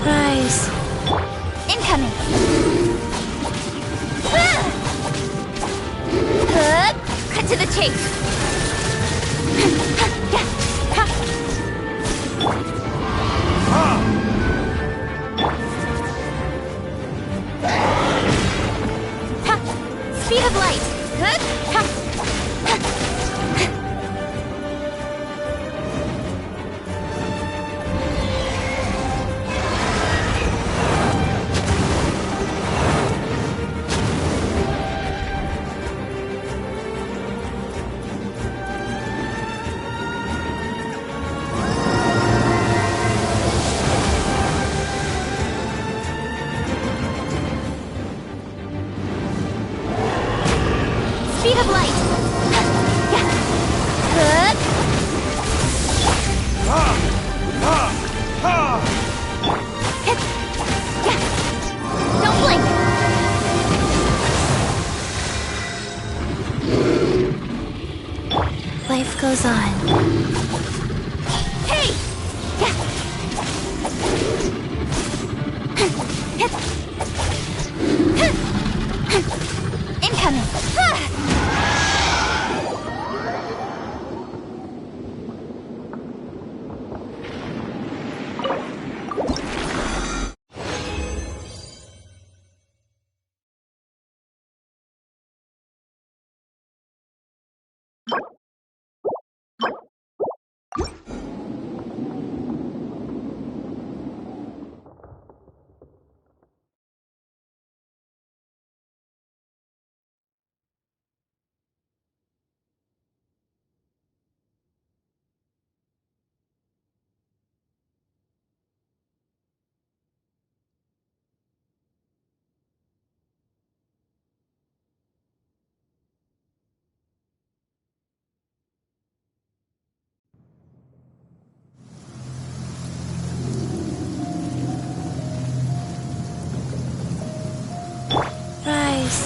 Rise. Incoming. Cut to the chase. Speed of light. Speed of light. Don't blink. Life goes on. Hey! Incoming. Rise.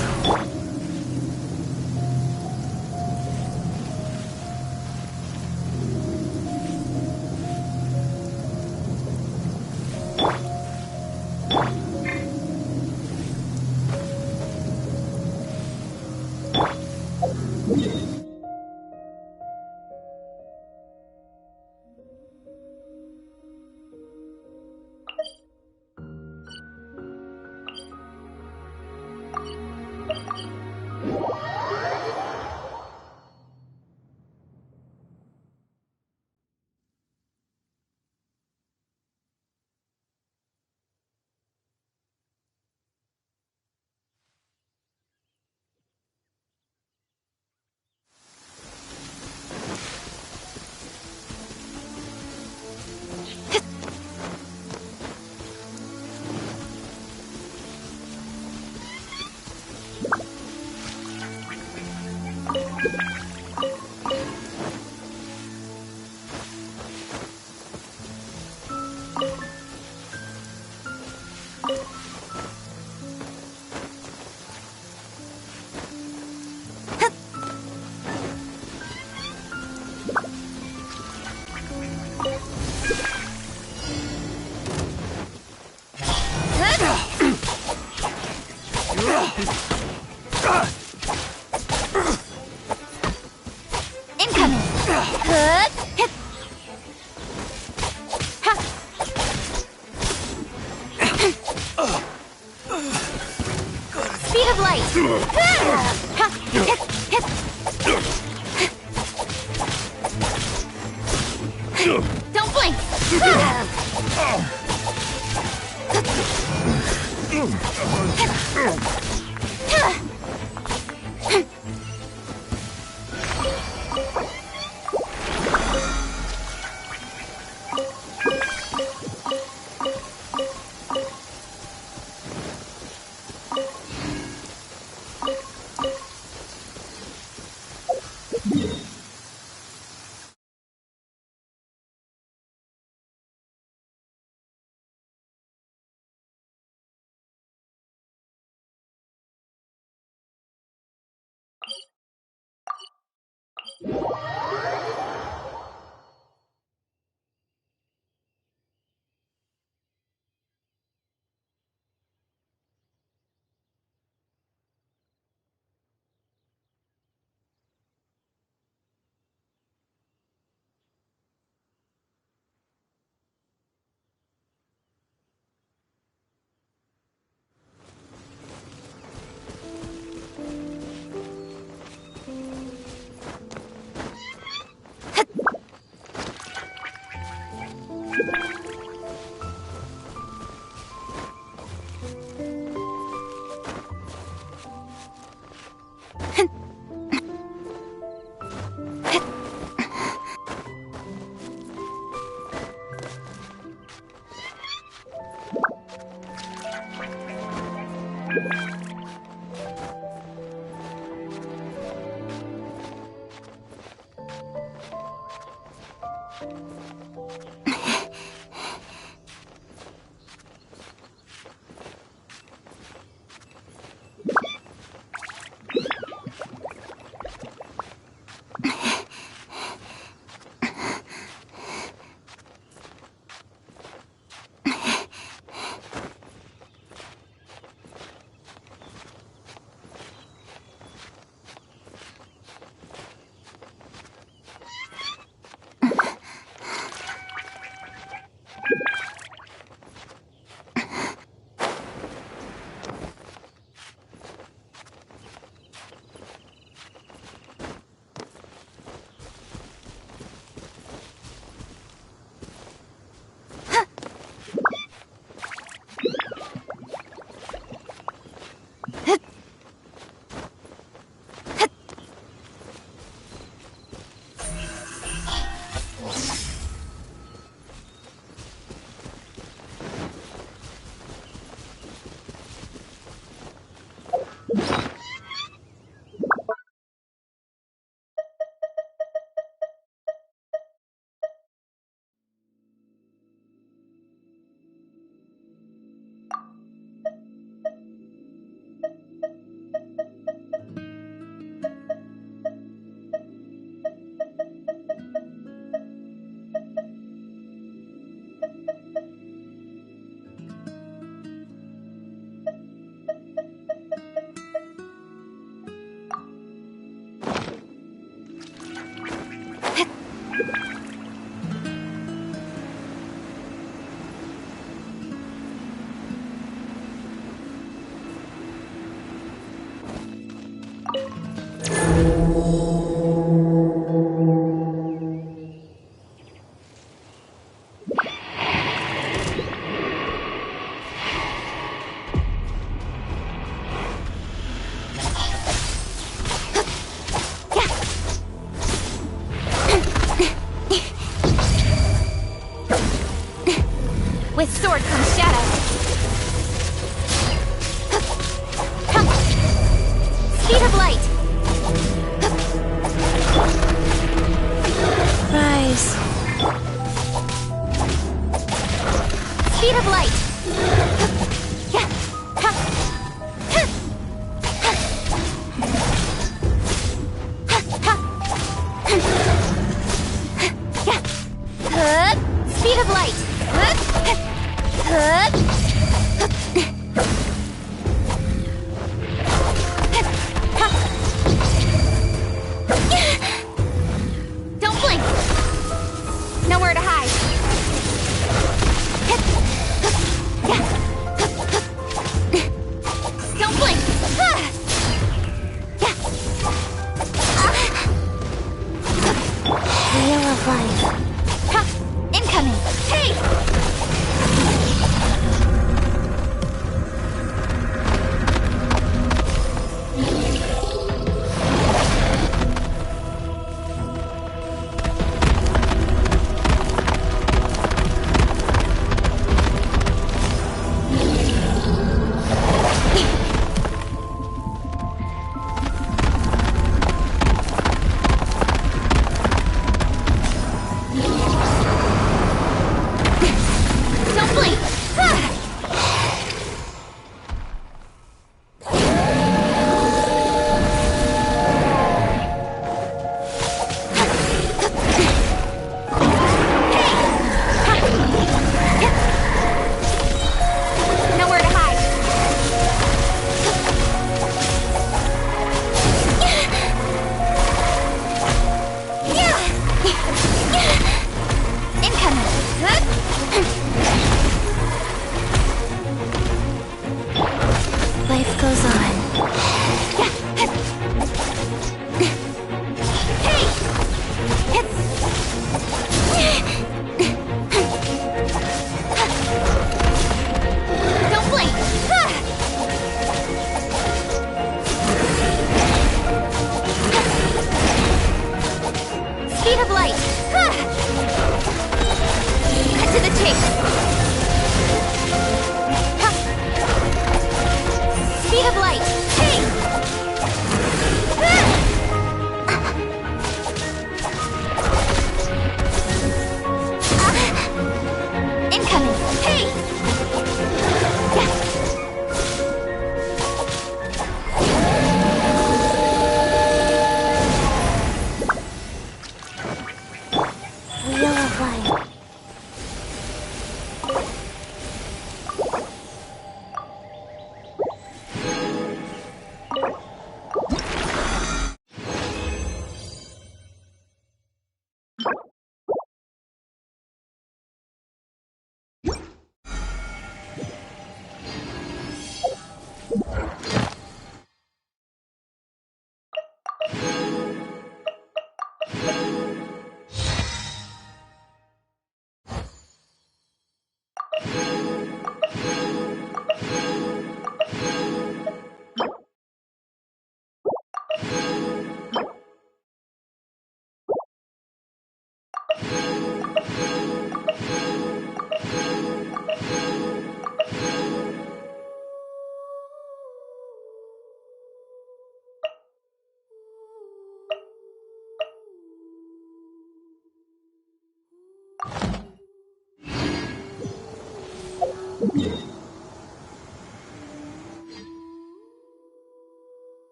Incoming! Good! Hit! Ha! Speed of light! Ha! Hit! Hit! Don't blink! Speed of light! Rise. Speed of light! Yeah. Ha. Ha. Ha. Ha. Yeah. Speed of light! Don't blink! Nowhere to hide! Don't blink! Wheel of life. Ha! Incoming! Hey! Don't blink! Nowhere to hide! Incoming! Life goes on. Don't blink! Speed of light! Cut to the chase! Speed of light! Hey! Incoming! Hey! Wheel of life.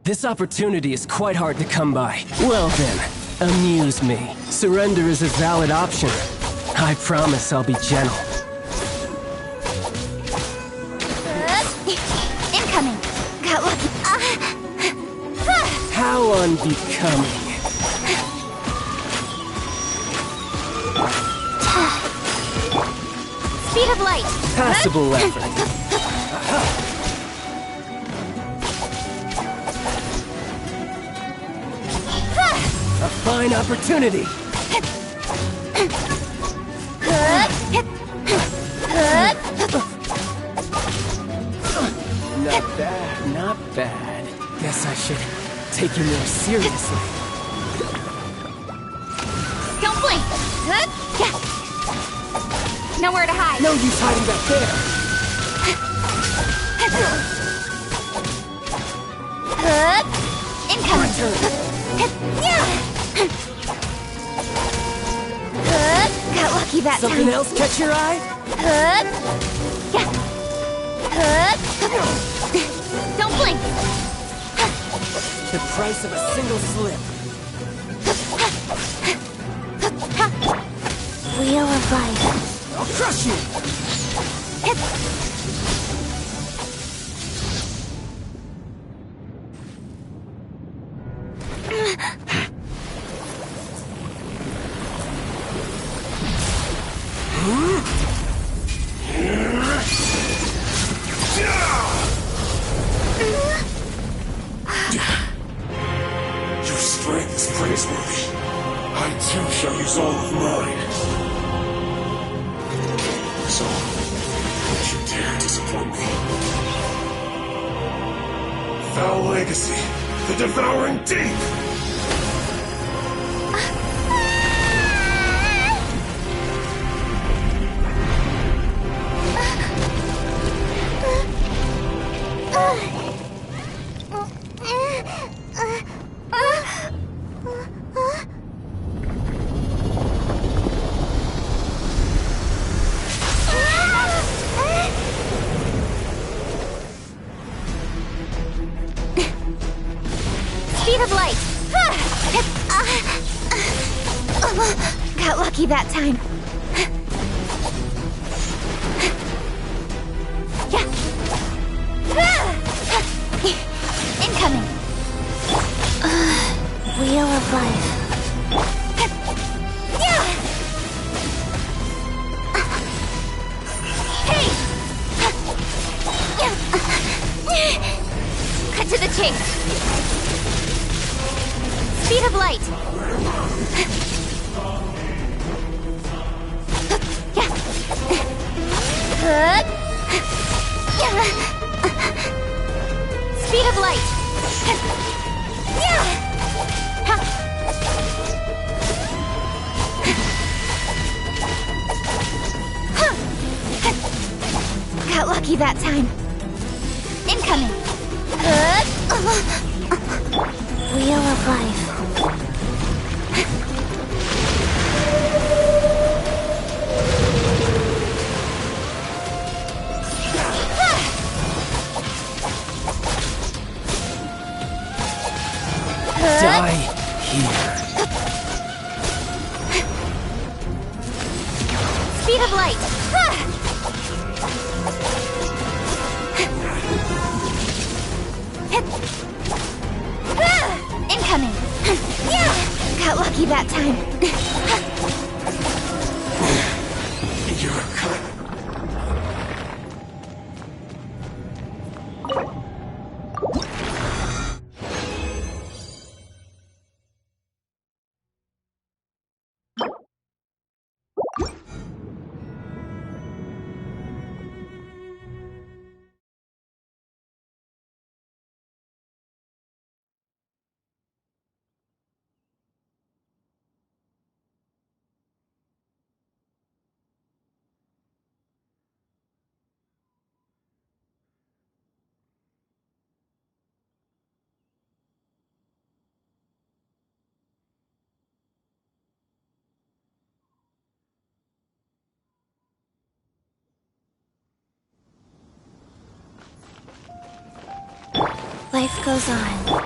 This opportunity is quite hard to come by. Well then, amuse me. Surrender is a valid option. I promise I'll be gentle. Incoming. Got lucky. How unbecoming. Speed of light. Passable effort. A fine opportunity. Not bad, not bad. Guess I should take you more seriously. Don't blink. Nowhere to hide. No use hiding back there. Incoming. Got lucky that time. Something else catch your eye? Don't blink. The price of a single slip. Wheel of life. I'll crush you! Your strength is praiseworthy. I too shall use all of mine. So, don't you dare disappoint me. Foul legacy, the devouring deep! Speed of light. Got lucky that time. Incoming. Wheel of life. Hey! Cut to the chase. Speed of light. Speed of light. Got lucky that time. Incoming. Wheel of life. Die here. Speed of light. Incoming. Got lucky that time. You're cut. Life goes on.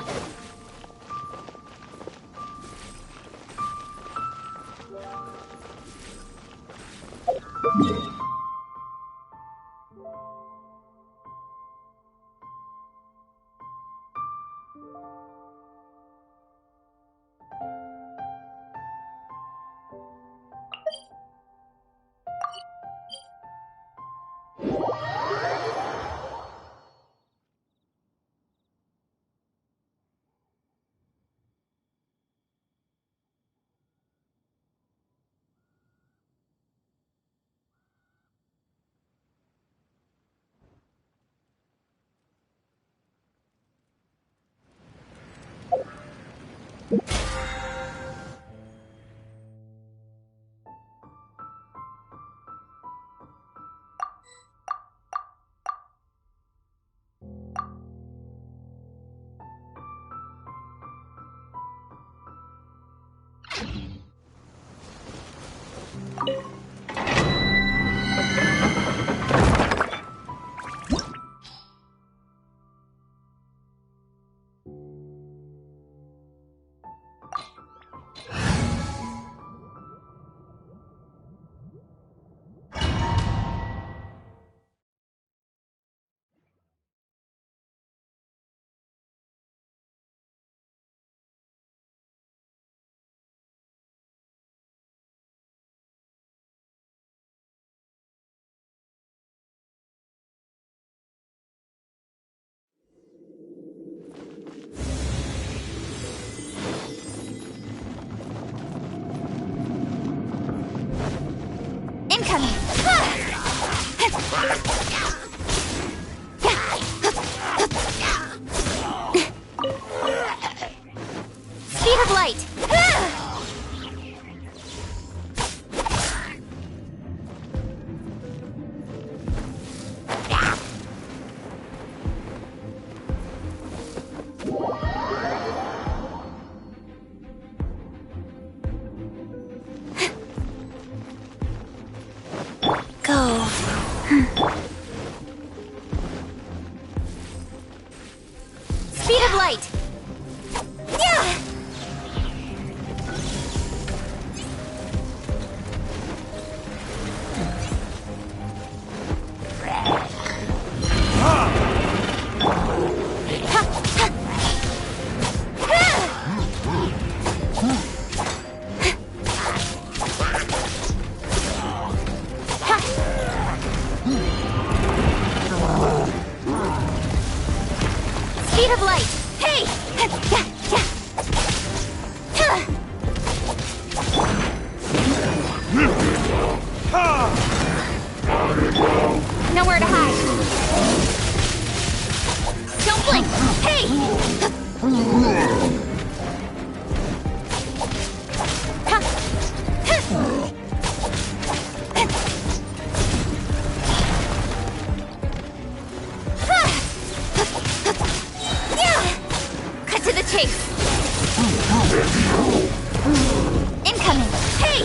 Incoming! Speed of light! Go. Speed of light! Yeah! Speed of light! Hey! Nowhere to hide. Don't blink! Hey! Cut to the chase! Incoming! Hey!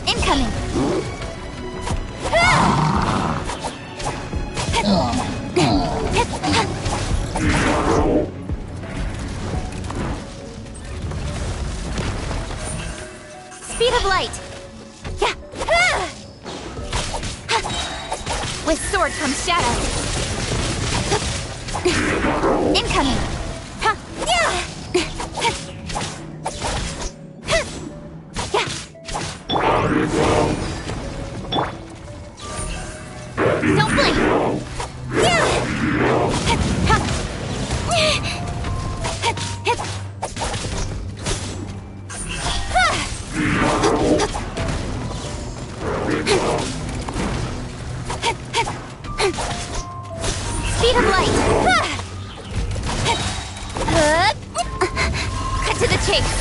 Incoming! Speed of light! Yeah! With sword comes shadow! Incoming! Yeah! Don't blink! Speed of light! Cut to the chase!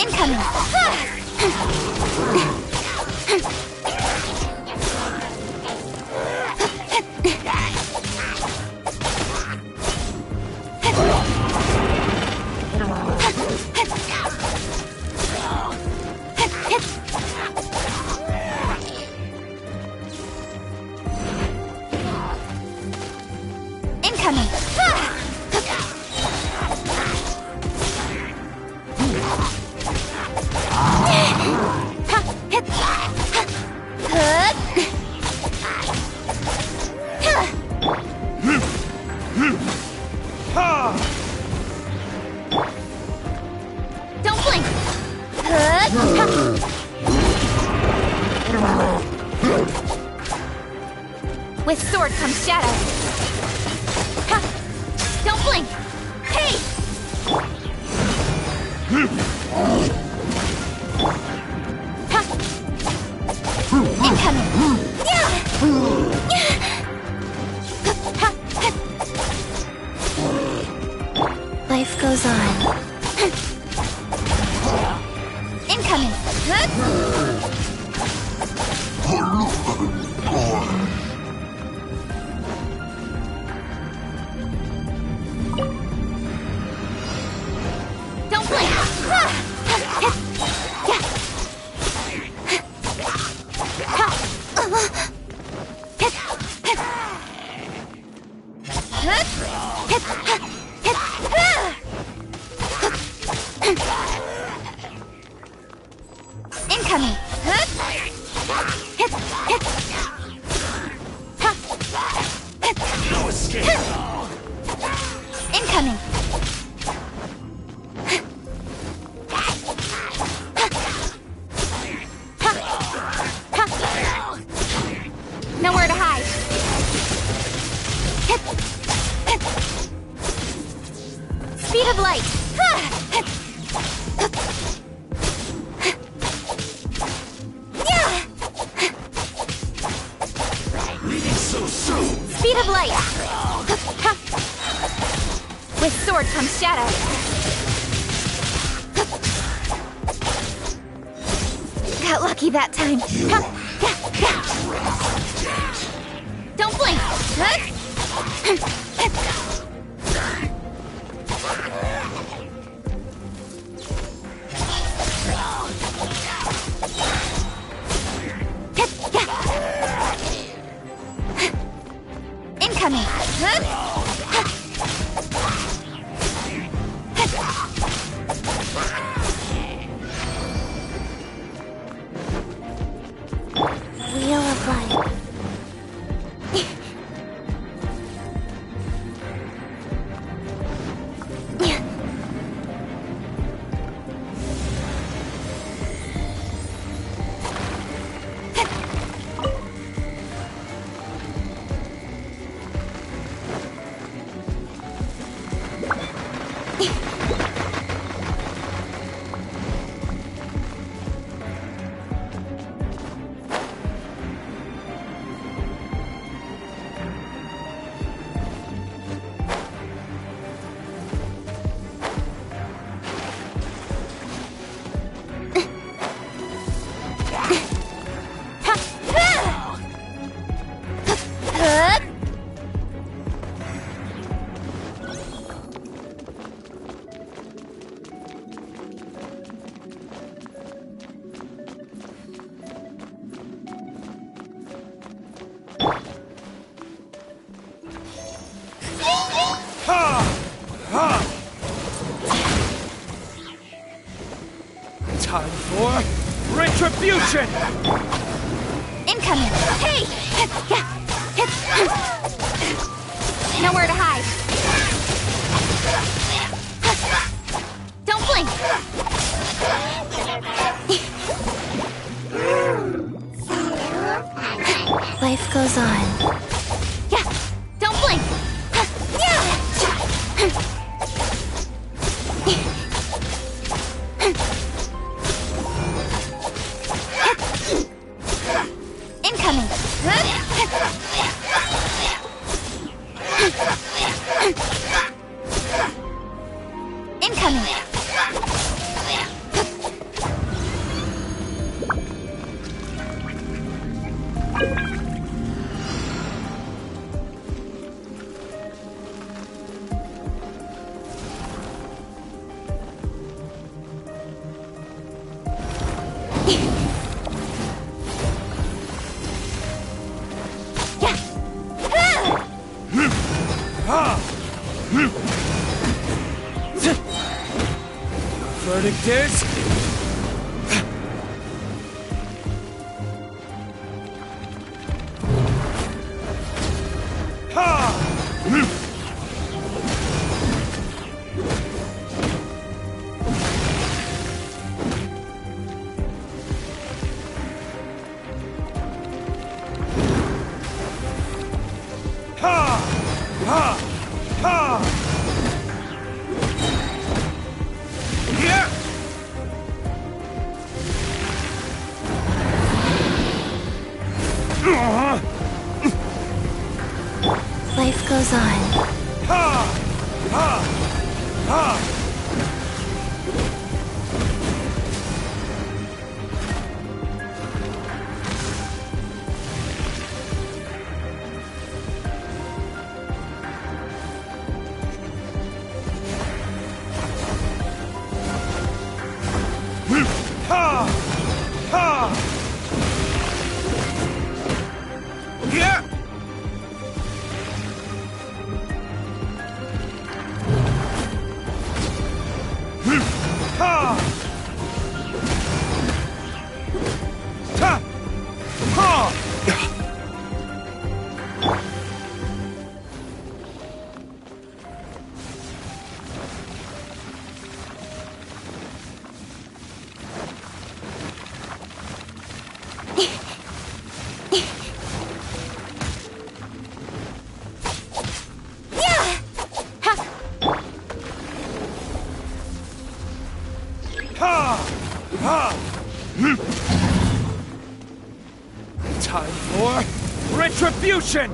Incoming! Incoming! Don't blink! With sword comes shadow. Don't blink! Hey! Incoming! Life goes on. Incoming! Don't blink! Incoming! No escape. Incoming! Nowhere to hide. Speed of light. Leaving so soon. Speed of light. With sword comes shadow. Got lucky that time. Don't blink. Incoming. Wheel of Life. Time for retribution! Incoming! Hey! Nowhere to hide. Don't blink! Life goes on. Yeah! Don't blink! Yeah! Incoming! Incoming! Verdict is... Life goes on. Time for retribution!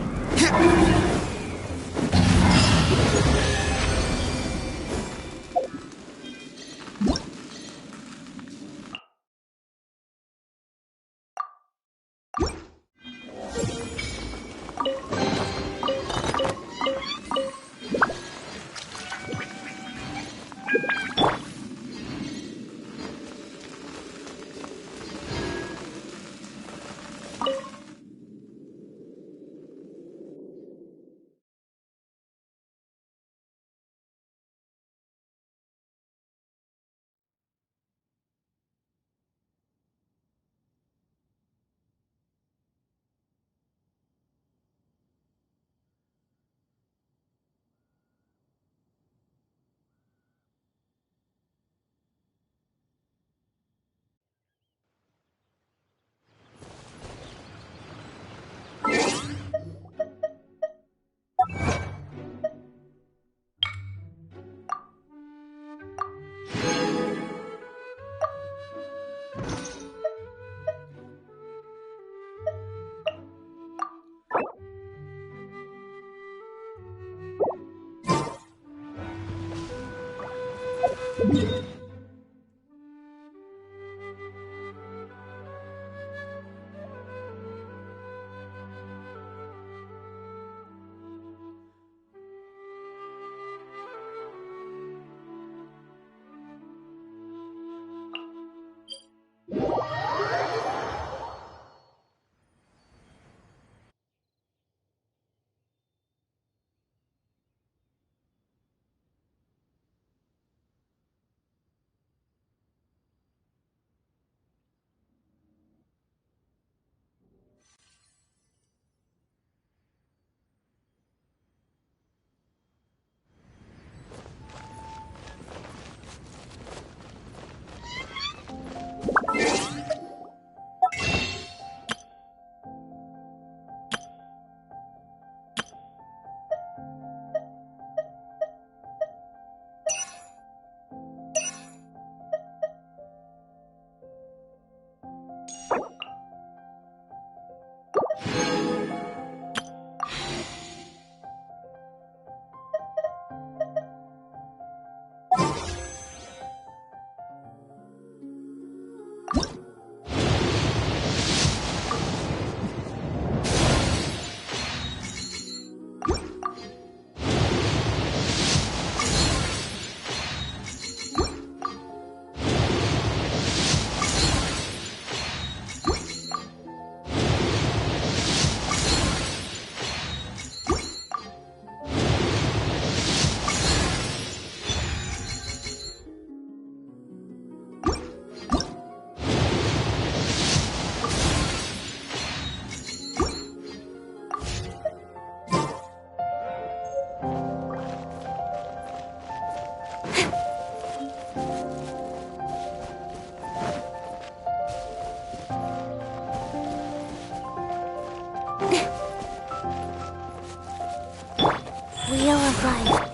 life.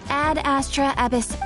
Ad Astra Abyss.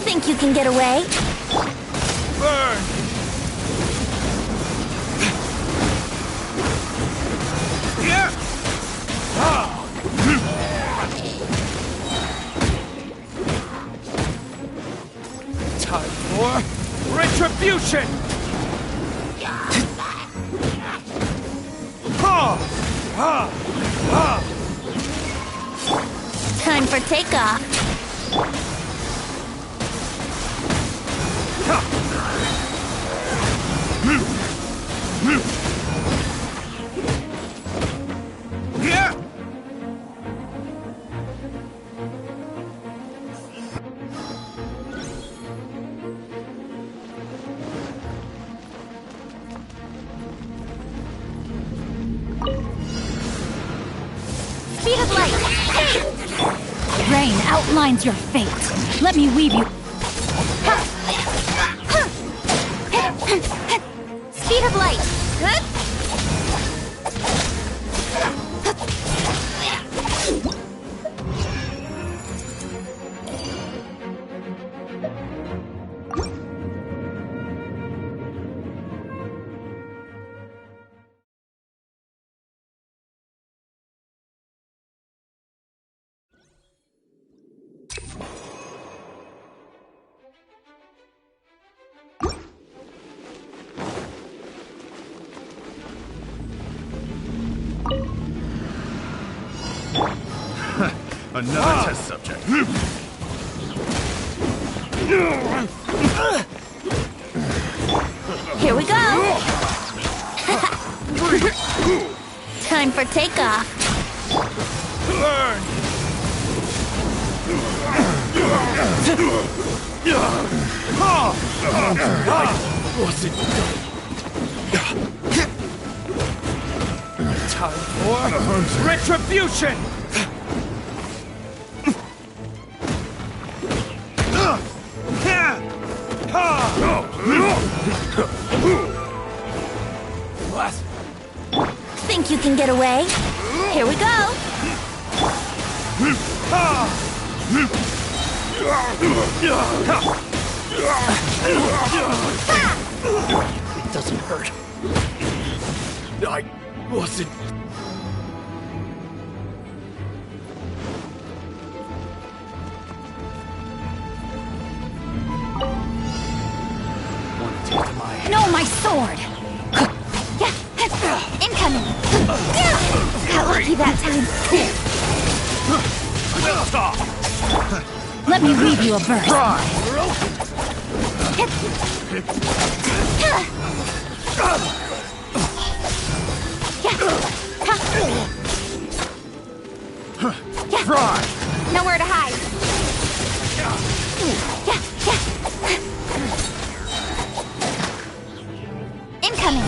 Think you can get away? Burn! Yeah! Time for retribution! Time for takeoff. Yeah! Speed of light! Rain outlines your fate. Let me weave you. Speed of light! Another test subject. Here we go! Time for takeoff. Burn! Wasn't Time for retribution! Think you can get away? Here we go! It doesn't hurt. I wasn't. No, my sword! Incoming! Got lucky that time. Let me weave you a burst. Nowhere to hide. Incoming.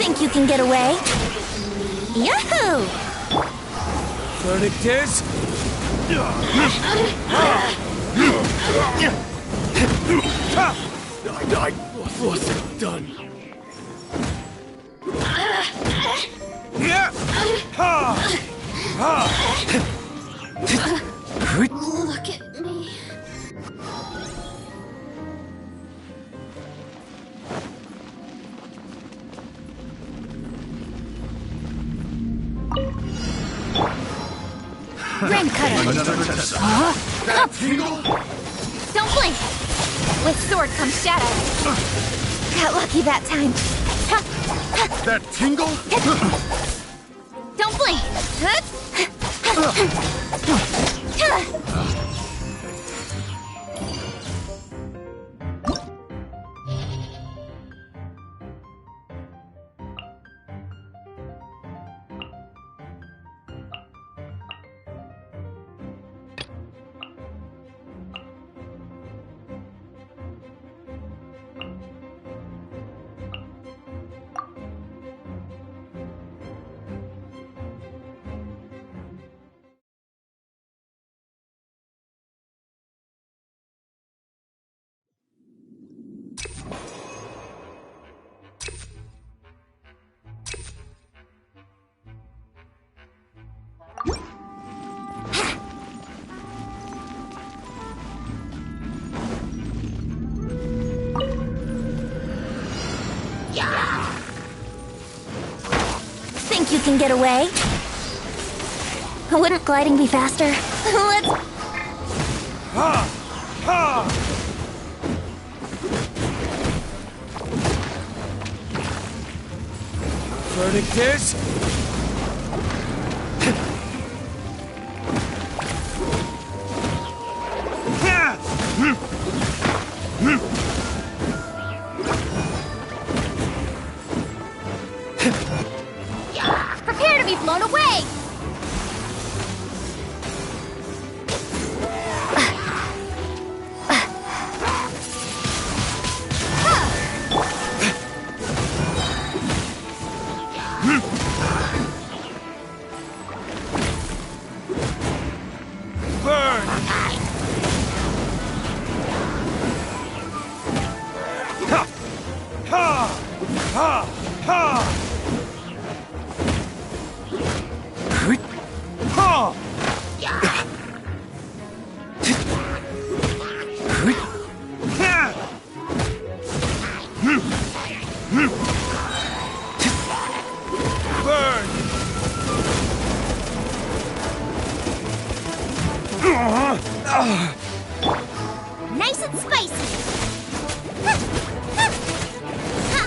Think you can get away? Yahoo! Verdict is... I wasn't done. Yeah! Look at me. Rim cutter. Another test subject. Up. Don't blink. With sword comes shadow. Got lucky that time. That tingle? Don't blink. Think you can get away? Wouldn't gliding be faster? Let's... Ha! Ha! Verdict is... Prepare to be blown away! Burn! Ha! Ha! Ha! Ha! Ha! Burn! Nice and spicy! Ha! Ha! Ha!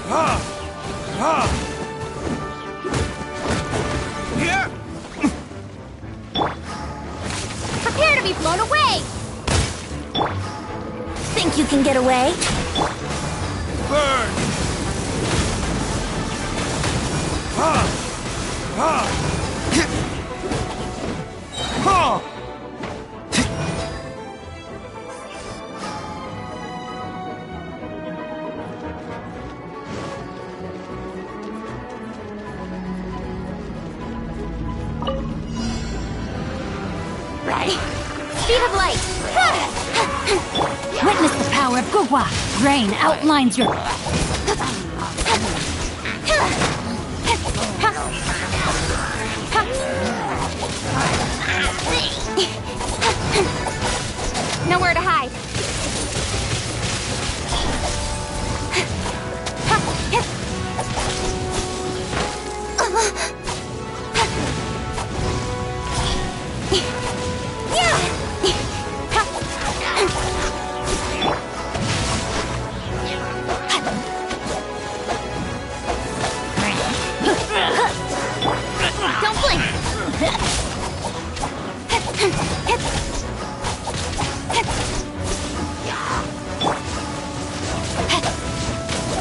Ha! Ha! Yeah! Prepare to be blown away! Think you can get away? Burn! Ha! Ha! Ha! Speed of light! Witness the power of Gugwa. Rain outlines your... Nowhere to hide. Don't blink!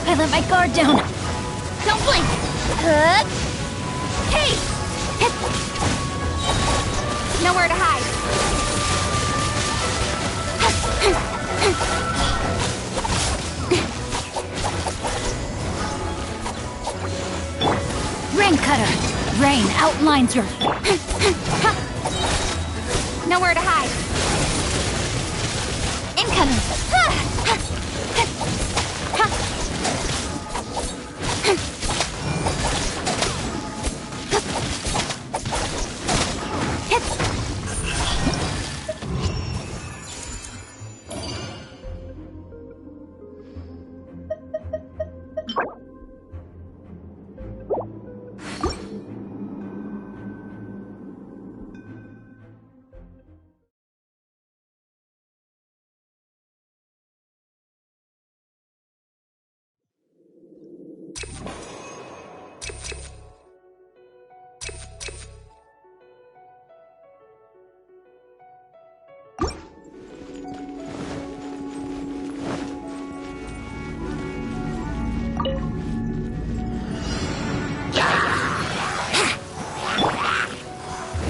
I let my guard down. Don't blink! Hey! Nowhere to hide. Rain cutter. Rain outlines your... Nowhere to hide. Incoming!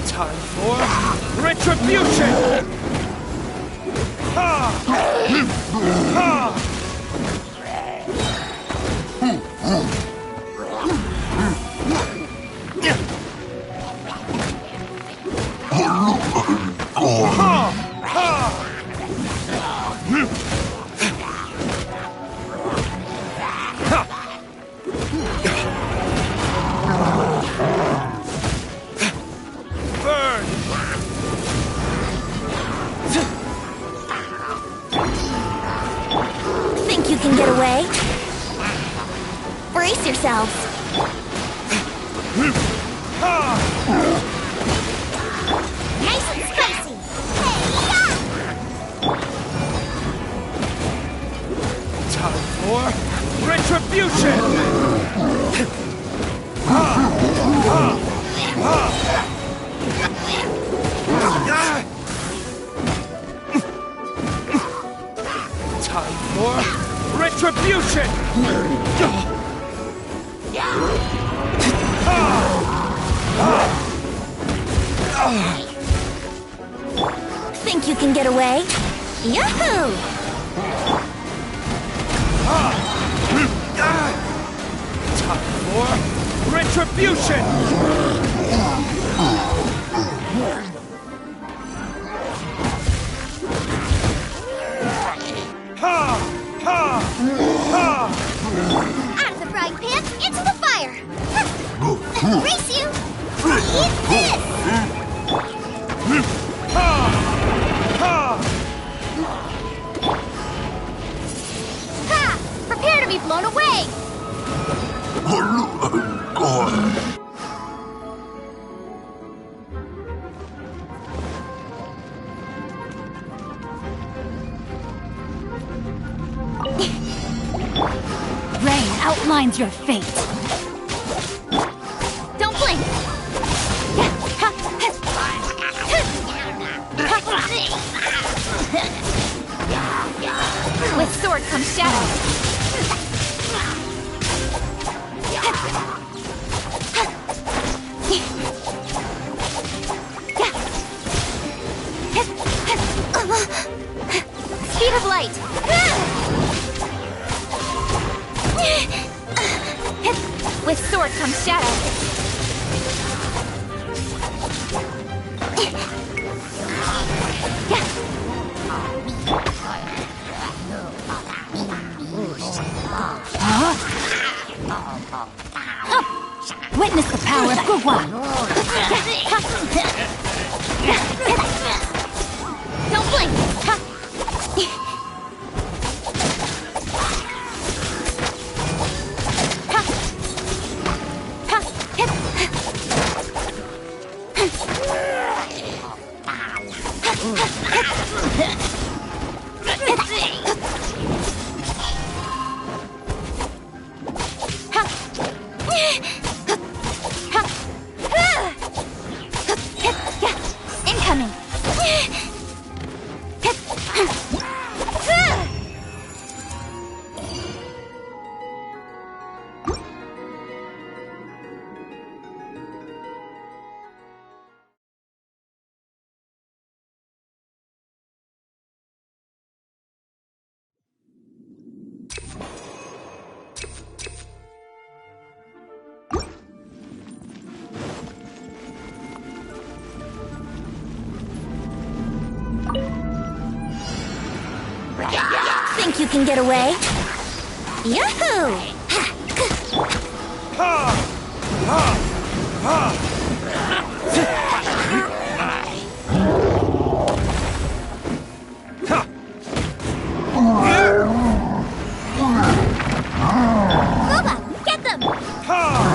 Time for retribution! Ha! Ha! Burn! Think you can get away? Brace yourselves. Nice and spicy. Time for retribution! Time for retribution! Think you can get away? Yahoo! Time for retribution! Out of the frying pan, into the fire! Race you! Eat this! Ha! Prepare to be blown away! Rain outlines your fate. Don't blink! With sword comes shadow. Speed of light. With sword comes shadow. Witness the power of Gugwa. Don't blink! Incoming. Think you can get away? Yahoo! Booba, get them! Ha!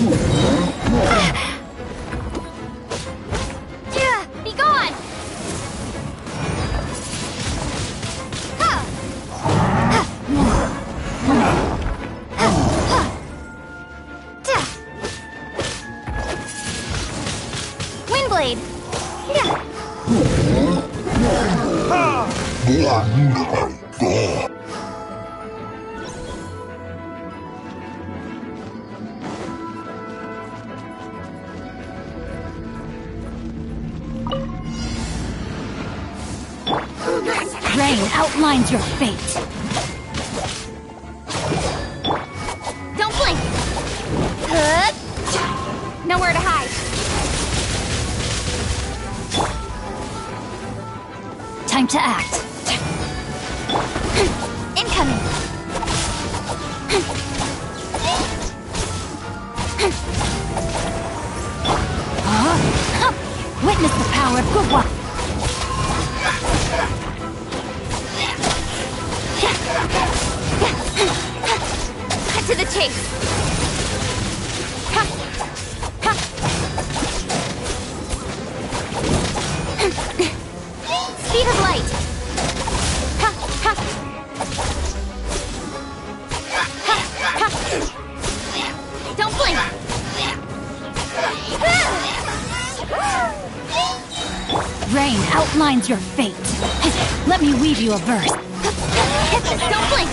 Be gone! Windblade! Rain outlines your fate. Don't blink! Nowhere to hide. Time to act. Incoming! Witness the power of Gugwa. Cut to the chase! Speed of light! Don't blink! Rain outlines your fate. Let me weave you a verse. Hit this, don't blink!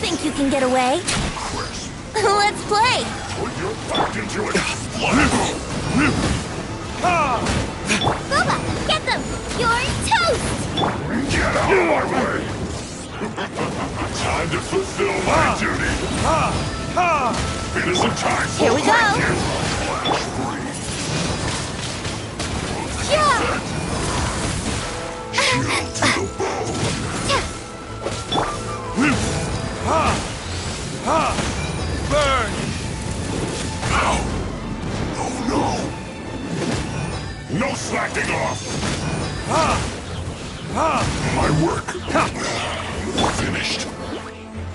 Think you can get away? Let's play! Put your back into it! Booba, get them! You're toast! Get out of my way! Time to fulfill my duty! It isn't time for Here we go! Yeah! Shield to the bone! Burn! Ow! Oh no! No slacking off! My work! Finished!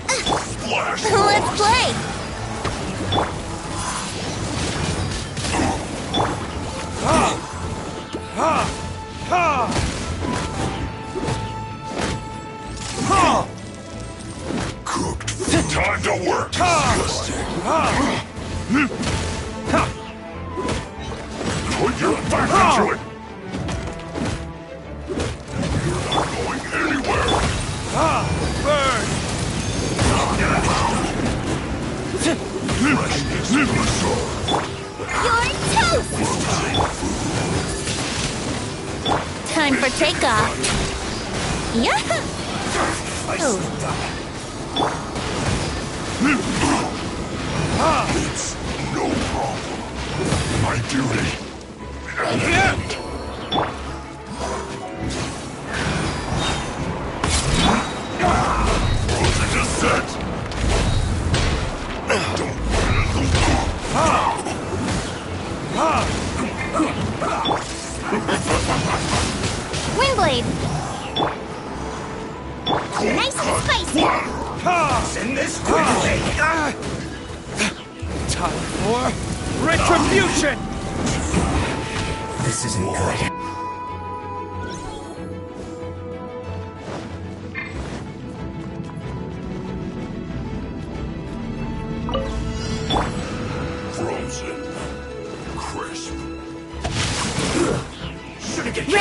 Splash! Let's play! Cooked. Time to work! Put your back into it! You're not going anywhere! Burn! Freshness to the soul! You're toast! Time for takeoff. Yeah! Oh. It's no problem. My duty at hand. Closing a set. Windblade! Nice and spicy! Send this quickly! Time for retribution! This isn't good.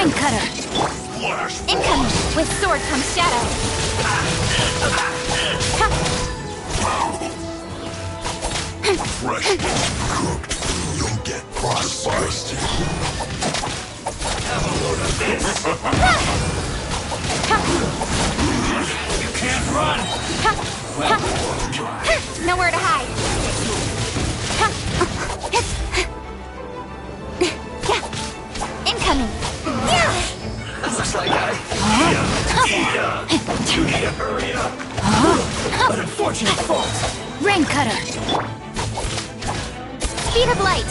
Rain cutter. Incoming! With sword comes shadow. Fresh, cooked, you'll get frostbite. Have a load of this. You can't run! Nowhere to hide. Incoming! Looks like you need to hurry up. An unfortunate fault. Rain cutter. Speed of light!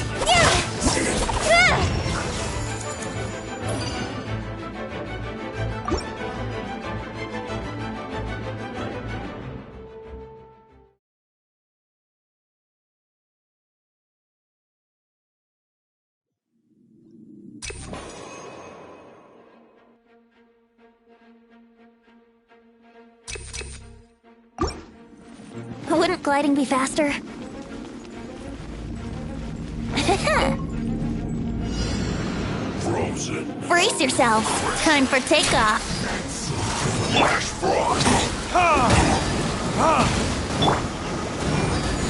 Wouldn't gliding be faster? Frozen. Brace yourselves. Time for takeoff. Flash frost.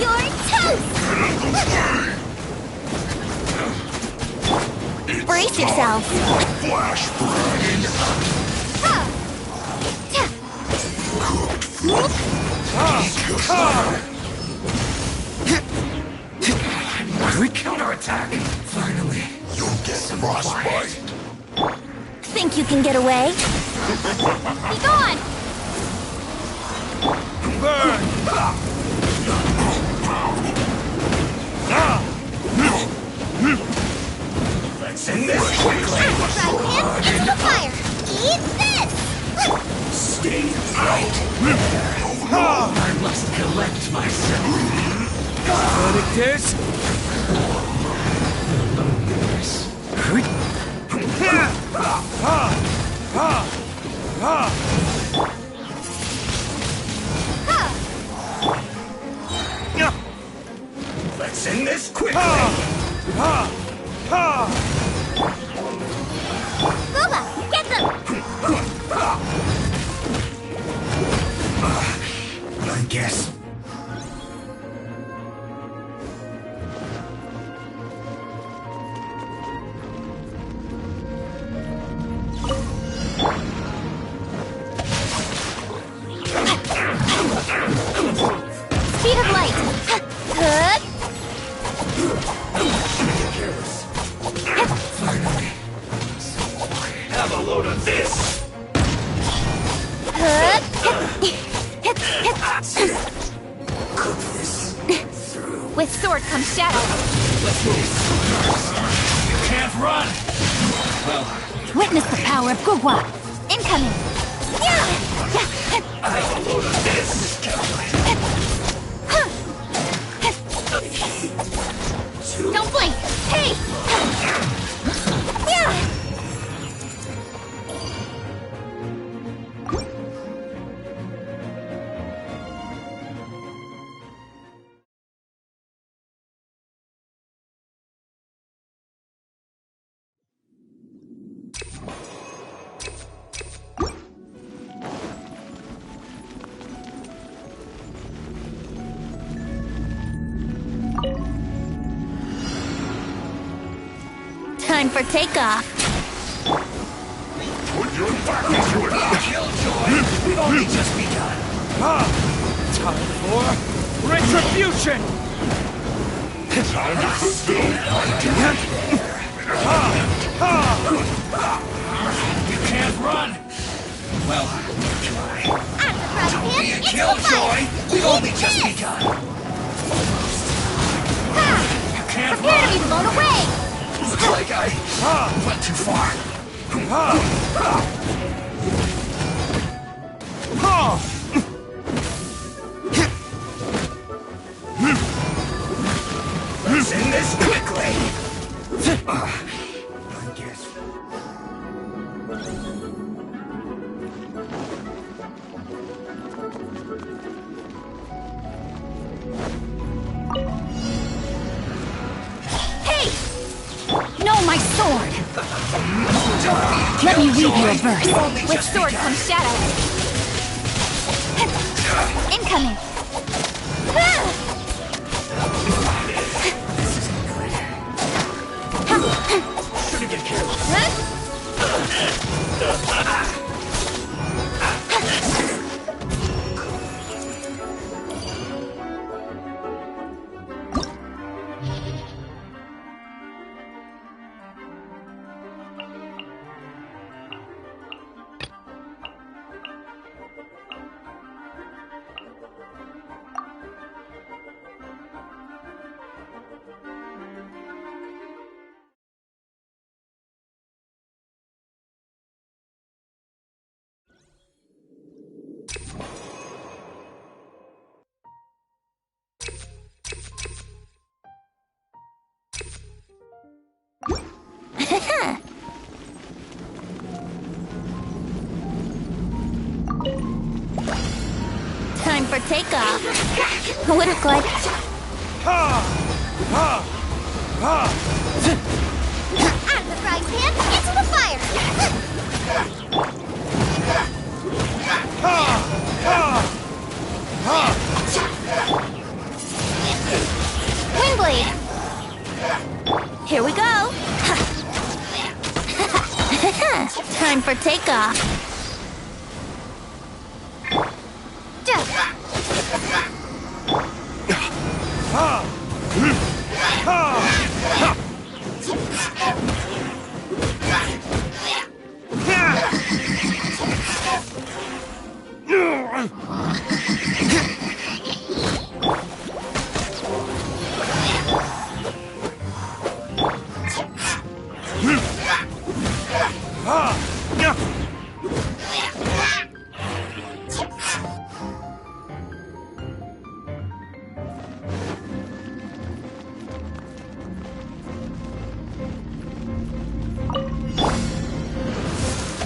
You're toast! Brace yourselves. Flash brain. Counterattack. Finally. You'll get frostbite. Think you can get away? Be gone! Burn! Let's end this quickly. Into the fire! Eat this! Stay right there. I must collect myself. Like this? Let's end this quickly. Booba, get them! I guess. Speed of light! Good! Finally. Have a load of this. Good! Cook this through. With sword comes shadow. You can't run! Witness the power of Gugwa. Incoming! I have a load of this. Don't blink! Hey! Time for takeoff. Put your back into it. Killjoy. We've only just begun. Time for retribution! Time to fulfill my You can't run! Well, try. I'm the front Don't be a Into the killjoy. fire. We've only Eat just this. begun. You can't Prepare to run! be blown away! Looks like I went too far. Let's end this quickly. I guess. No, my sword. Don't be a Let me weave you a verse. With sword comes shadow. Incoming. Shouldn't get careless. Time for takeoff. What a glide. Out of the frying pan, into the fire! Wingblade. Here we go. Time for takeoff.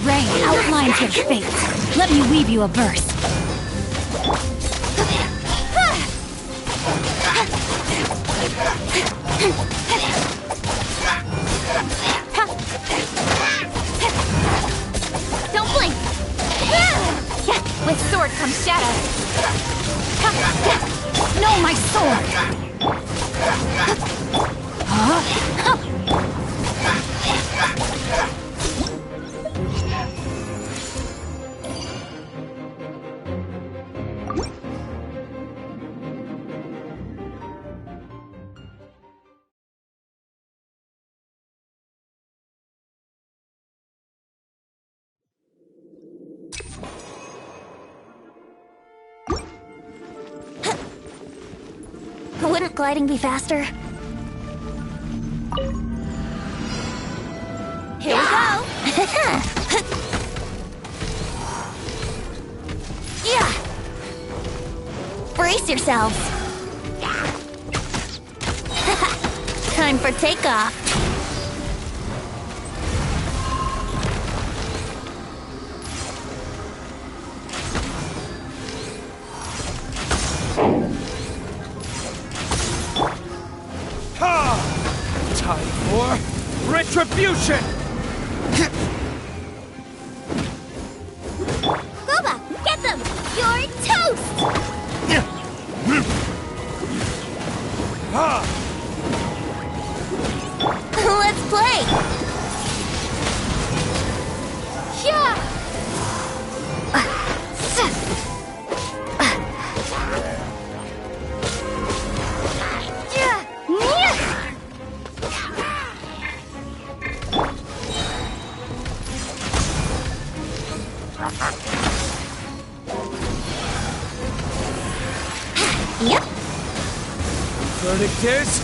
Rain outlines your fate. Let me weave you a verse. Don't blink. With sword comes shadow. No, my sword! Huh? Wouldn't gliding be faster? Here we go! Yeah! Brace yourselves! Time for takeoff! Time for retribution! Boba, get them! You're toast! Let's play! Yeah! Yep. Verdict is...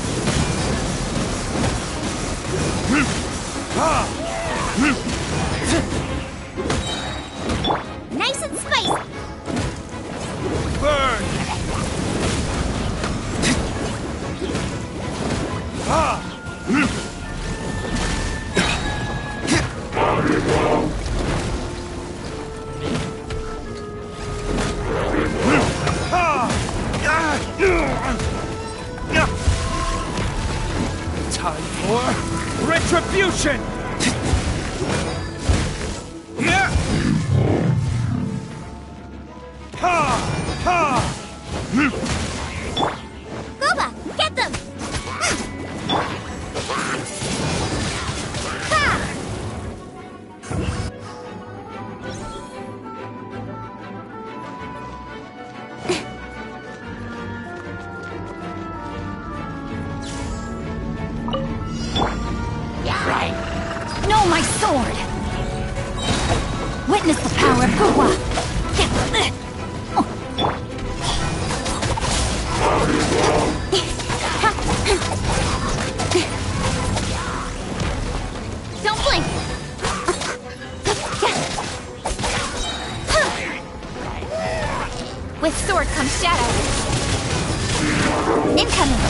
Nice and spicy! Burn! Time for retribution! Boba, get them! Ha! No, my sword! Witness the power of Guwa! Don't blink! With sword comes shadow. Incoming.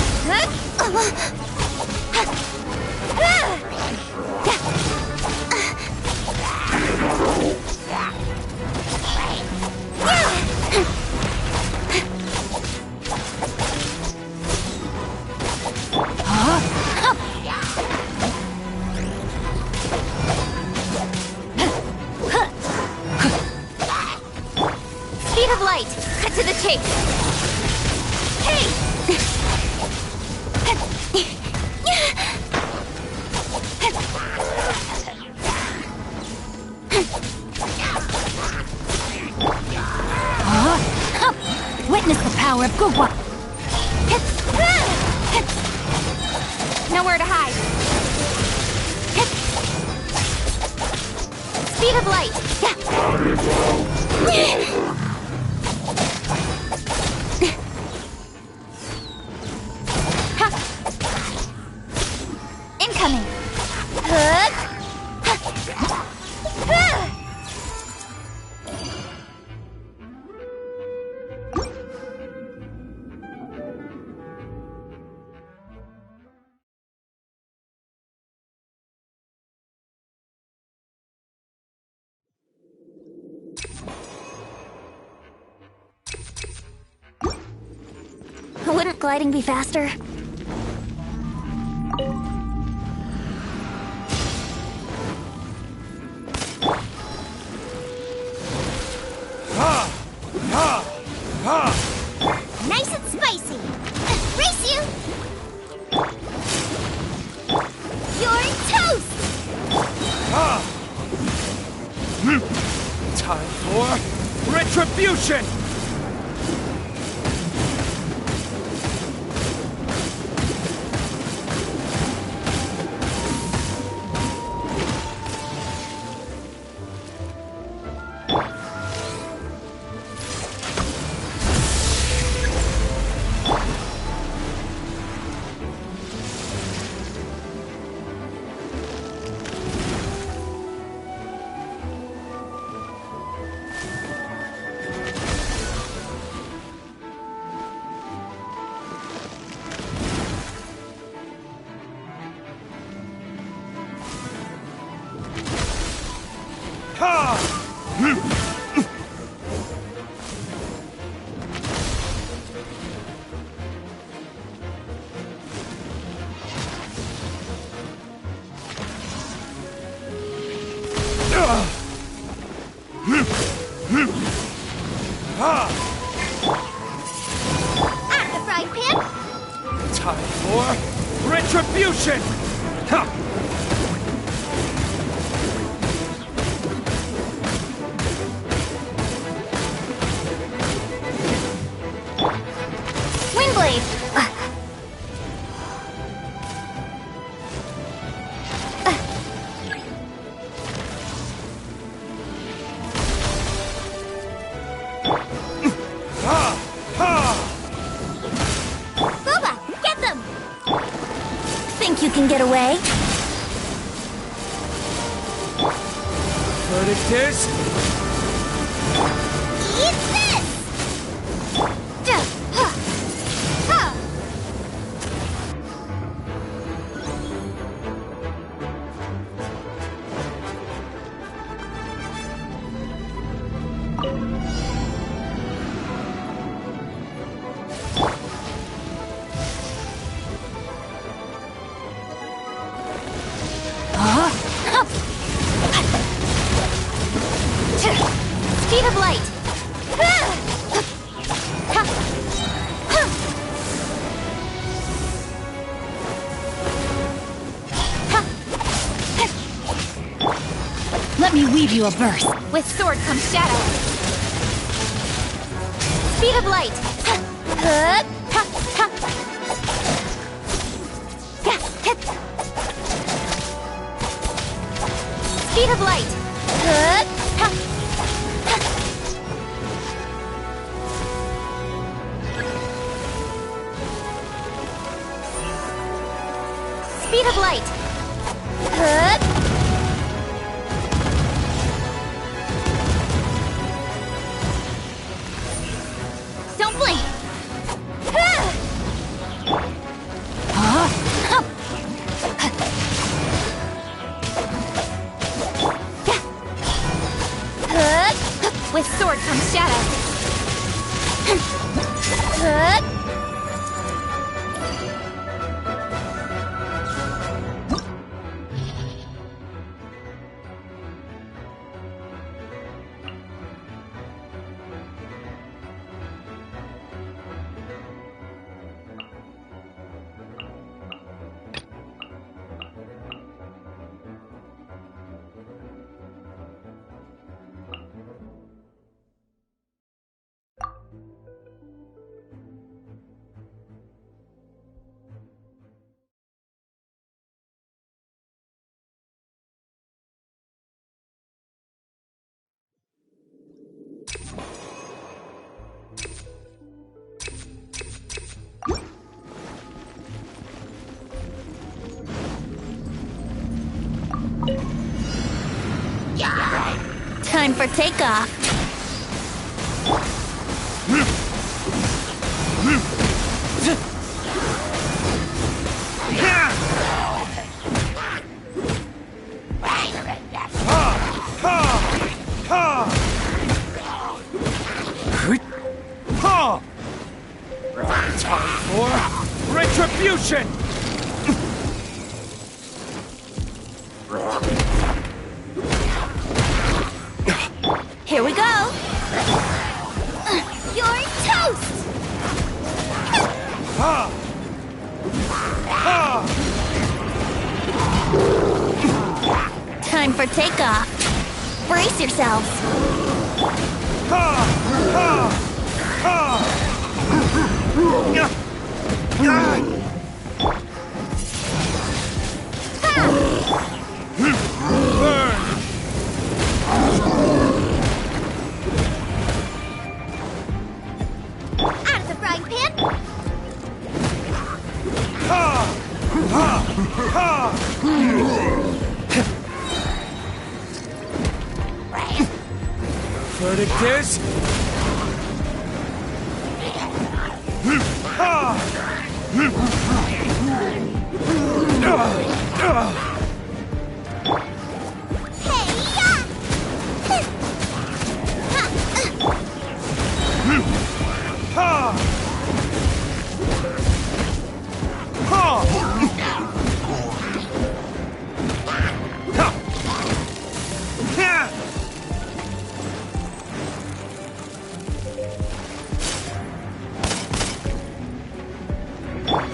Speed of light. Cut to the chase. Hey! Witness the power of Guwa! Nowhere to hide. Speed of light. Incoming. Wouldn't gliding be faster? Nice and spicy! Race you! You're toast! Time for retribution! At the frying pan! Time for retribution! Ha! Windblade. Boba, get them! Think you can get away? Verdict is... Eat this! me weave you a verse. With sword comes shadow. Speed of light. Speed of light. Speed of light. Don't blink. With sword comes shadow. Time for takeoff. Time for retribution! Here we go. You're toast. Time for takeoff. Brace yourselves. Out of the frying pan. Verdict is...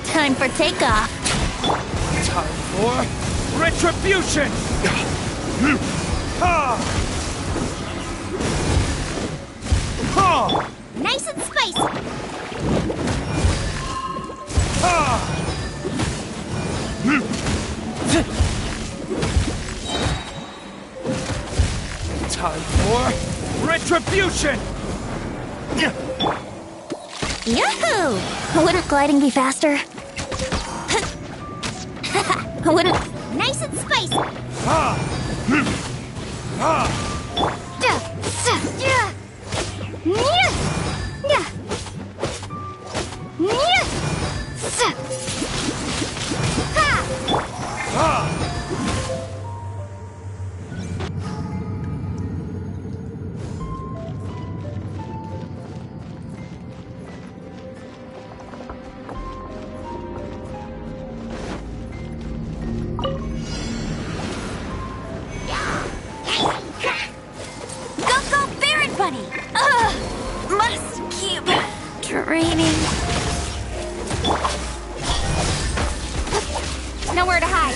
Time for takeoff. Time for retribution! Nice and spicy. Time for retribution! Yahoo! Wouldn't gliding be faster? Wouldn't... Nice and spicy! Must keep training. Nowhere to hide.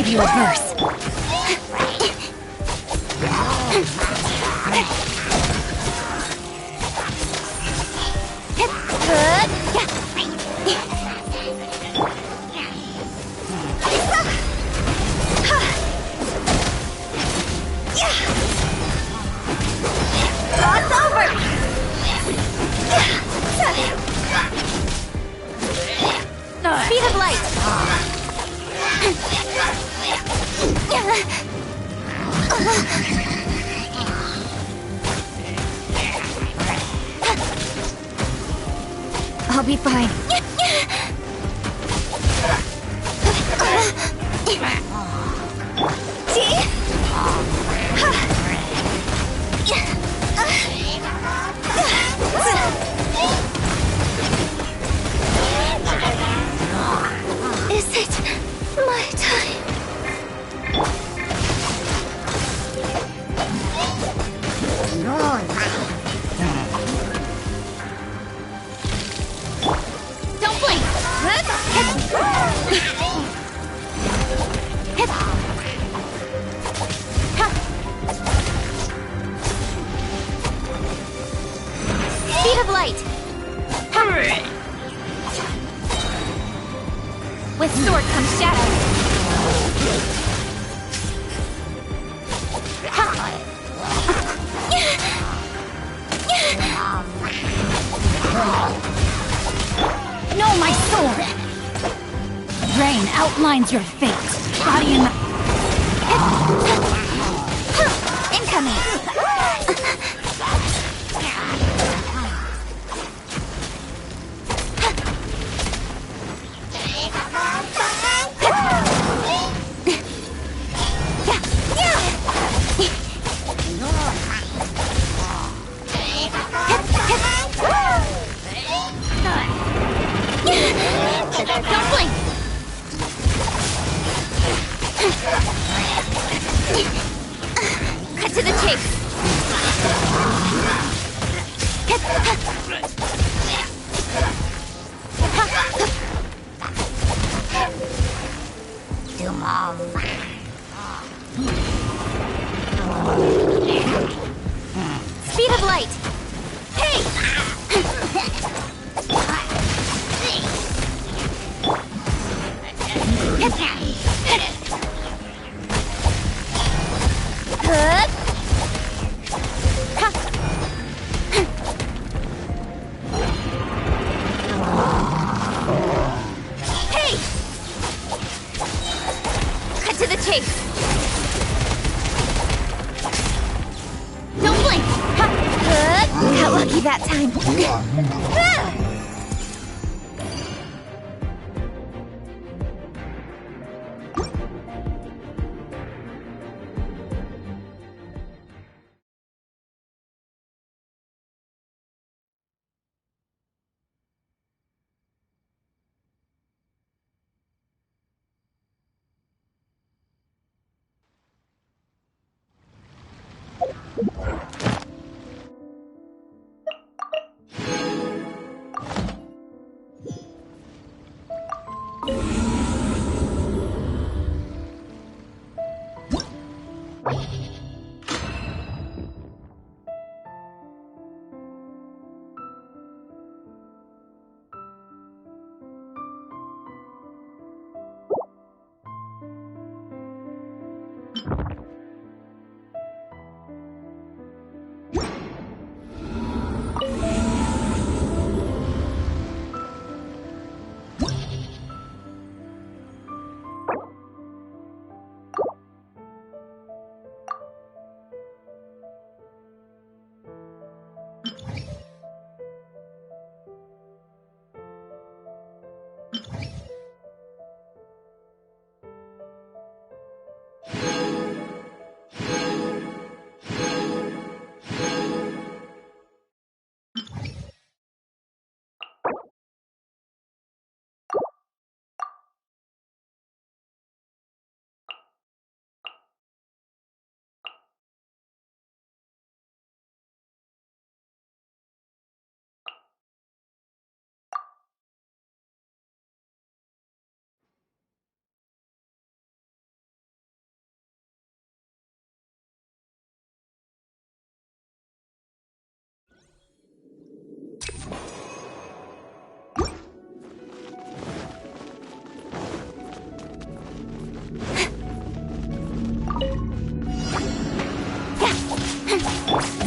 you a verse. Speed of light! I'll be fine. Is it my time? Don't blink! Speed of light! With sword comes shadow. No, my sword! Rain outlines your fate. Body and Incoming! Don't blink! Cut to the chase! Speed of light! Hey! Hey! Cut to the chase! Don't blink! Got lucky that time.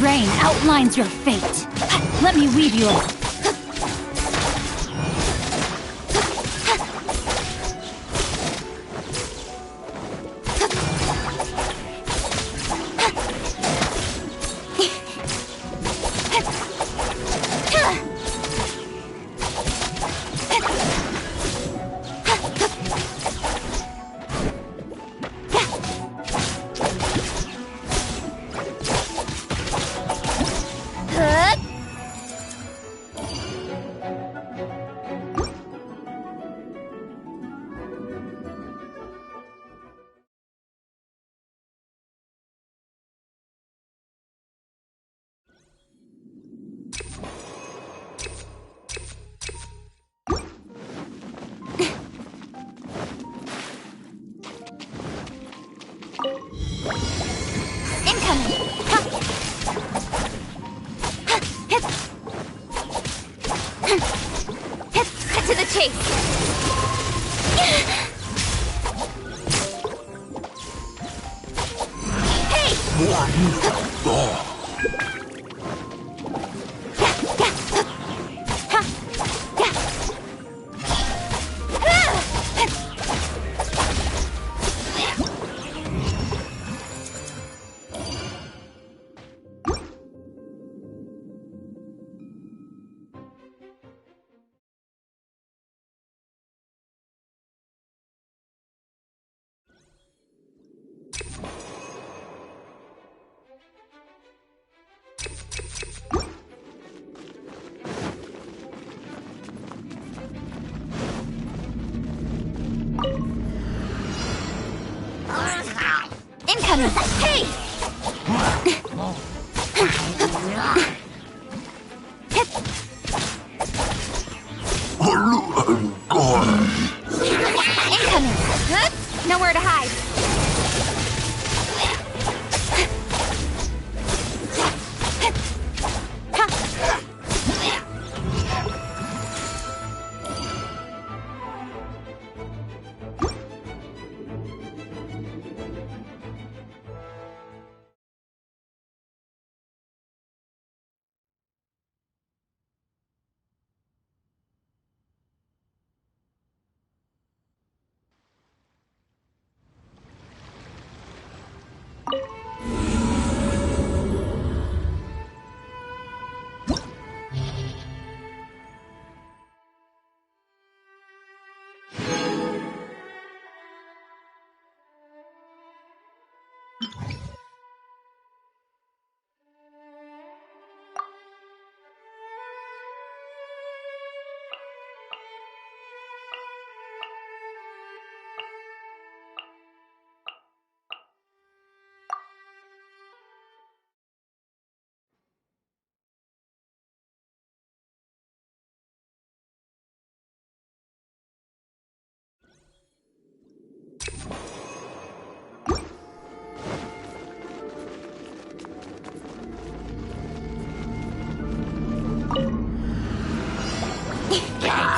Rain outlines your fate. Let me weave you up. Cut to the chase. Incoming! Hey! Incoming! Nowhere to hide.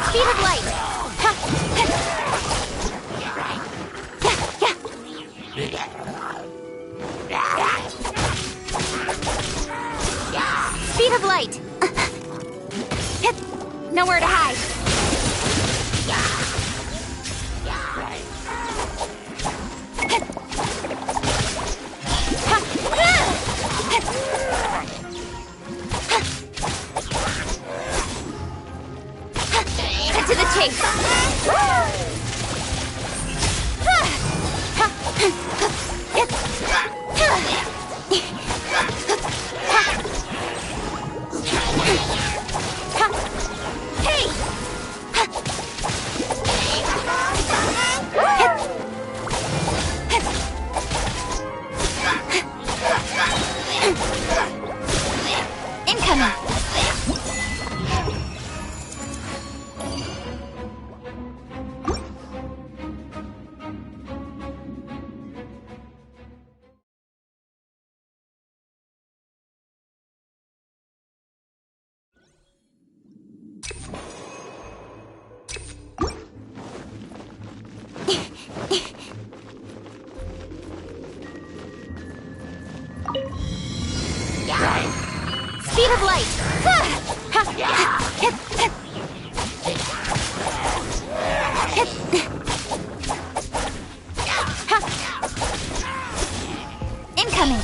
Speed of light! Speed of light! Nowhere to hide. Cut to the chase. Speed of light! Incoming!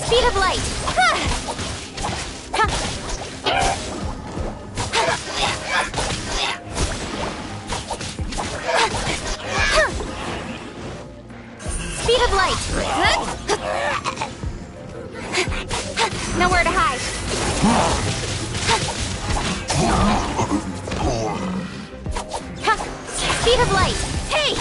Speed of light! Speed of light! Nowhere to hide. Speed of light! Hey!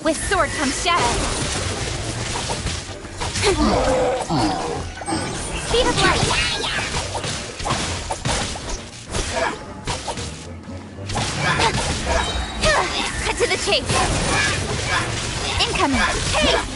With sword comes shadow. Speed of light. Cut to the chase. Incoming. Hey!